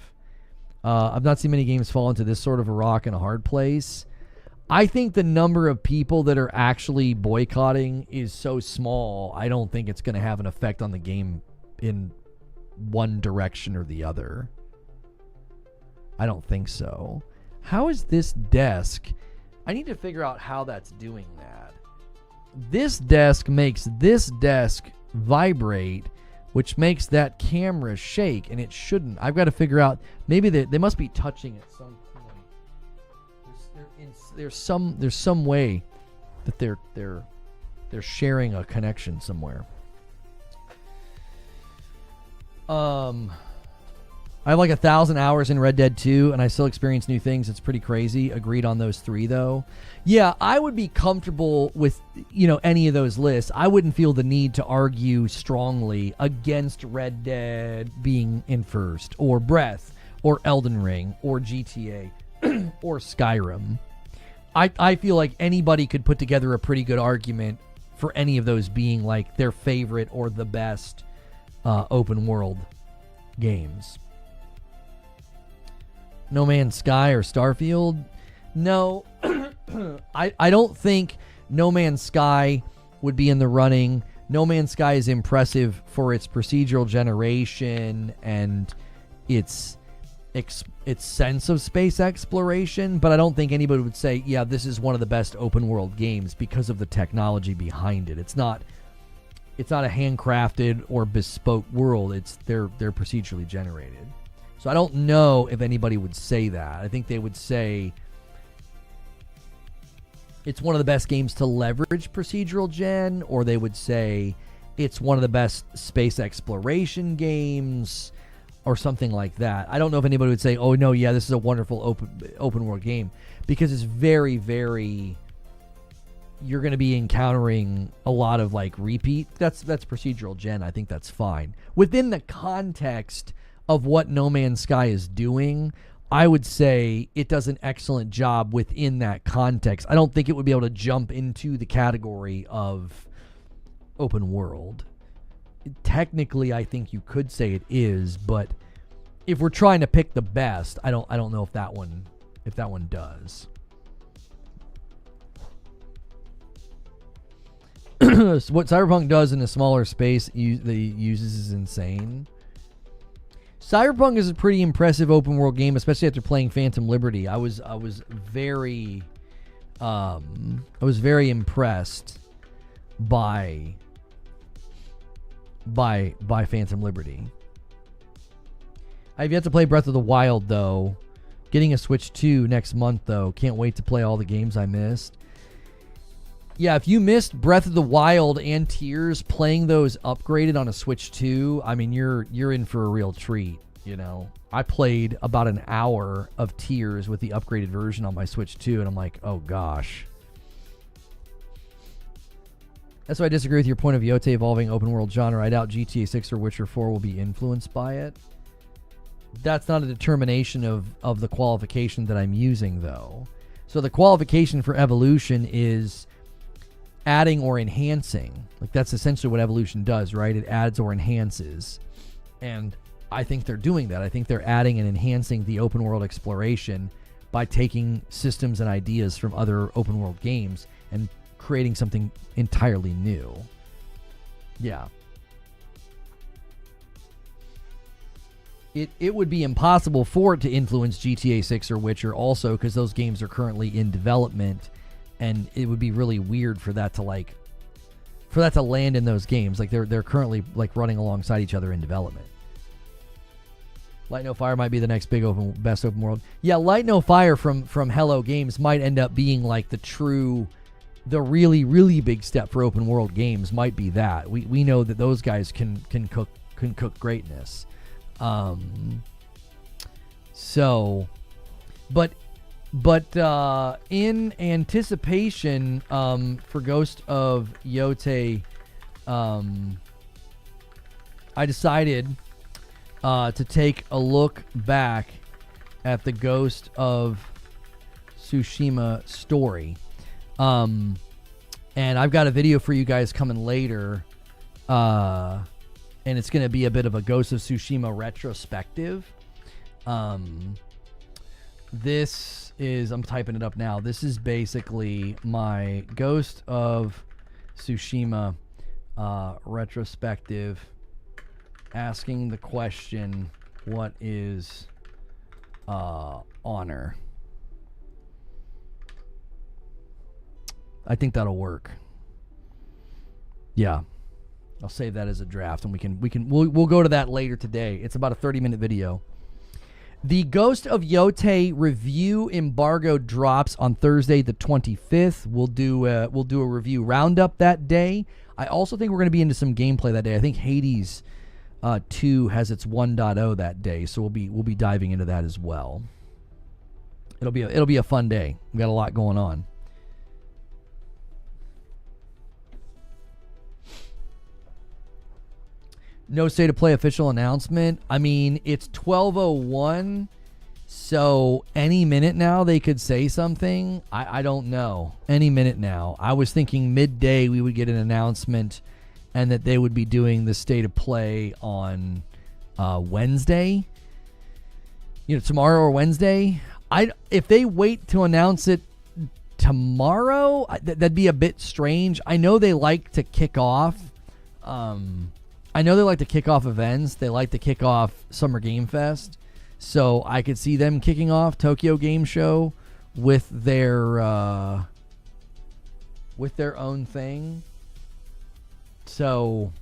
I've not seen many games fall into this sort of a rock and a hard place. I think the number of people that are actually boycotting is so small, I don't think it's going to have an effect on the game in one direction or the other. I don't think so. How is this desk? I need to figure out how that's doing that. This desk makes this desk vibrate, which makes that camera shake, and it shouldn't. I've got to figure out, maybe they must be touching at some point. There's some way that they're sharing a connection somewhere. I have like 1,000 hours in Red Dead 2, and I still experience new things. It's pretty crazy. Agreed on those 3, though. Yeah, I would be comfortable with, any of those lists. I wouldn't feel the need to argue strongly against Red Dead being in first, or Breath, or Elden Ring, or GTA, or Skyrim. I feel like anybody could put together a pretty good argument for any of those being like their favorite or the best open world games. No Man's Sky or Starfield? No. I don't think No Man's Sky would be in the running. No Man's Sky is impressive for its procedural generation and its sense of space exploration, but I don't think anybody would say, yeah, this is one of the best open world games because of the technology behind it. It's not a handcrafted or bespoke world. They're procedurally generated. So I don't know if anybody would say that. I think they would say it's one of the best games to leverage procedural gen, or they would say it's one of the best space exploration games, or something like that. I don't know if anybody would say, oh, no, yeah, this is a wonderful open world game, because it's very, very... You're going to be encountering a lot of, like, repeat. That's procedural gen. I think that's fine. Within the context of what No Man's Sky is doing, I would say it does an excellent job within that context. I don't think it would be able to jump into the category of open world. Technically, I think you could say it is, but if we're trying to pick the best, I don't know if that one does. What Cyberpunk does in a smaller space that uses is insane. Cyberpunk is a pretty impressive open world game, especially after playing Phantom Liberty. I was very impressed by Phantom Liberty. I've yet to play Breath of the Wild, though. Getting a Switch 2 next month, though. Can't wait to play all the games I missed. Yeah, if you missed Breath of the Wild and Tears, playing those upgraded on a Switch 2, I mean, you're in for a real treat, I played about an hour of Tears with the upgraded version on my Switch 2, and I'm like, oh gosh. That's why I disagree with your point of Yōtei evolving open world genre. I doubt GTA 6 or Witcher 4 will be influenced by it. That's not a determination of the qualification that I'm using, though. So the qualification for evolution is adding or enhancing. Like, that's essentially what evolution does, right? It adds or enhances. And I think they're doing that. I think they're adding and enhancing the open world exploration by taking systems and ideas from other open world games and creating something entirely new. Yeah. It would be impossible for it to influence GTA 6 or Witcher also, because those games are currently in development, and it would be really weird for that to land in those games. Like, they're currently like running alongside each other in development. Light No Fire might be the next big best open world. Yeah, Light No Fire from Hello Games might end up being like the really, really big step for open world games. Might be that. We know that those guys can cook greatness. But in anticipation for Ghost of Yotei, I decided to take a look back at the Ghost of Tsushima story. And I've got a video for you guys coming later. And it's going to be a bit of a Ghost of Tsushima retrospective. This is, I'm typing it up now. This is basically my Ghost of Tsushima retrospective, asking the question, what is honor? I think that'll work. Yeah. I'll save that as a draft, and we'll go to that later today. It's about a 30-minute video. The Ghost of Yotei review embargo drops on Thursday the 25th. We'll do a review roundup that day. I also think we're going to be into some gameplay that day. I think Hades 2 has its 1.0 that day, so we'll be diving into that as well. It'll be a fun day. We got a lot going on. No state of play official announcement. I mean, it's 12:01, so any minute now they could say something. I don't know. Any minute now. I was thinking midday we would get an announcement, and that they would be doing the state of play on Wednesday. You know, tomorrow or Wednesday. If they wait to announce it tomorrow, that'd be a bit strange. I know they like to kick off. Events. They like to kick off Summer Game Fest. So I could see them kicking off Tokyo Game Show with their own thing. So,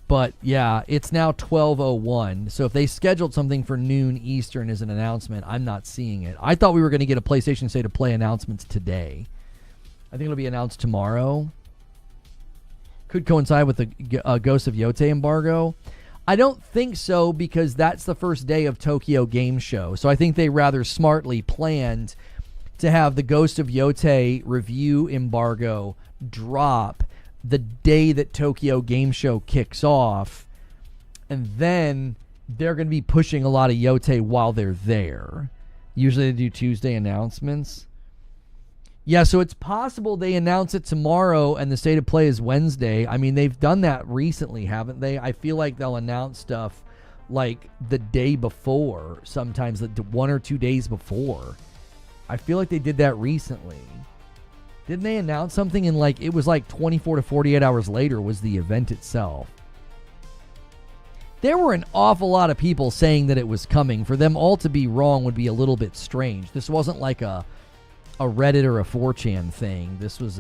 but yeah, it's now 12:01. So if they scheduled something for noon Eastern as an announcement, I'm not seeing it. I thought we were going to get a PlayStation State of Play announcements today. I think it'll be announced tomorrow. Could coincide with the Ghost of Yotei embargo. I don't think so, because that's the first day of Tokyo Game Show. So I think they rather smartly planned to have the Ghost of Yotei review embargo drop the day that Tokyo Game Show kicks off. And then they're going to be pushing a lot of Yotei while they're there. Usually they do Tuesday announcements. Yeah, so it's possible they announce it tomorrow and the state of play is Wednesday. I mean, they've done that recently, haven't they? I feel like they'll announce stuff like the day before, sometimes 1 or 2 days before. I feel like they did that recently. Didn't they announce something in it was 24 to 48 hours later was the event itself? There were an awful lot of people saying that it was coming. For them all to be wrong would be a little bit strange. This wasn't like a Reddit or a 4chan thing. This was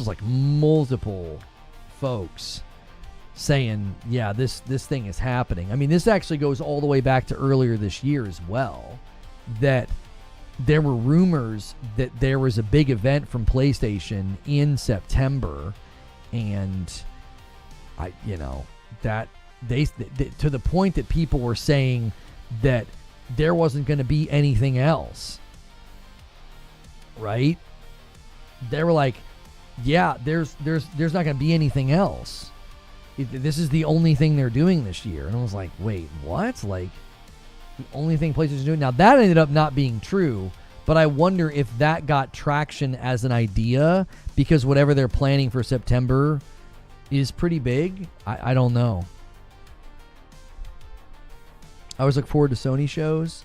like multiple folks saying, yeah, this thing is happening. I mean, this actually goes all the way back to earlier this year as well, that there were rumors that there was a big event from PlayStation in September, and that they to the point that people were saying that there wasn't going to be anything else. Right? They were like, yeah, there's not going to be anything else. This is the only thing they're doing this year. And I was like, wait, what? Like, the only thing PlayStation's doing? Now, that ended up not being true, But I wonder if that got traction as an idea, because whatever they're planning for September is pretty big. I don't know. I always look forward to Sony shows.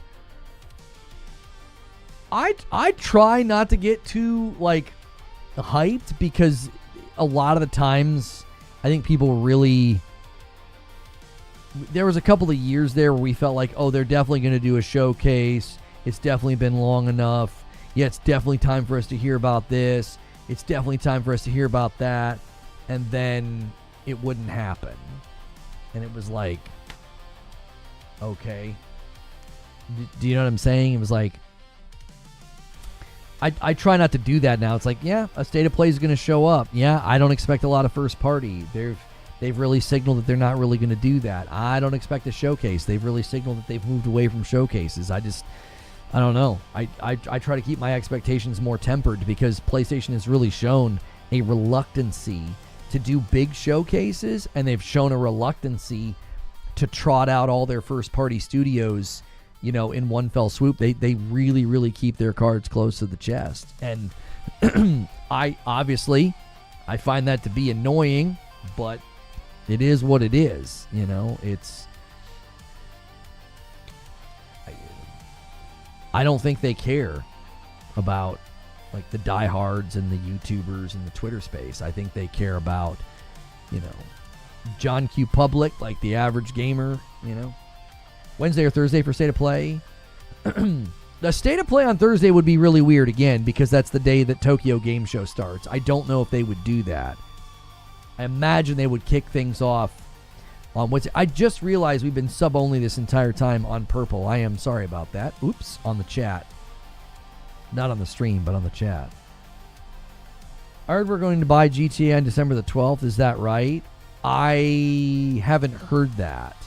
I try not to get too like hyped, because a lot of the times I think people really... There was a couple of years there where we felt like, oh, they're definitely going to do a showcase. It's definitely been long enough. Yeah, it's definitely time for us to hear about this. It's definitely time for us to hear about that. And then it wouldn't happen. And it was like, okay. Do you know what I'm saying? It was like, I try not to do that now. It's like, yeah, a State of Play is going to show up. Yeah, I don't expect a lot of first party. They've really signaled that they're not really going to do that. I don't expect a showcase. They've really signaled that they've moved away from showcases. I don't know. I try to keep my expectations more tempered, because PlayStation has really shown a reluctancy to do big showcases, and they've shown a reluctancy to trot out all their first-party studios, in one fell swoop. They really, really keep their cards close to the chest. And I find that to be annoying, but it is what it is. It's... I don't think they care about like the diehards and the YouTubers and the Twitter space. I think they care about, John Q. Public, like the average gamer, Wednesday or Thursday for State of Play. The State of Play on Thursday would be really weird again, because that's the day that Tokyo Game Show starts. I don't know if they would do that. I imagine they would kick things off on Wednesday. I just realized we've been sub-only this entire time on Purple. I am sorry about that. Oops, on the chat. Not on the stream, but on the chat. I heard we're going to buy GTA on December the 12th. Is that right? I haven't heard that.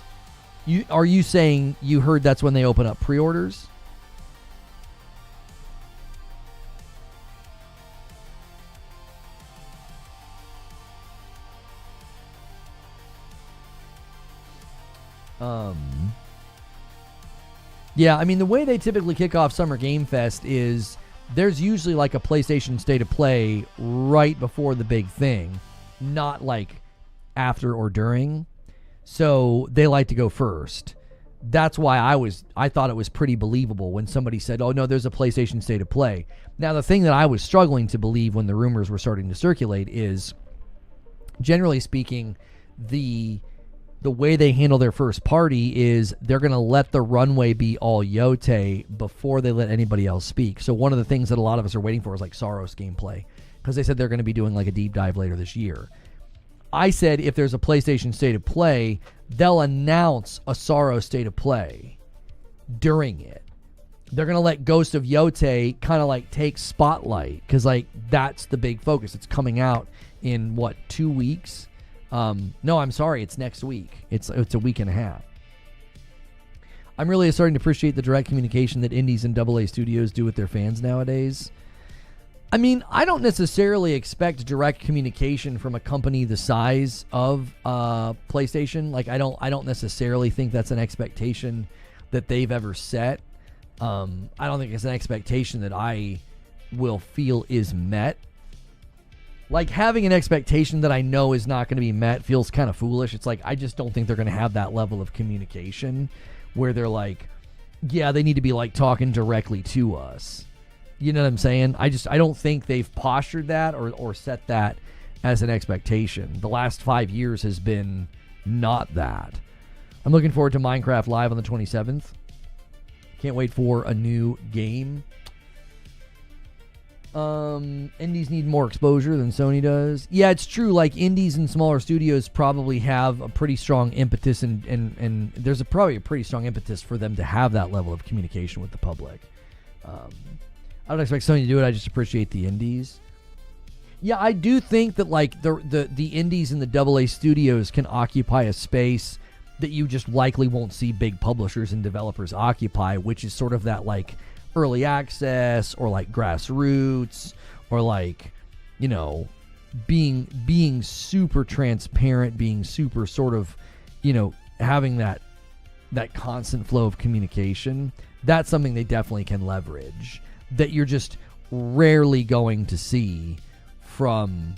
Are you saying you heard that's when they open up pre-orders? Yeah, I mean, the way they typically kick off Summer Game Fest is there's usually like a PlayStation State of Play right before the big thing, not like after or during. So they like to go first. That's why I thought it was pretty believable when somebody said, oh no, there's a PlayStation State of Play. Now, the thing that I was struggling to believe when the rumors were starting to circulate is, generally speaking, the way they handle their first party is they're going to let the runway be all Yōtei before they let anybody else speak. So one of the things that a lot of us are waiting for is like Saros gameplay, because they said they're going to be doing like a deep dive later this year. I said if there's a PlayStation State of Play, they'll announce a Saros State of Play during it. They're going to let Ghost of Yotei kind of like take spotlight, because like that's the big focus. It's coming out in 2 weeks? No, I'm sorry. It's next week. It's a week and a half. I'm really starting to appreciate the direct communication that indies and AA studios do with their fans nowadays. I mean, I don't necessarily expect direct communication from a company the size of PlayStation. Like, I don't necessarily think that's an expectation that they've ever set. I don't think it's an expectation that I will feel is met. Like, having an expectation that I know is not going to be met feels kind of foolish. It's like, I just don't think they're going to have that level of communication where they're like, yeah, they need to be like talking directly to us. You know what I'm saying? I don't think they've postured that or set that as an expectation. The last 5 years has been not that. I'm looking forward to Minecraft Live on the 27th. Can't wait for a new game. Indies need more exposure than Sony does. Yeah, it's true. Like, indies and smaller studios probably have a pretty strong impetus, and there's probably a pretty strong impetus for them to have that level of communication with the public. I don't expect Sony to do it. I just appreciate the indies. Yeah, I do think that like the indies and the AA studios can occupy a space that you just likely won't see big publishers and developers occupy, which is sort of that like early access or like grassroots or like, you know, being super transparent, being super sort of, you know, having that constant flow of communication. That's something they definitely can leverage. that you're just rarely going to see from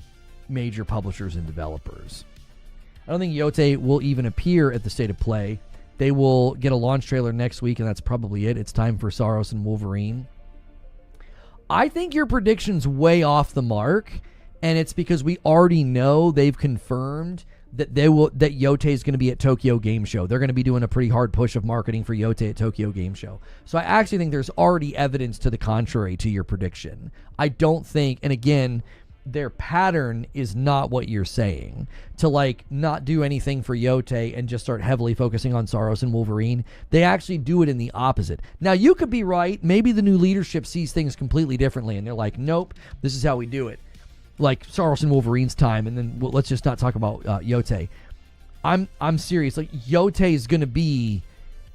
major publishers and developers. I don't think Yōtei will even appear at the State of Play. They will get a launch trailer next week, and that's probably it. It's time for Saros and Wolverine. I think your prediction's way off the mark, and it's because we already know they've confirmed that Yōtei is going to be at Tokyo Game Show. They're going to be doing a pretty hard push of marketing for Yōtei at Tokyo Game Show. So I actually think there's already evidence to the contrary to your prediction. I don't think, and again, their pattern is not what you're saying. To like not do anything for Yōtei and just start heavily focusing on Saros and Wolverine. They actually do it in the opposite. Now you could be right. Maybe the new leadership sees things completely differently and they're like, nope, this is how we do it. Like Saros and Wolverine's time, and then let's just not talk about Yōtei. I'm serious. Like Yōtei is going to be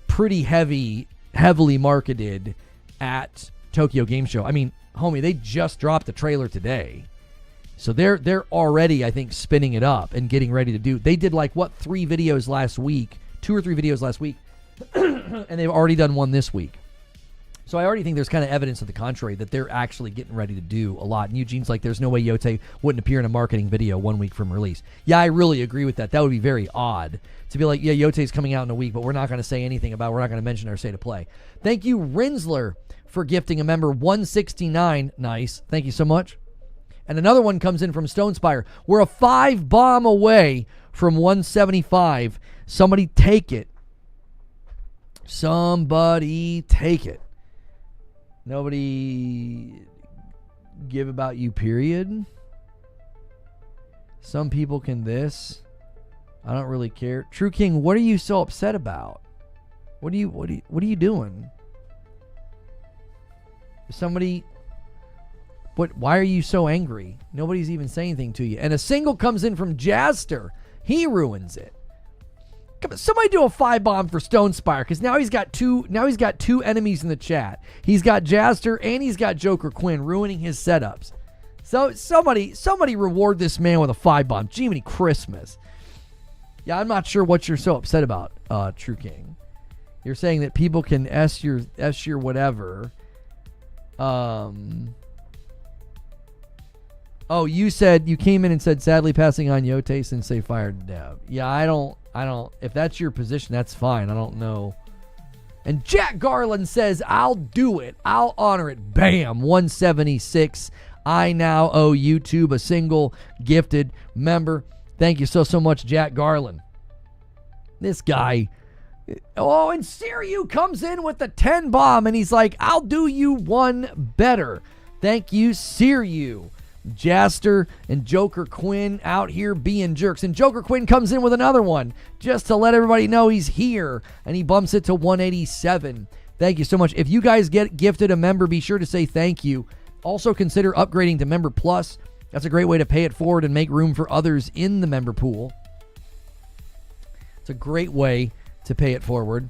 pretty heavily marketed at Tokyo Game Show. I mean, homie, they just dropped the trailer today. So they're already, I think, spinning it up and getting ready to do. They did like 2 or 3 videos last week, and they've already done one this week. So I already think there's kind of evidence to the contrary that they're actually getting ready to do a lot. And Eugene's like, there's no way Yōtei wouldn't appear in a marketing video 1 week from release. Yeah, I really agree with that. That would be very odd to be like, yeah, Yōtei's coming out in a week, but we're not going to say anything about it. We're not going to mention our State of Play. Thank you, Rinsler, for gifting a member 169. Nice. Thank you so much. And another one comes in from Stonespire. We're a 5 bomb away from 175. Somebody take it. Somebody take it. Nobody give about you, period. Some people can this. I don't really care. True King, what are you so upset about? What are you doing? Somebody... Why are you so angry? Nobody's even saying anything to you. And a single comes in from Jaster. He ruins it. Come on, somebody do a 5 bomb for Stonespire, because now he's got two enemies in the chat. He's got Jaster and he's got Joker Quinn ruining his setups. So somebody reward this man with a 5 bomb. Jiminy Christmas. Yeah, I'm not sure what you're so upset about, True King. You're saying that people can S your whatever. Oh, you came in and said, sadly passing on Yōtei since they fired Dev. Yeah, I don't, if that's your position, that's fine. I don't know. And Jack Garland says, I'll do it. I'll honor it. Bam, 176. I now owe YouTube a single gifted member. Thank you so much, Jack Garland. This guy. Oh, and Siriu comes in with the 10 bomb, and he's like, I'll do you one better. Thank you, Siriu. Jaster and Joker Quinn out here being jerks. And Joker Quinn comes in with another one just to let everybody know he's here. And he bumps it to 187. Thank you so much. If you guys get gifted a member, be sure to say thank you. Also consider upgrading to Member Plus. That's a great way to pay it forward and make room for others in the member pool. It's a great way to pay it forward.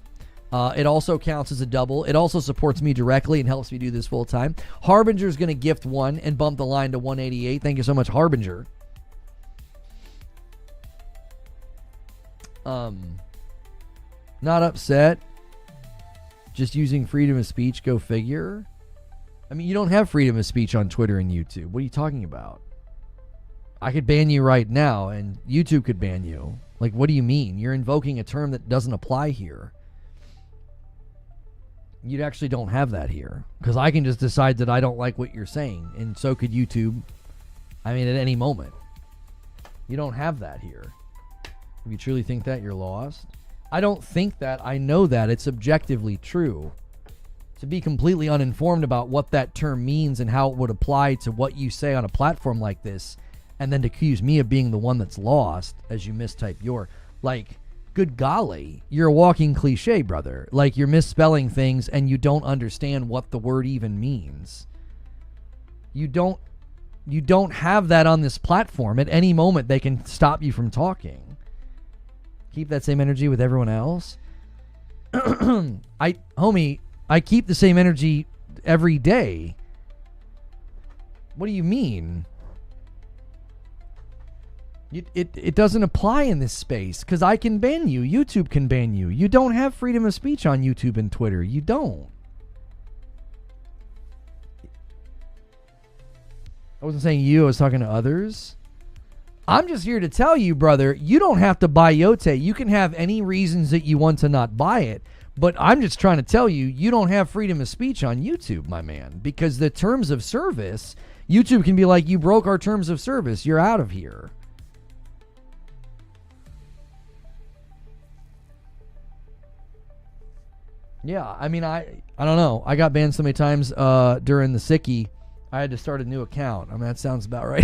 It also counts as a double. It also supports me directly and helps me do this full time. Harbinger's going to gift 1 and bump the line to 188. Thank you so much, Harbinger. Not upset. Just using freedom of speech. Go figure. I mean, you don't have freedom of speech on Twitter and YouTube. What are you talking about? I could ban you right now, and YouTube could ban you. Like, what do you mean? You're invoking a term that doesn't apply here. You actually don't have that here, because I can just decide that I don't like what you're saying, and so could YouTube. I mean, at any moment. You don't have that here. If you truly think that, you're lost. I don't think that. I know that. It's objectively true. To be completely uninformed about what that term means and how it would apply to what you say on a platform like this, and then to accuse me of being the one that's lost as you mistype your... Like... Good golly, you're a walking cliche, brother. Like, you're misspelling things and you don't understand what the word even means. You don't have that on this platform. At any moment, they can stop you from talking. Keep that same energy with everyone else. Homie, I keep the same energy every day. What do you mean? It doesn't apply in this space, because I can ban you. YouTube can ban you. You don't have freedom of speech on YouTube and Twitter. You don't. I wasn't saying you, I was talking to others. I'm just here to tell you, brother, you don't have to buy Yōtei. You can have any reasons that you want to not buy it. But I'm just trying to tell you, you don't have freedom of speech on YouTube, my man. Because the terms of service, YouTube can be like, you broke our terms of service. You're out of here. Yeah, I mean, I don't know. I got banned so many times during the sickie, I had to start a new account. I mean, that sounds about right.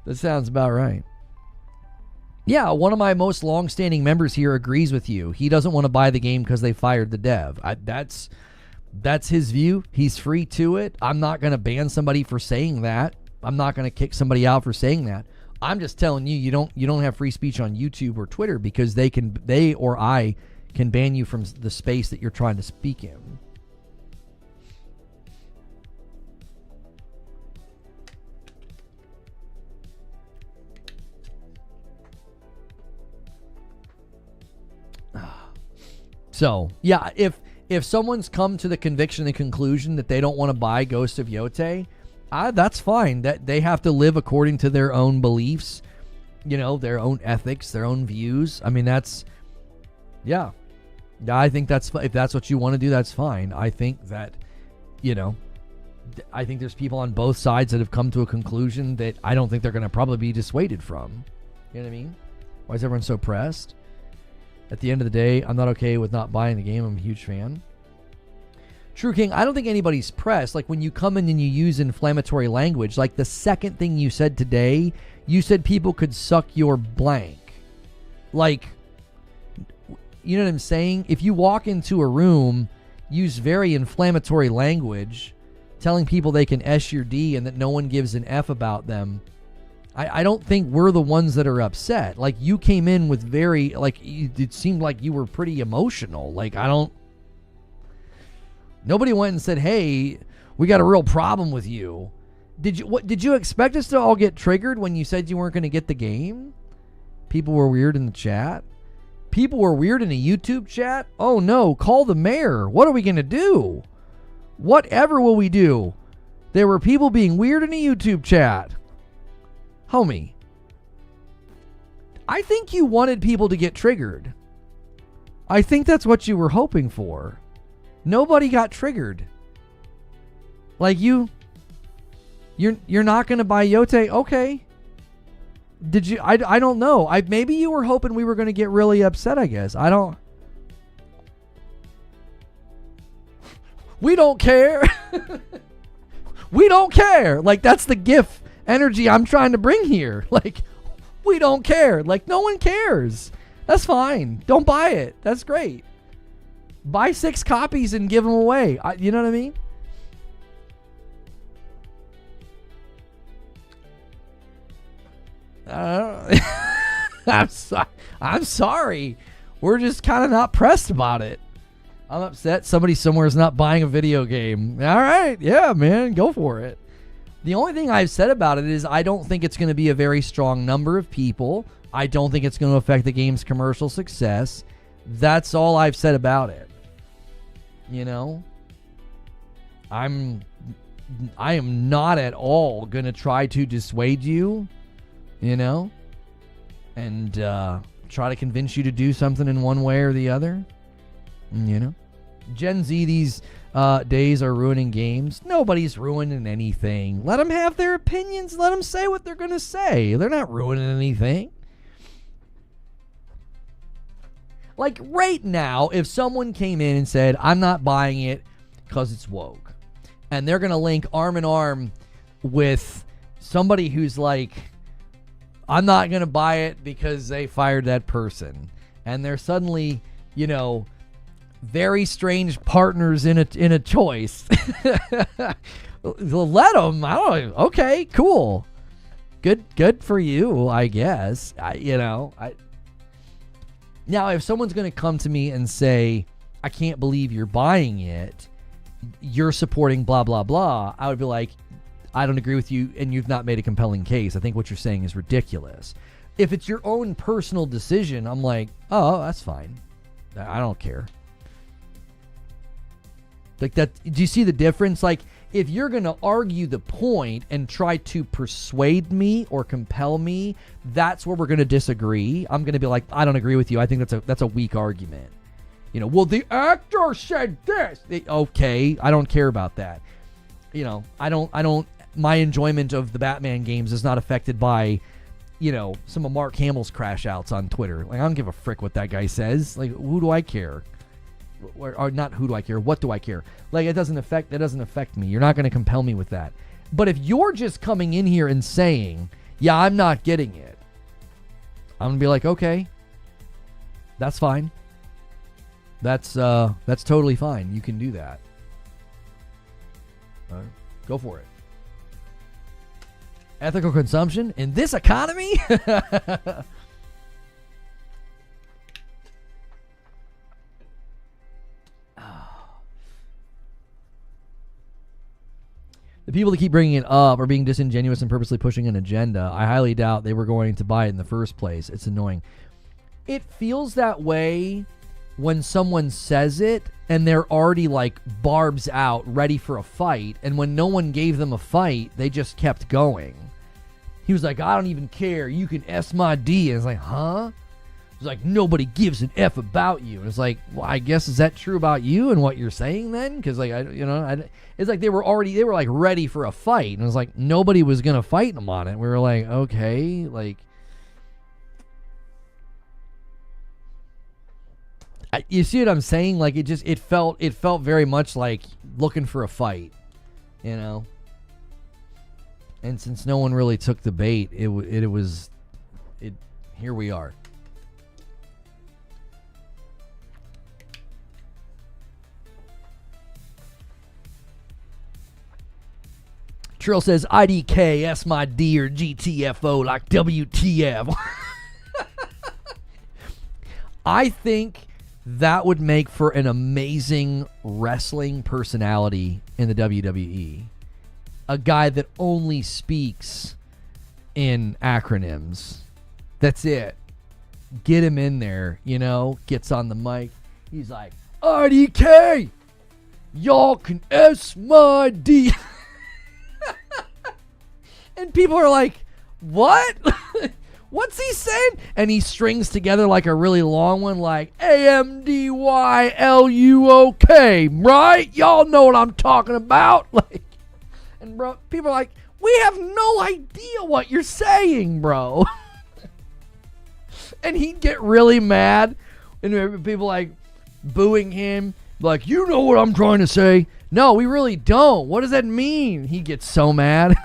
That sounds about right. Yeah, one of my most long-standing members here agrees with you. He doesn't want to buy the game because they fired the dev. That's his view. He's free to it. I'm not going to ban somebody for saying that. I'm not going to kick somebody out for saying that. I'm just telling you, you don't have free speech on YouTube or Twitter because they or I can ban you from the space that you're trying to speak in. So, yeah, if someone's come to the conviction and conclusion that they don't want to buy Ghost of Yotei, that's fine. That they have to live according to their own beliefs, their own ethics, their own views. I mean, yeah. I think if that's what you want to do, that's fine. I think that, I think there's people on both sides that have come to a conclusion that I don't think they're going to probably be dissuaded from. You know what I mean? Why is everyone so pressed? At the end of the day, I'm not okay with not buying the game. I'm a huge fan. True King, I don't think anybody's pressed. Like when you come in and you use inflammatory language, like the second thing you said today, you said people could suck your blank. Like, you know what I'm saying? If you walk into a room, use very inflammatory language, telling people they can S your D and that no one gives an F about them, I don't think we're the ones that are upset. Like, you came in with it seemed like you were pretty emotional. Like, nobody went and said, hey, we got a real problem with you. Did you expect us to all get triggered when you said you weren't going to get the game? People were weird in the chat. People were weird in a YouTube chat. Oh no, call the mayor. What are we going to do? Whatever will we do? There were people being weird in a YouTube chat. Homie, I think you wanted people to get triggered. I think that's what you were hoping for. Nobody got triggered. Like you're not going to buy Yōtei? Okay. Did you? I don't know. Maybe you were hoping we were going to get really upset, I guess. We don't care. We don't care. Like, that's the GIF energy I'm trying to bring here. Like, we don't care. Like, no one cares. That's fine. Don't buy it. That's great. Buy 6 copies and give them away. You know what I mean? I'm sorry. We're just kind of not pressed about it. I'm upset somebody somewhere is not buying a video game. All right. Yeah, man. Go for it. The only thing I've said about it is I don't think it's going to be a very strong number of people. I don't think it's going to affect the game's commercial success. That's all I've said about it. I am not at all going to try to dissuade you, and try to convince you to do something in one way or the other. Gen Z these days are ruining games. Nobody's ruining anything. Let them have their opinions. Let them say what they're going to say. They're not ruining anything. Like right now, if someone came in and said, I'm not buying it because it's woke, and they're going to link arm in arm with somebody who's like, I'm not going to buy it because they fired that person, and they're suddenly, very strange partners in a choice. Let them. I don't know. Okay, cool. Good for you, I guess. Now, if someone's going to come to me and say, I can't believe you're buying it, you're supporting blah, blah, blah, I would be like, I don't agree with you, and you've not made a compelling case. I think what you're saying is ridiculous. If it's your own personal decision, I'm like, oh, that's fine. I don't care. Like that. Do you see the difference? Like, if you're going to argue the point and try to persuade me or compel me, that's where we're going to disagree. I'm going to be like, I don't agree with you. I think that's a weak argument. You know, well, the actor said this. Okay, I don't care about that. You know, I don't. My enjoyment of the Batman games is not affected by, you know, some of Mark Hamill's crash outs on Twitter. Like, I don't give a frick what that guy says. Like, who do I care? Or not who do I care? What do I care? Like, that doesn't affect me. You're not going to compel me with that. But if you're just coming in here and saying, yeah, I'm not getting it, I'm going to be like, okay, that's fine. That's totally fine. You can do that. All right, go for it. Ethical consumption in this economy? The people that keep bringing it up are being disingenuous and purposely pushing an agenda. I highly doubt they were going to buy it in the first place. It's annoying. It feels that way when someone says it and they're already like barbs out, ready for a fight. And when no one gave them a fight, they just kept going. He was like, I don't even care. You can S my D. And it's like, huh? It's like, nobody gives an F about you. And it's like, well, I guess, is that true about you and what you're saying then? Because, like, it's like they were like ready for a fight. And it was like, nobody was going to fight them on it. We were like, okay, like, you see what I'm saying? Like, it felt very much like looking for a fight, you know? And since no one really took the bait, it here we are. Trill says, IDK, S my D, or GTFO, like WTF. I think that would make for an amazing wrestling personality in the WWE. A guy that only speaks in acronyms. That's it. Get him in there, you know, gets on the mic. He's like, IDK, y'all can S my D. And people are like, what? What's he saying? And he strings together like a really long one, like AMDYLUOK, right? Y'all know what I'm talking about. Like, and bro, people are like, we have no idea what you're saying, bro. And he'd get really mad, and people like booing him, like, you know what I'm trying to say. No, we really don't. What does that mean? He gets so mad.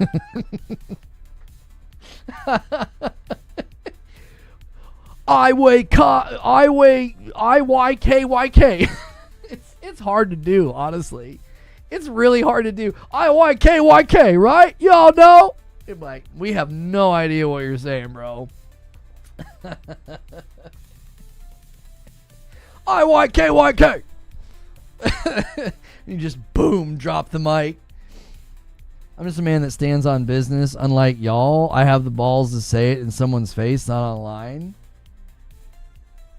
IYKYK. It's hard to do, honestly. It's really hard to do. IYKYK, right? Y'all know? It's like, we have no idea what you're saying, bro. IYKYK. You just boom, drop the mic. I'm just a man that stands on business. Unlike y'all, I have the balls to say it in someone's face, not online.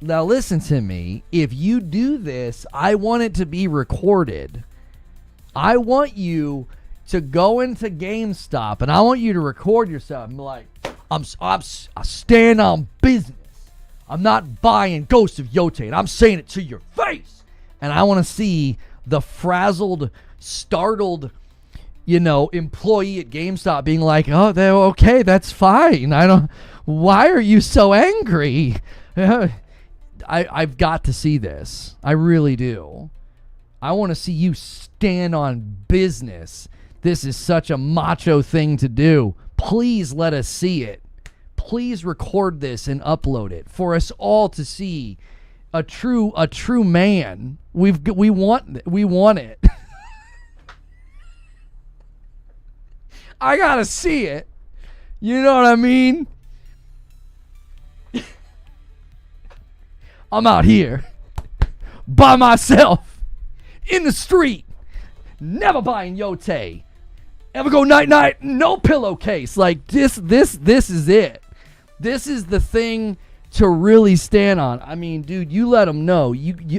Now listen to me. If you do this, I want it to be recorded. I want you to go into GameStop and I want you to record yourself and be like, I stand on business. I'm not buying Ghost of Yotei, and I'm saying it to your face. And I want to see the frazzled, startled, employee at GameStop being like, oh, they're okay, that's fine. Why are you so angry? I've got to see this. I really do. I want to see you stand on business. This is such a macho thing to do. Please let us see it. Please record this and upload it for us all to see. A true man. We want it. I gotta see it. You know what I mean? I'm out here by myself in the street, never buying Yōtei. Ever go night, no pillowcase. Like this is it. This is the thing to really stand on. I mean, dude, you let them know.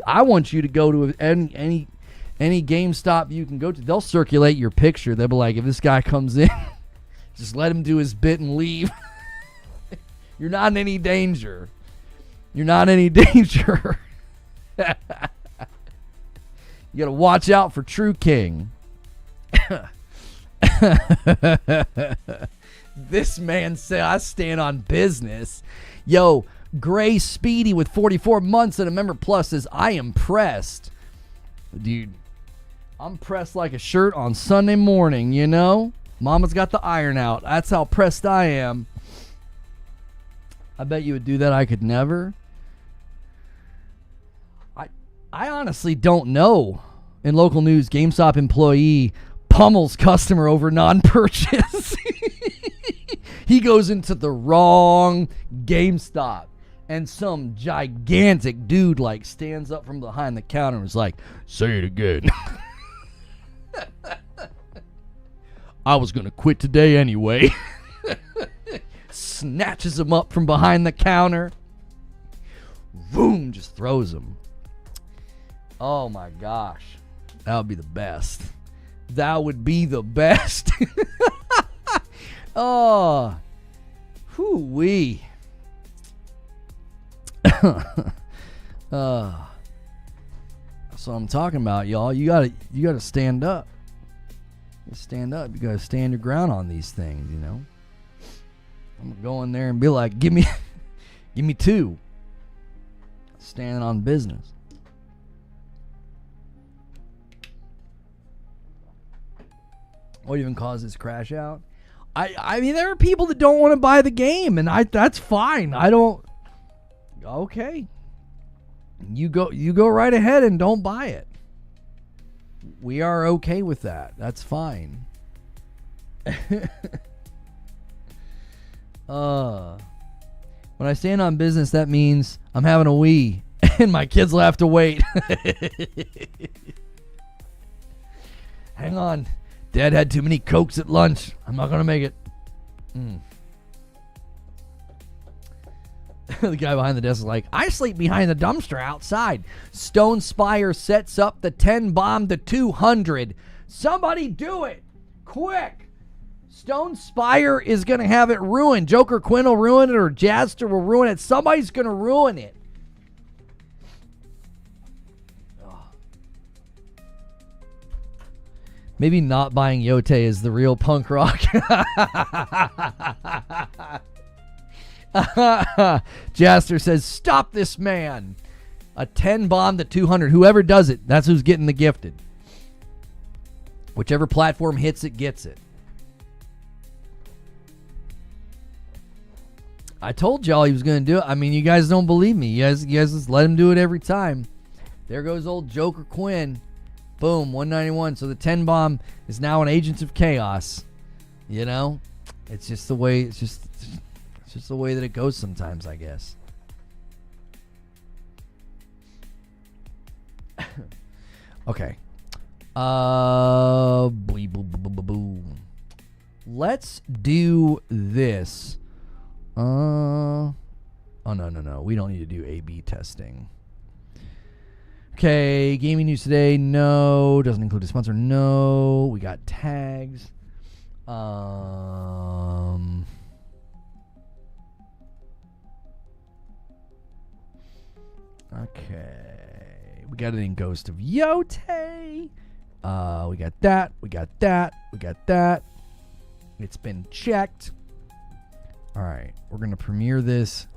I want you to go to any any GameStop you can go to, they'll circulate your picture. They'll be like, if this guy comes in, just let him do his bit and leave. You're not in any danger. You're not in any danger. You got to watch out for True King. This man said, I stand on business. Yo, Gray Speedy with 44 months and a member plus says, I am pressed. Dude, I'm pressed like a shirt on Sunday morning, you know? Mama's got the iron out. That's how pressed I am. I bet you would do that. I could never. I honestly don't know. In local news, GameStop employee pummels customer over non-purchase. He goes into the wrong GameStop, and some gigantic dude like stands up from behind the counter and is like, say it again. I was going to quit today anyway. Snatches him up from behind the counter. Boom, just throws him. Oh my gosh. That would be the best. That would be the best. Oh. Whoo-wee. That's what I'm talking about, y'all. You gotta stand up. You stand up. You gotta stand your ground on these things, you know. I'm gonna go in there and be like, give me two. Standing on business. What even caused this crash out? I mean, there are people that don't want to buy the game, and that's fine. I don't. Okay. You go right ahead and don't buy it. We are okay with that. That's fine. When I stand on business, that means I'm having a Wii, and my kids will have to wait. Hang on. Dad had too many Cokes at lunch. I'm not going to make it. The guy behind the desk is like, I sleep behind the dumpster outside. Stone Spire sets up the 10 bomb to 200. Somebody do it. Quick. Stone Spire is going to have it ruined. Joker Quinn will ruin it, or Jaster will ruin it. Somebody's going to ruin it. Maybe not buying Yōtei is the real punk rock. Jaster says, stop this man. A 10 bomb to 200. Whoever does it, that's who's getting the gifted. Whichever platform hits it, gets it. I told y'all he was going to do it. I mean, you guys don't believe me. You guys just let him do it every time. There goes old Joker Quinn. Boom, 191. So the 10 bomb is now an Agents of Chaos. You know? It's just the way it's just the way that it goes sometimes, I guess. Okay. Let's do this. Oh no. We don't need to do A/B testing. Okay, gaming news today, no. Doesn't include a sponsor, no. We got tags. Okay. We got it in Ghost of Yotei. We got that. We got that. We got that. It's been checked. All right. We're going to premiere this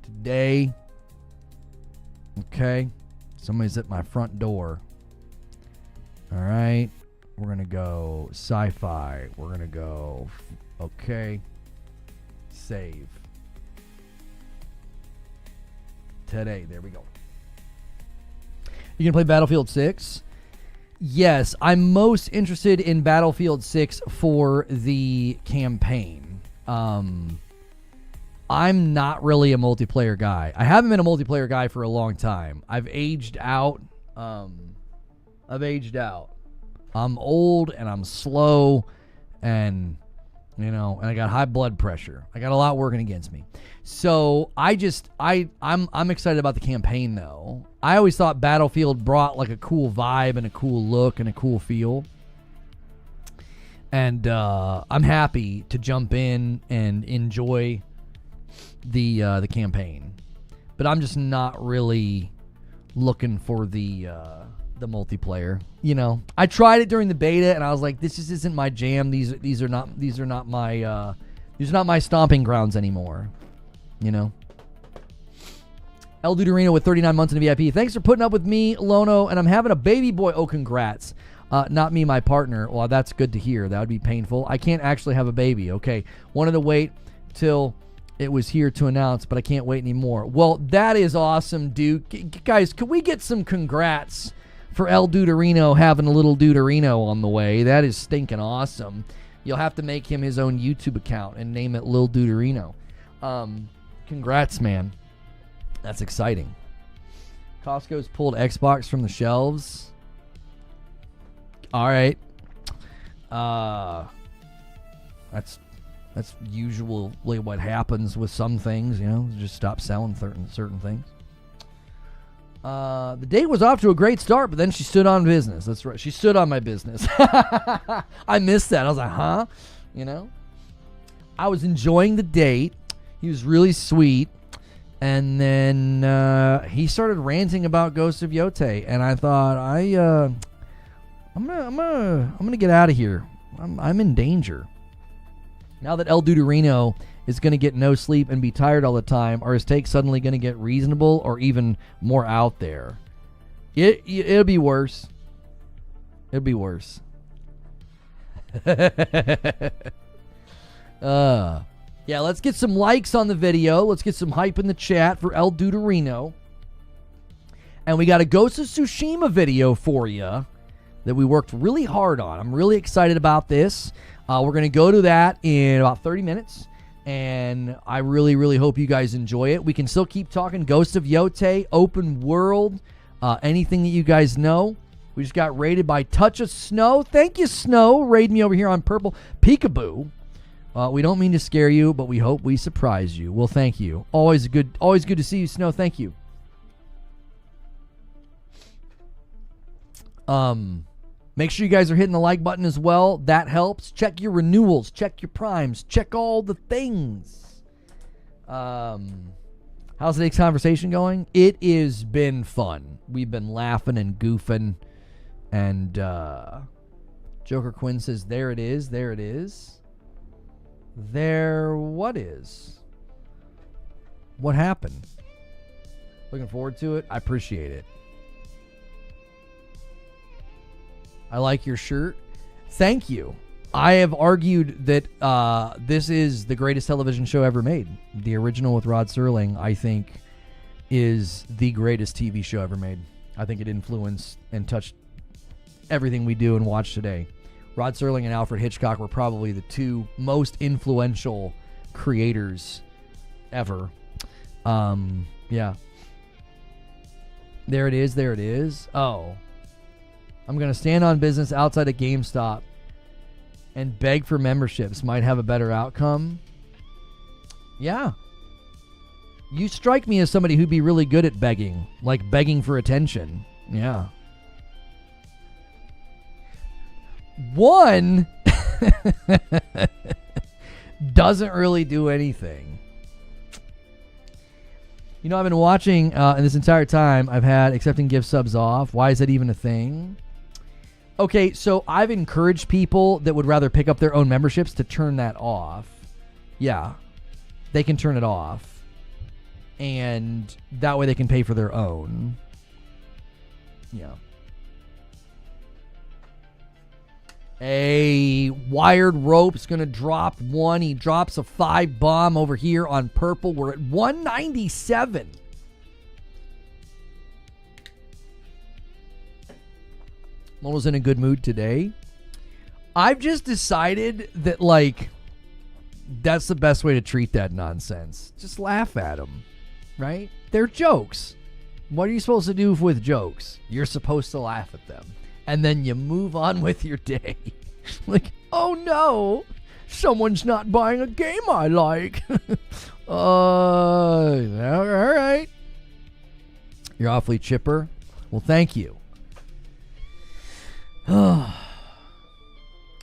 today. Okay. Somebody's at my front door. All right. We're going to go sci-fi. We're going to go, okay. Save. Today. There we go. You going to play Battlefield 6? Yes. I'm most interested in Battlefield 6 for the campaign. I'm not really a multiplayer guy. I haven't been a multiplayer guy for a long time. I've aged out. I'm old and I'm slow, and you know, and I got high blood pressure. I got a lot working against me. So I'm excited about the campaign though. I always thought Battlefield brought like a cool vibe and a cool look and a cool feel. And I'm happy to jump in and enjoy the campaign. But I'm just not really looking for the multiplayer. You know, I tried it during the beta and I was like, this just isn't my jam. These are not my stomping grounds anymore. You know. El Duderino with 39 months in the VIP. Thanks for putting up with me, Lono, and I'm having a baby boy. Oh, congrats. Not me, my partner. Well, that's good to hear. That would be painful. I can't actually have a baby. Okay. Wanted to wait till it was here to announce, but I can't wait anymore. Well, that is awesome, dude. Guys, could we get some congrats for El Duderino having a little Duderino on the way? That is stinking awesome. You'll have to make him his own YouTube account and name it Lil Duderino. Congrats, man. That's exciting. Costco's pulled Xbox from the shelves. All right. That's usually what happens with some things, you know. Just stop selling certain things. The date was off to a great start, but then she stood on business. That's right. She stood on my business. I missed that. I was like, huh? You know? I was enjoying the date. He was really sweet. And then he started ranting about Ghost of Yotei, and I thought, I'm gonna get out of here. I'm in danger. Now that El Duderino is gonna get no sleep and be tired all the time, are his takes suddenly gonna get reasonable or even more out there? It'll be worse. It'll be worse. Yeah, let's get some likes on the video. Let's get some hype in the chat for El Duderino. And we got a Ghost of Tsushima video for you that we worked really hard on. I'm really excited about this. We're going to go to that in about 30 minutes. And I really, really hope you guys enjoy it. We can still keep talking Ghost of Yotei, open world, anything that you guys know. We just got raided by Touch of Snow. Thank you, Snow. Raid me over here on Purple. Peekaboo. We don't mean to scare you, but we hope we surprise you. Well, thank you. Always good to see you, Snow. Thank you. Make sure you guys are hitting the like button as well. That helps. Check your renewals. Check your primes. Check all the things. How's today's conversation going? It has been fun. We've been laughing and goofing. And Joker Quinn says, there it is. There it is. There, what is? What happened? Looking forward to it. I appreciate it. I like your shirt. Thank you. I have argued that this is the greatest television show ever made. The original with Rod Serling, I think, is the greatest TV show ever made. I think it influenced and touched everything we do and watch today. Rod Serling and Alfred Hitchcock were probably the two most influential creators ever. Yeah. There it is. There it is. Oh. I'm going to stand on business outside of GameStop and beg for memberships. Might have a better outcome. Yeah. You strike me as somebody who'd be really good at begging. Like begging for attention. Yeah. One doesn't really do anything. You know, I've been watching, and this entire time I've had accepting gift subs off. Why is that even a thing? Okay, so I've encouraged people that would rather pick up their own memberships to turn that off. Yeah, they can turn it off. And that way they can pay for their own. Yeah. A wired rope's going to drop one. He drops a 5 bomb over here on purple. We're at 197. Lolo's in a good mood today. I've just decided that, like, that's the best way to treat that nonsense. Just laugh at them, right? They're jokes. What are you supposed to do with jokes? You're supposed to laugh at them. And then you move on with your day. Like, oh no, Someone's not buying a game I like. All right. You're awfully chipper. Well, thank you.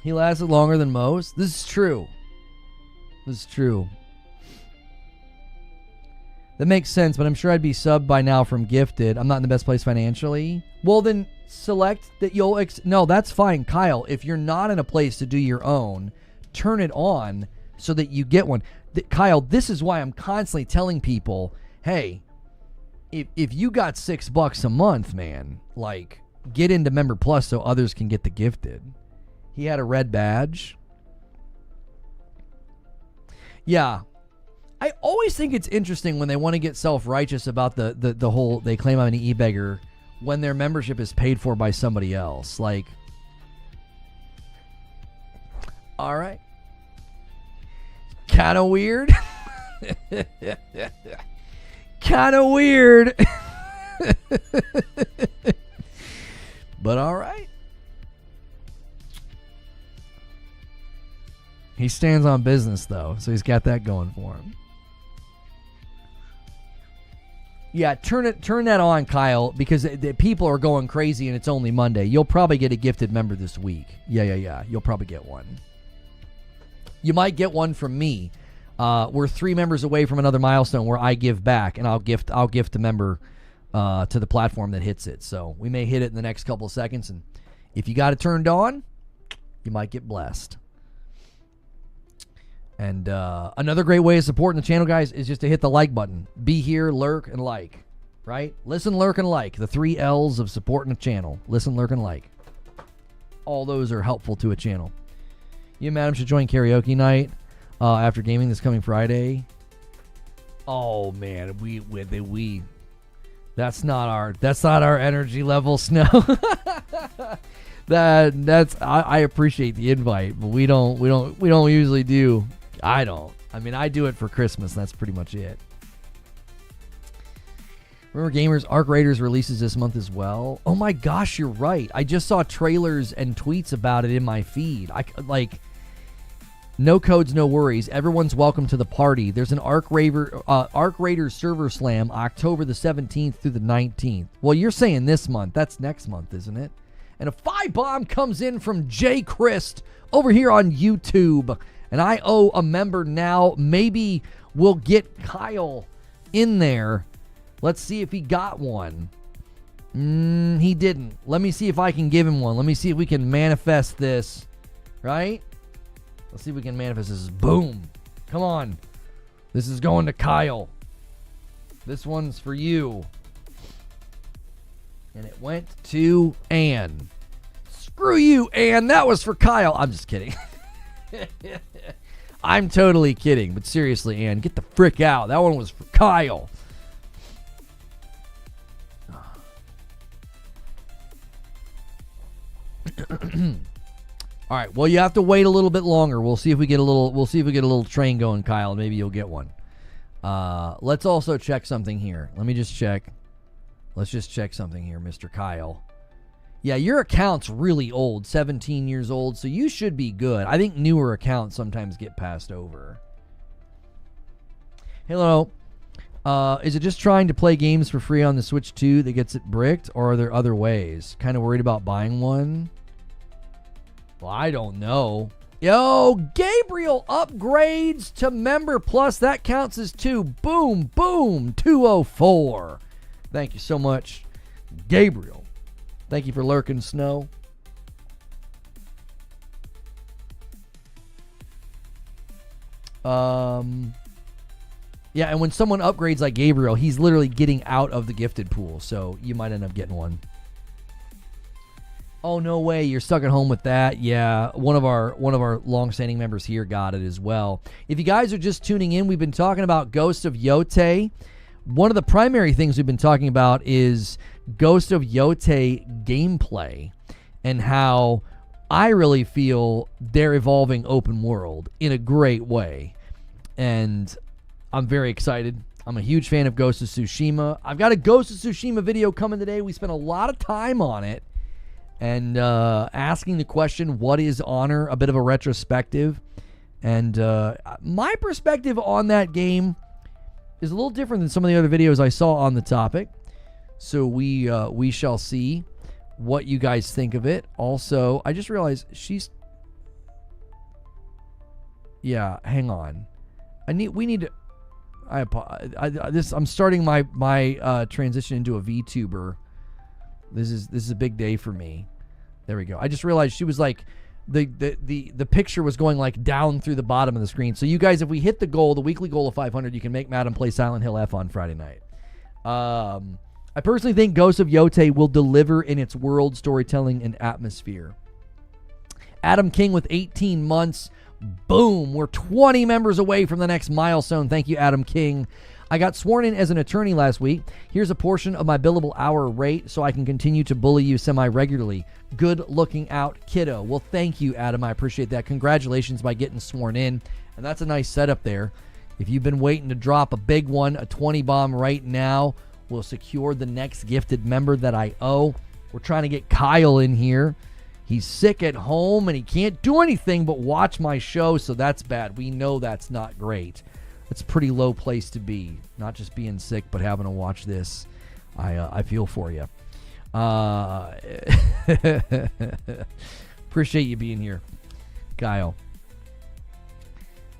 He lasted longer than most. This is true. That makes sense, but I'm sure I'd be subbed by now from Gifted. I'm not in the best place financially. Well, then select that you'll... No, that's fine, Kyle. If you're not in a place to do your own, turn it on so that you get one. Kyle, this is why I'm constantly telling people, hey, if you got $6 a month, man, like, get into Member Plus so others can get the Gifted. He had a red badge. Yeah. I always think it's interesting when they want to get self-righteous about the whole, they claim I'm an e-beggar when their membership is paid for by somebody else. Like, all right. Kind of weird. Kind of weird. But all right. He stands on business, though, so he's got that going for him. Yeah, turn that on, Kyle, because people are going crazy and it's only Monday. You'll probably get a gifted member this week. Yeah. You'll probably get one. You might get one from me. We're 3 members away from another milestone where I give back, and I'll gift a member to the platform that hits it. So we may hit it in the next couple of seconds, and if you got it turned on, you might get blessed. And another great way of supporting the channel, guys, is just to hit the like button. Be here, lurk, and like. Right? Listen, lurk, and like. The 3 L's of supporting a channel. Listen, lurk, and like. All those are helpful to a channel. You and Madam should join karaoke night after gaming this coming Friday. Oh man, we that's not our energy level, Snow. I appreciate the invite, but we don't usually do. I don't. I mean, I do it for Christmas. That's pretty much it. Remember, gamers, Arc Raiders releases this month as well. Oh my gosh, you're right. I just saw trailers and tweets about it in my feed. No codes, no worries. Everyone's welcome to the party. There's an Arc Raiders server slam October the 17th through the 19th. Well, you're saying this month. That's next month, isn't it? And a 5-bomb comes in from Jay Christ over here on YouTube. And I owe a member now. Maybe we'll get Kyle in there. Let's see if he got one. He didn't. Let me see if I can give him one. Let me see if we can manifest this. Right? Let's see if we can manifest this. Boom. Come on. This is going to Kyle. This one's for you. And it went to Ann. Screw you, Ann. That was for Kyle. I'm just kidding. I'm totally kidding. But seriously, Ann, get the frick out. That one was for Kyle. All right. Well, you have to wait a little bit longer. We'll see if we get a little train going, Kyle. Maybe you'll get one. Let's also check something here. Let me just check. Let's just check something here, Mr. Kyle. Yeah, your account's really old, 17 years old, so you should be good. I think newer accounts sometimes get passed over. Hello. Is it just trying to play games for free on the Switch 2 that gets it bricked, or are there other ways? Kind of worried about buying one? Well, I don't know. Yo, Gabriel upgrades to Member Plus. That counts as 2. Boom, boom, 204. Thank you so much, Gabriel. Thank you for lurking, Snow. Yeah, and when someone upgrades like Gabriel, he's literally getting out of the gifted pool, so you might end up getting one. Oh, no way, you're stuck at home with that. Yeah, one of our long-standing members here got it as well. If you guys are just tuning in, we've been talking about Ghost of Yotei. One of the primary things we've been talking about is Ghost of Yotei gameplay and how I really feel they're evolving open world in a great way. And I'm very excited. I'm a huge fan of Ghost of Tsushima. I've got a Ghost of Tsushima video coming today. We spent a lot of time on it and asking the question, what is honor? A bit of a retrospective. And my perspective on that game is a little different than some of the other videos I saw on the topic. So we shall see what you guys think of it. Also, I just realized she's... Yeah, hang on. We need to... I'm starting my transition into a VTuber. This is a big day for me. There we go. I just realized she was like... The picture was going like down through the bottom of the screen. So you guys, if we hit the goal, the weekly goal of 500, you can make Madam play Silent Hill F on Friday night. I personally think Ghost of Yotei will deliver in its world, storytelling, and atmosphere. Adam King with 18 months. Boom. We're 20 members away from the next milestone. Thank you, Adam King. I got sworn in as an attorney last week. Here's a portion of my billable hour rate so I can continue to bully you semi-regularly. Good looking out, kiddo. Well, thank you, Adam. I appreciate that. Congratulations by getting sworn in. And that's a nice setup there. If you've been waiting to drop a big one, a 20 bomb right now, will secure the next gifted member that I owe. We're trying to get Kyle in here. He's sick at home and he can't do anything but watch my show, so that's bad. We know that's not great. It's a pretty low place to be. Not just being sick, but having to watch this. I feel for you. Appreciate you being here, Kyle.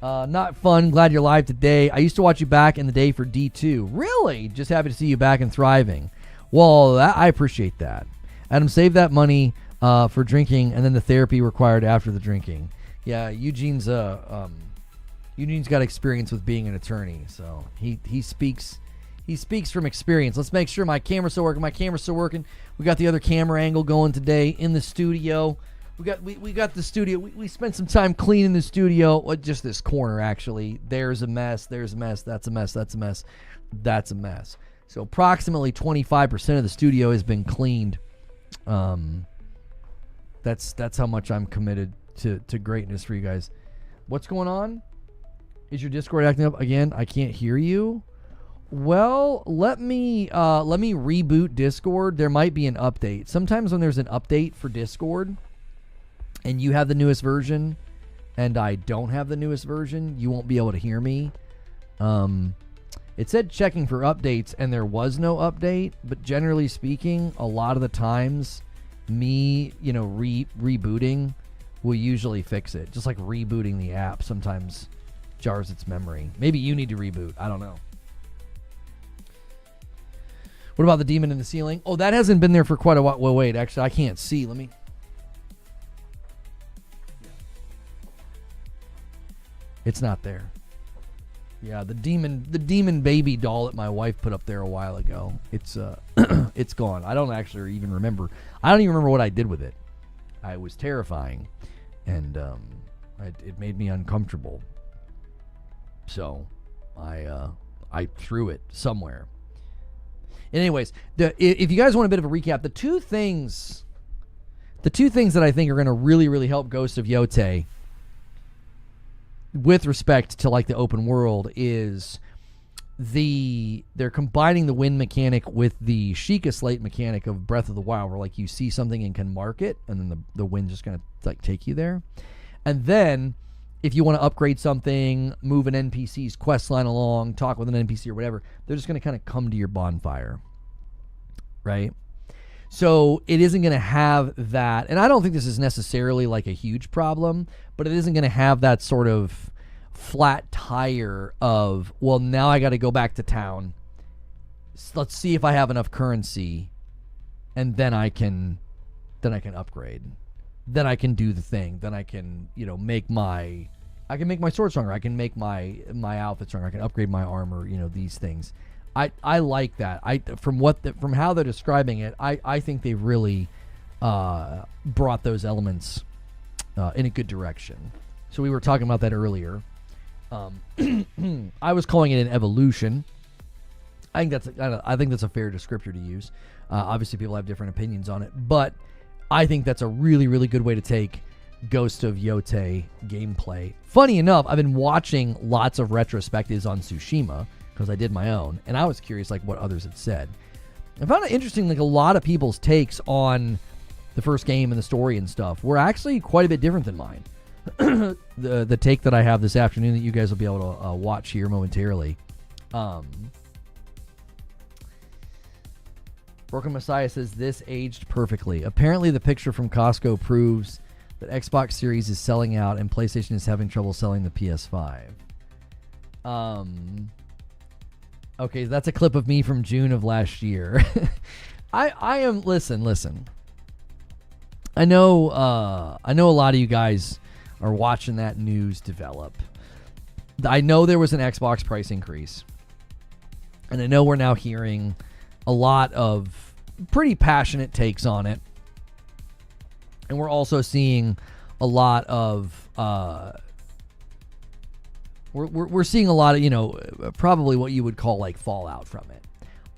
Not fun. Glad you're live today. I used to watch you back in the day for D2. Really? Just happy to see you back and thriving. Well, I appreciate that. Adam, save that money for drinking and then the therapy required after the drinking. Yeah, Eugene's got experience with being an attorney, so he speaks from experience. Let's make sure my camera's still working. We got the other camera angle going today in the studio. We got the studio. We spent some time cleaning the studio. Well, just this corner, actually. There's a mess. That's a mess. That's a mess. So approximately 25% of the studio has been cleaned. That's how much I'm committed to greatness for you guys. What's going on? Is your Discord acting up again? I can't hear you. Well, let me reboot Discord. There might be an update. Sometimes when there's an update for Discord and you have the newest version and I don't have the newest version, you won't be able to hear me. It said checking for updates and there was no update, but generally speaking, a lot of the times me, rebooting will usually fix it. Just like rebooting the app sometimes jars its memory. Maybe you need to reboot. I don't know. What about the demon in the ceiling? Oh, that hasn't been there for quite a while. Well, wait, actually, I can't see. Let me... It's not there. Yeah, the demon baby doll that my wife put up there a while ago. It's it's gone. I don't actually even remember. I don't even remember what I did with it. I was terrifying, and it made me uncomfortable. So, I threw it somewhere. Anyways, if you guys want a bit of a recap, the two things that I think are going to really, really help Ghost of Yotei with respect to like the open world is they're combining the wind mechanic with the Sheikah Slate mechanic of Breath of the Wild, where like you see something and can mark it, and then the wind just gonna like take you there. And then if you want to upgrade something, move an NPC's quest line along, talk with an NPC or whatever, they're just going to kind of come to your bonfire, right? So it isn't going to have that, and I don't think this is necessarily like a huge problem, but it isn't going to have that sort of flat tire of, well, now I got to go back to town. Let's see if I have enough currency, and then I can upgrade. Then I can do the thing. Then I can, make my sword stronger. I can make my outfit stronger. I can upgrade my armor. These things. I like that. From how they're describing it, I think they really brought those elements in a good direction. So we were talking about that earlier. I was calling it an evolution. I think that's a fair descriptor to use. Obviously, people have different opinions on it, but I think that's a really, really good way to take Ghost of Yotei gameplay. Funny enough, I've been watching lots of retrospectives on Tsushima because I did my own, and I was curious like what others had said. I found it interesting, like a lot of people's takes on the first game and the story and stuff were actually quite a bit different than mine. the take that I have this afternoon that you guys will be able to watch here momentarily. Broken Messiah says this aged perfectly. Apparently, the picture from Costco proves that Xbox Series is selling out and PlayStation is having trouble selling the PS5. Okay, that's a clip of me from June of last year. I am listen. I know a lot of you guys are watching that news develop. I know there was an Xbox price increase. And I know we're now hearing a lot of pretty passionate takes on it. And we're also seeing a lot of we're seeing a lot of, probably what you would call like fallout from it.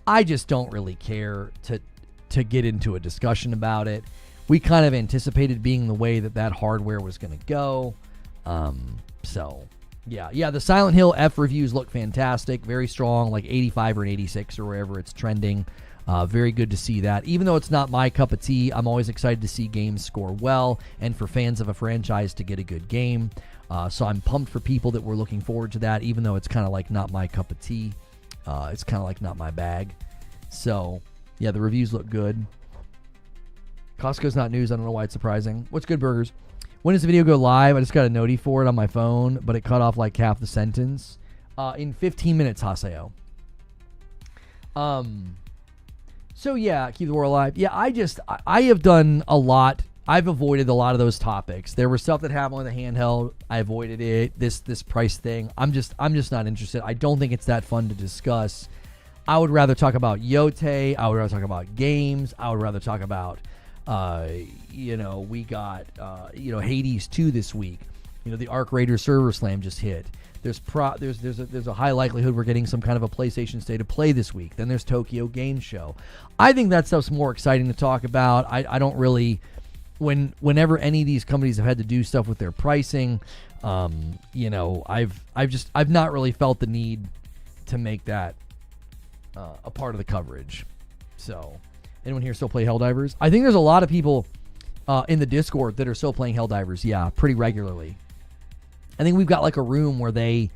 I just don't really care to get into a discussion about it. We kind of anticipated being the way that hardware was going to go. So, yeah, the Silent Hill F reviews look fantastic, very strong, like 85 or an 86 or wherever it's trending. Very good to see that. Even though it's not my cup of tea, I'm always excited to see games score well and for fans of a franchise to get a good game. So I'm pumped for people that were looking forward to that, even though it's kind of like not my cup of tea. It's kind of like not my bag. So, yeah, the reviews look good. Costco's not news. I don't know why it's surprising. What's good, Burgers? When does the video go live? I just got a noti for it on my phone, but it cut off like half the sentence. In 15 minutes, Haseo. So, yeah, keep the war alive. Yeah, I have done a lot. I've avoided a lot of those topics. There was stuff that happened with the handheld. I avoided it. This price thing. I'm just not interested. I don't think it's that fun to discuss. I would rather talk about Yōtei. I would rather talk about games. I would rather talk about, we got, Hades 2 this week. The Arc Raider server slam just hit. There's a high likelihood we're getting some kind of a PlayStation State of Play this week. Then there's Tokyo Game Show. I think that stuff's more exciting to talk about. I don't really, whenever any of these companies have had to do stuff with their pricing, I've not really felt the need to make that a part of the coverage. So, anyone here still play Helldivers? I think there's a lot of people in the Discord that are still playing Helldivers. Yeah, pretty regularly. I think we've got like a room where they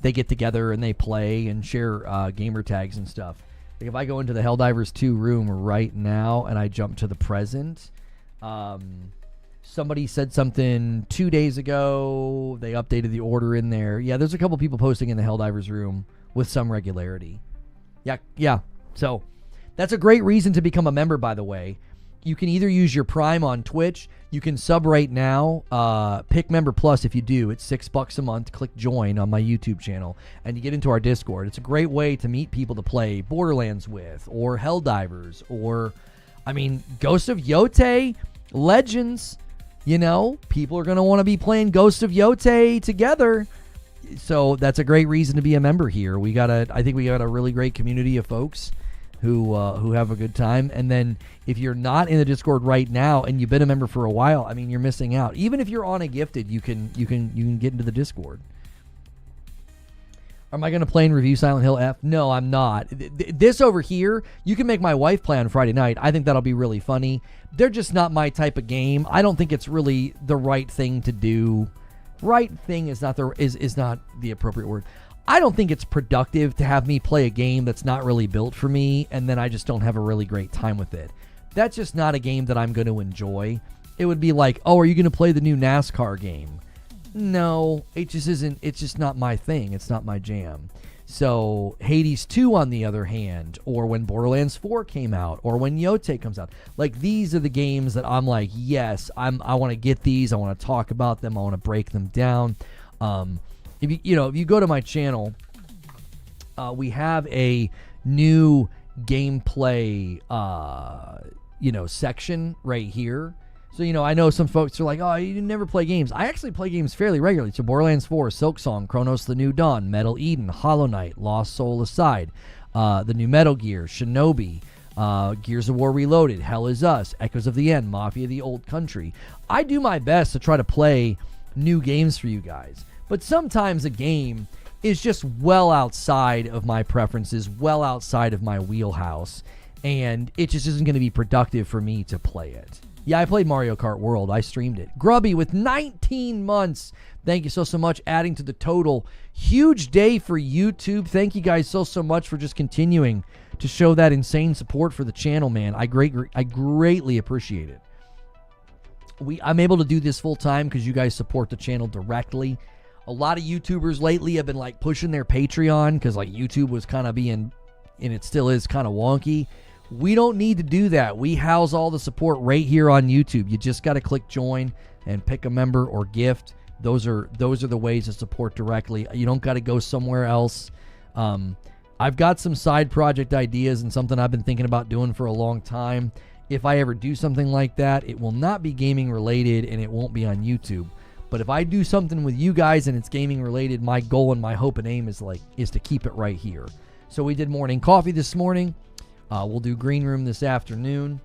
get together and they play and share gamer tags and stuff. Like if I go into the Helldivers 2 room right now and I jump to the present, somebody said something 2 days ago. They updated the order in there. Yeah, there's a couple people posting in the Helldivers room with some regularity. Yeah. So that's a great reason to become a member, by the way. You can either use your Prime on Twitch. You can sub right now. Pick Member Plus if you do. It's $6 a month. Click join on my YouTube channel, and you get into our Discord. It's a great way to meet people to play Borderlands with, or Helldivers, or, Ghost of Yotei, Legends. People are going to want to be playing Ghost of Yotei together. So that's a great reason to be a member here. I think we got a really great community of folks who have a good time. And then if you're not in the Discord right now and you've been a member for a while, you're missing out. Even if you're on a gifted, you can get into the Discord. Am I going to play and review Silent Hill F? No, I'm not. This over here, you can make my wife play on Friday night. I think that'll be really funny. They're just not my type of game. I don't think it's really the right thing to do. Right thing is not the appropriate word. I don't think it's productive to have me play a game that's not really built for me, and then I just don't have a really great time with it. That's just not a game that I'm going to enjoy. It would be like, oh, are you going to play the new NASCAR game? No, it just isn't. It's just not my thing. It's not my jam. So Hades 2, on the other hand, or when Borderlands 4 came out, or when Yōtei comes out, like these are the games that I'm like, yes, I want to get these. I want to talk about them. I want to break them down. If you go to my channel, we have a new gameplay, section right here. So, I know some folks are like, oh, you never play games. I actually play games fairly regularly. So Borderlands 4, Silksong, Chronos the New Dawn, Metal Eden, Hollow Knight, Lost Soul Aside, the new Metal Gear, Shinobi, Gears of War Reloaded, Hell Is Us, Echoes of the End, Mafia the Old Country. I do my best to try to play new games for you guys. But sometimes a game is just well outside of my preferences, well outside of my wheelhouse, and it just isn't going to be productive for me to play it. Yeah, I played Mario Kart World. I streamed it. Grubby with 19 months. Thank you so much. Adding to the total. Huge day for YouTube. Thank you guys so much for just continuing to show that insane support for the channel, man. I greatly appreciate it. I'm able to do this full time because you guys support the channel directly. A lot of YouTubers lately have been like pushing their Patreon because like YouTube was kind of being, and it still is kind of wonky. We don't need to do that. We house all the support right here on YouTube. You just got to click join and pick a member or gift. Those are the ways to support directly. You don't got to go somewhere else. I've got some side project ideas and something I've been thinking about doing for a long time. If I ever do something like that, it will not be gaming related and it won't be on YouTube. But if I do something with you guys and it's gaming related, my goal and my hope and aim is to keep it right here. So we did morning coffee this morning. We'll do green room this afternoon,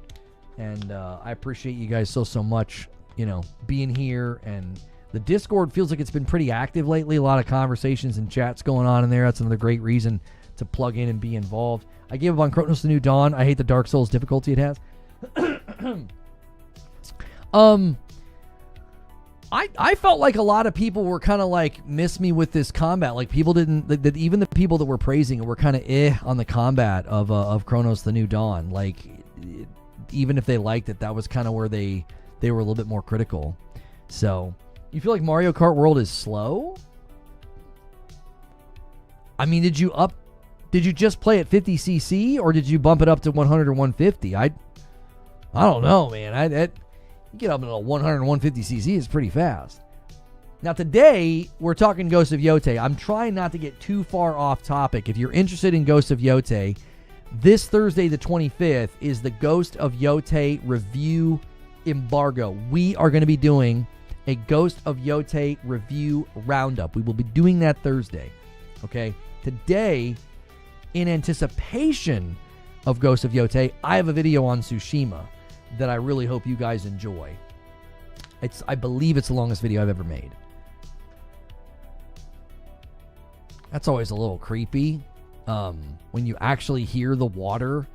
and I appreciate you guys so much, being here. And the Discord feels like it's been pretty active lately. A lot of conversations and chats going on in there. That's another great reason to plug in and be involved. I gave up on Chronos: The New Dawn. I hate the Dark Souls difficulty it has. I felt like a lot of people were kind of like miss me with this combat. Like people didn't, even the people that were praising it were kind of on the combat of Chronos: The New Dawn. Like even if they liked it, that was kind of where they were a little bit more critical. So you feel like Mario Kart World is slow? I mean, did you just play at 50cc or did you bump it up to 100 or 150? I don't know, man. You get up into 100 and 150cc is pretty fast. Now today, we're talking Ghost of Yotei. I'm trying not to get too far off topic. If you're interested in Ghost of Yotei, this Thursday the 25th is the Ghost of Yotei review embargo. We are going to be doing a Ghost of Yotei review roundup. We will be doing that Thursday. Okay? Today, in anticipation of Ghost of Yotei, I have a video on Tsushima that I really hope you guys enjoy. I believe it's the longest video I've ever made. That's always a little creepy when you actually hear the water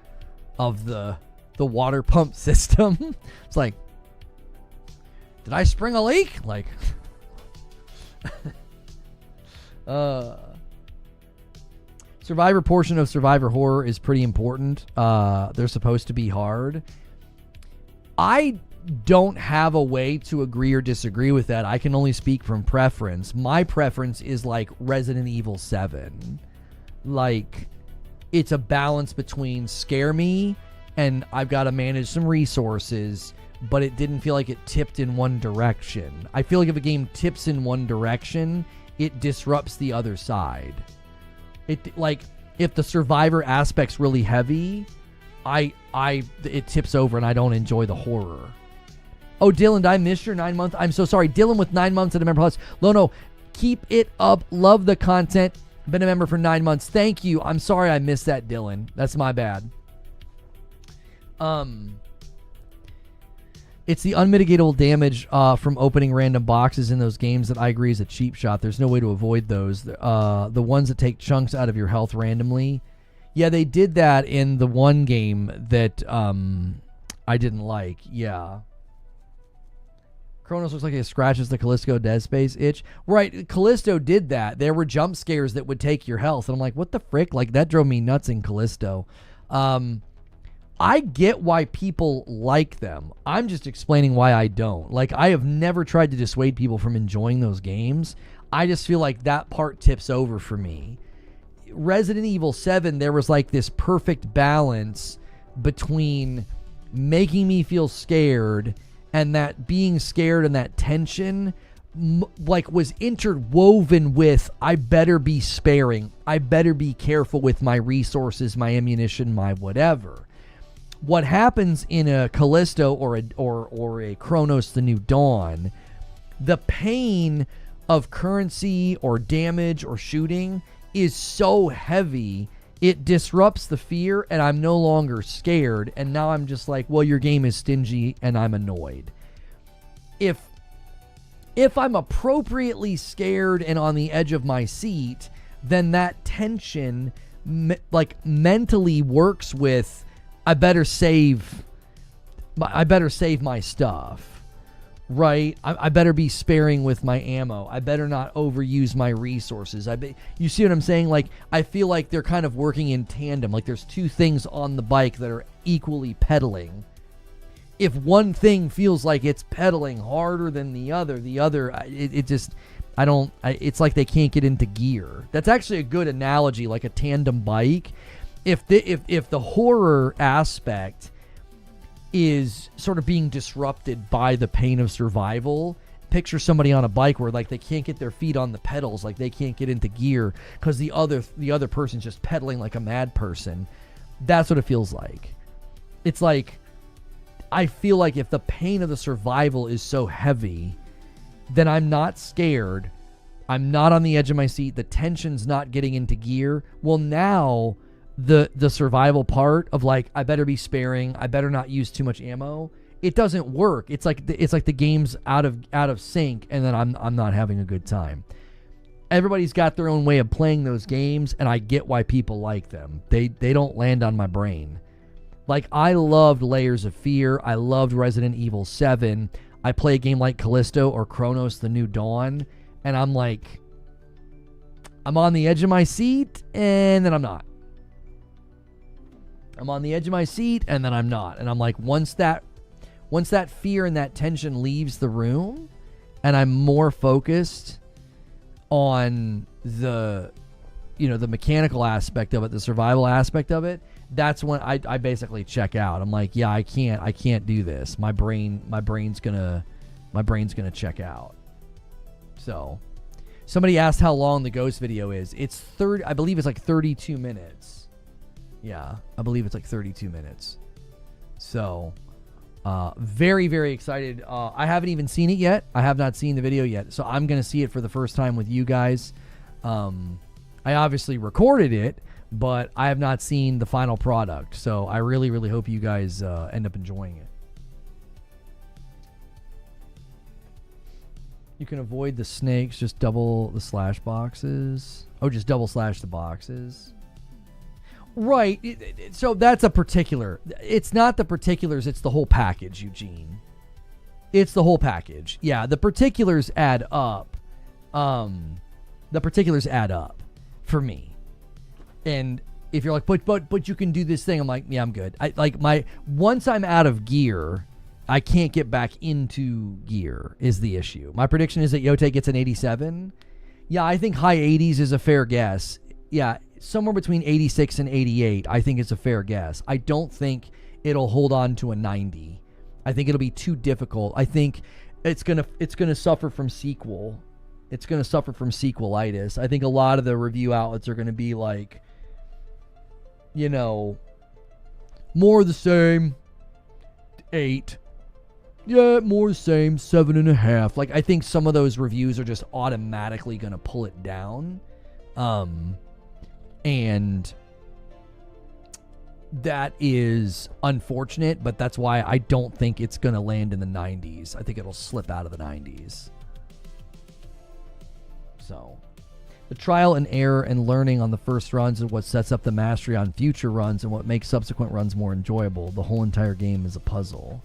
of the water pump system. It's like, did I spring a leak? Like, Survivor portion of Survivor Horror is pretty important. They're supposed to be hard. I don't have a way to agree or disagree with that. I can only speak from preference. My preference is like Resident Evil 7. Like, it's a balance between scare me and I've got to manage some resources, but it didn't feel like it tipped in one direction. I feel like if a game tips in one direction, it disrupts the other side. Like, if the Survivor aspect's really heavy, it tips over and I don't enjoy the horror. Oh, Dylan, I missed your 9 month. I'm so sorry. Dylan with 9 months at a member plus. Lono, keep it up. Love the content. Been a member for 9 months. Thank you. I'm sorry I missed that, Dylan. That's my bad. It's the unmitigatable damage from opening random boxes in those games that I agree is a cheap shot. There's no way to avoid those. The ones that take chunks out of your health randomly. Yeah, they did that in the one game that I didn't like. Yeah. Kronos looks like it scratches the Callisto Dead Space itch. Right, Callisto did that. There were jump scares that would take your health. And I'm like, what the frick? Like, that drove me nuts in Callisto. I get why people like them. I'm just explaining why I don't. Like, I have never tried to dissuade people from enjoying those games. I just feel like that part tips over for me. Resident Evil 7, there was like this perfect balance between making me feel scared and that being scared and that tension like was interwoven with I better be sparing. I better be careful with my resources, my ammunition, my whatever. What happens in a Callisto or a Chronos: The New Dawn, the pain of currency or damage or shooting is so heavy, it disrupts the fear, and I'm no longer scared, and now I'm just like, well, your game is stingy, and I'm annoyed. If I'm appropriately scared and on the edge of my seat, then that tension, like, mentally works with, I better save I better save my stuff, right? I better be sparing with my ammo. I better not overuse my resources. You see what I'm saying? Like, I feel like they're kind of working in tandem. Like, there's two things on the bike that are equally pedaling. If one thing feels like it's pedaling harder than the other, it's like they can't get into gear. That's actually a good analogy, like a tandem bike. If the horror aspect is sort of being disrupted by the pain of survival, picture somebody on a bike where like they can't get their feet on the pedals, like they can't get into gear because the other person's just pedaling like a mad person. That's what it feels like. It's like, I feel like if the pain of the survival is so heavy, then I'm not scared. I'm not on the edge of my seat. The tension's not getting into gear. Well, now the survival part of like, I better be sparing, I better not use too much ammo, it doesn't work. It's like the game's out of sync, and then I'm not having a good time. Everybody's got their own way of playing those games, and I get why people like them. They don't land on my brain. Like, I loved Layers of Fear. I loved Resident Evil 7. I play a game like Callisto or Chronos: The New Dawn, and I'm like, I'm on the edge of my seat, and then I'm not. I'm on the edge of my seat, and then I'm not. And I'm like, once that fear and that tension leaves the room, and I'm more focused on the mechanical aspect of it, the survival aspect of it, that's when I basically check out. I'm like, yeah, I can't do this. My brain's gonna check out. So, somebody asked how long the Ghost video is. I believe it's like 32 minutes. Yeah, I believe it's like 32 minutes. So, very, very excited. I haven't even seen it yet. I have not seen the video yet. So I'm gonna see it for the first time with you guys. I obviously recorded it, but I have not seen the final product. So I really, really hope you guys end up enjoying it. You can avoid the snakes, just double the slash boxes. Oh, just double slash the boxes. Right. So that's a particular. It's not the particulars, it's the whole package, Eugene. It's the whole package. Yeah, the particulars add up. The particulars add up for me. And if you're like, but you can do this thing, I'm like, yeah, I'm good. Once I'm out of gear, I can't get back into gear is the issue. My prediction is that Yōtei gets an 87. Yeah, I think high 80s is a fair guess. Yeah, somewhere between 86 and 88, I think it's a fair guess. I don't think it'll hold on to a 90. I think it'll be too difficult. I think it's gonna suffer from sequel. It's gonna suffer from sequelitis. I think a lot of the review outlets are gonna be like, more the same, 8. Yeah, more the same, 7.5. Like, I think some of those reviews are just automatically gonna pull it down. And that is unfortunate, but that's why I don't think it's going to land in the 90s. I think it'll slip out of the 90s. So, the trial and error and learning on the first runs is what sets up the mastery on future runs and what makes subsequent runs more enjoyable. The whole entire game is a puzzle.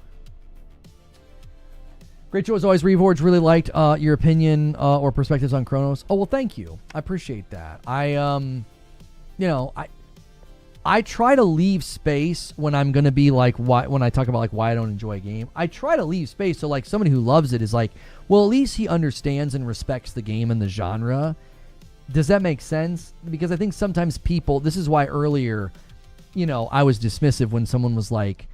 Great show as always, Reforge. Really liked your opinion or perspectives on Chronos. Oh, well, thank you. I appreciate that. I try to leave space when I'm going to be like, when I talk about like why I don't enjoy a game. I try to leave space so like somebody who loves it is like, well, at least he understands and respects the game and the genre. Does that make sense? Because I think sometimes people, this is why earlier, I was dismissive when someone was like,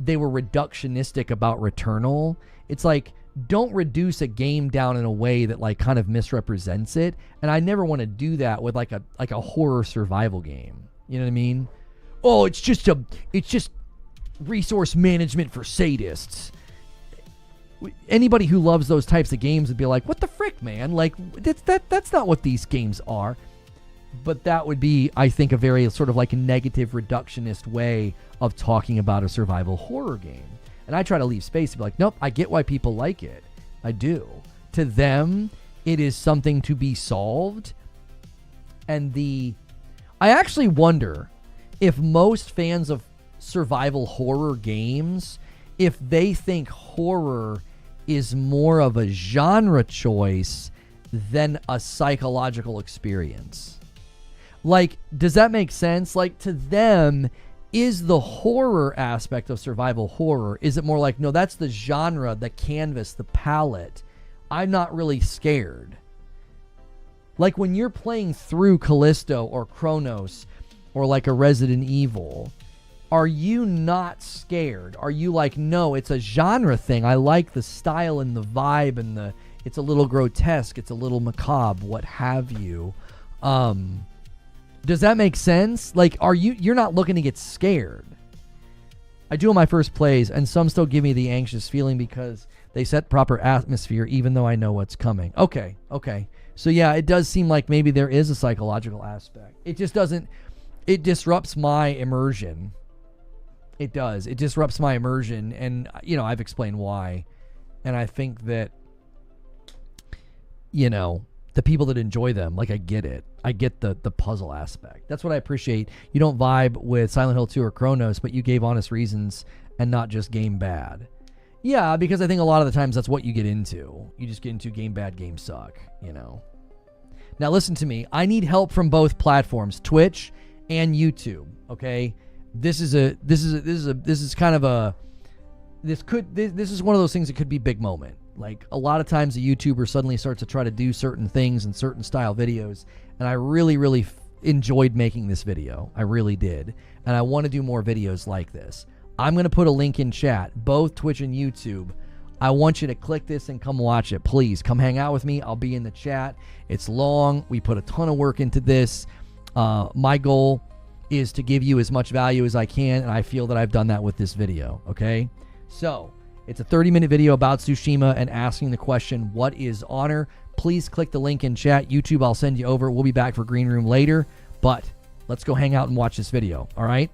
they were reductionistic about Returnal. It's like, don't reduce a game down in a way that like kind of misrepresents it. And I never want to do that with like a horror survival game. You know what I mean? Oh, it's just resource management for sadists. Anybody who loves those types of games would be like, what the frick, man? Like, that's not what these games are. But that would be, I think, a very sort of like a negative reductionist way of talking about a survival horror game. And I try to leave space to be like, nope, I get why people like it. I do. To them, it is something to be solved. And I actually wonder if most fans of survival horror games if they think horror is more of a genre choice than a psychological experience. Like, does that make sense? Like, to them, is the horror aspect of survival horror, is it more like, no, that's the genre, the canvas, the palette. I'm not really scared. Like when you're playing through Callisto or Chronos or like a Resident Evil, are you not scared? Are you like, no, it's a genre thing. I like the style and the vibe and it's a little grotesque, it's a little macabre, what have you. Does that make sense? Like, you're not looking to get scared. I do on my first plays, and some still give me the anxious feeling because they set proper atmosphere even though I know what's coming. Okay. So yeah, it does seem like maybe there is a psychological aspect. It just doesn't, it disrupts my immersion. It does. It disrupts my immersion, and, I've explained why. And I think that, the people that enjoy them, like, I get it. I get the puzzle aspect. That's what I appreciate. You don't vibe with Silent Hill 2 or Chronos, but you gave honest reasons and not just game bad. Yeah, because I think a lot of the times that's what you get into. You just get into game bad, game suck, Now listen to me. I need help from both platforms, Twitch and YouTube, okay? This is one of those things that could be big moment. Like, a lot of times a YouTuber suddenly starts to try to do certain things and certain style videos, and I really enjoyed making this video. I really did. And I want to do more videos like this. I'm going to put a link in chat, both Twitch and YouTube. I want you to click this and come watch it. Please, come hang out with me. I'll be in the chat. It's long. We put a ton of work into this. My goal is to give you as much value as I can, and I feel that I've done that with this video, okay? So, it's a 30-minute video about Tsushima and asking the question, what is honor? Please click the link in chat. YouTube, I'll send you over. We'll be back for Green Room later, but let's go hang out and watch this video, all right?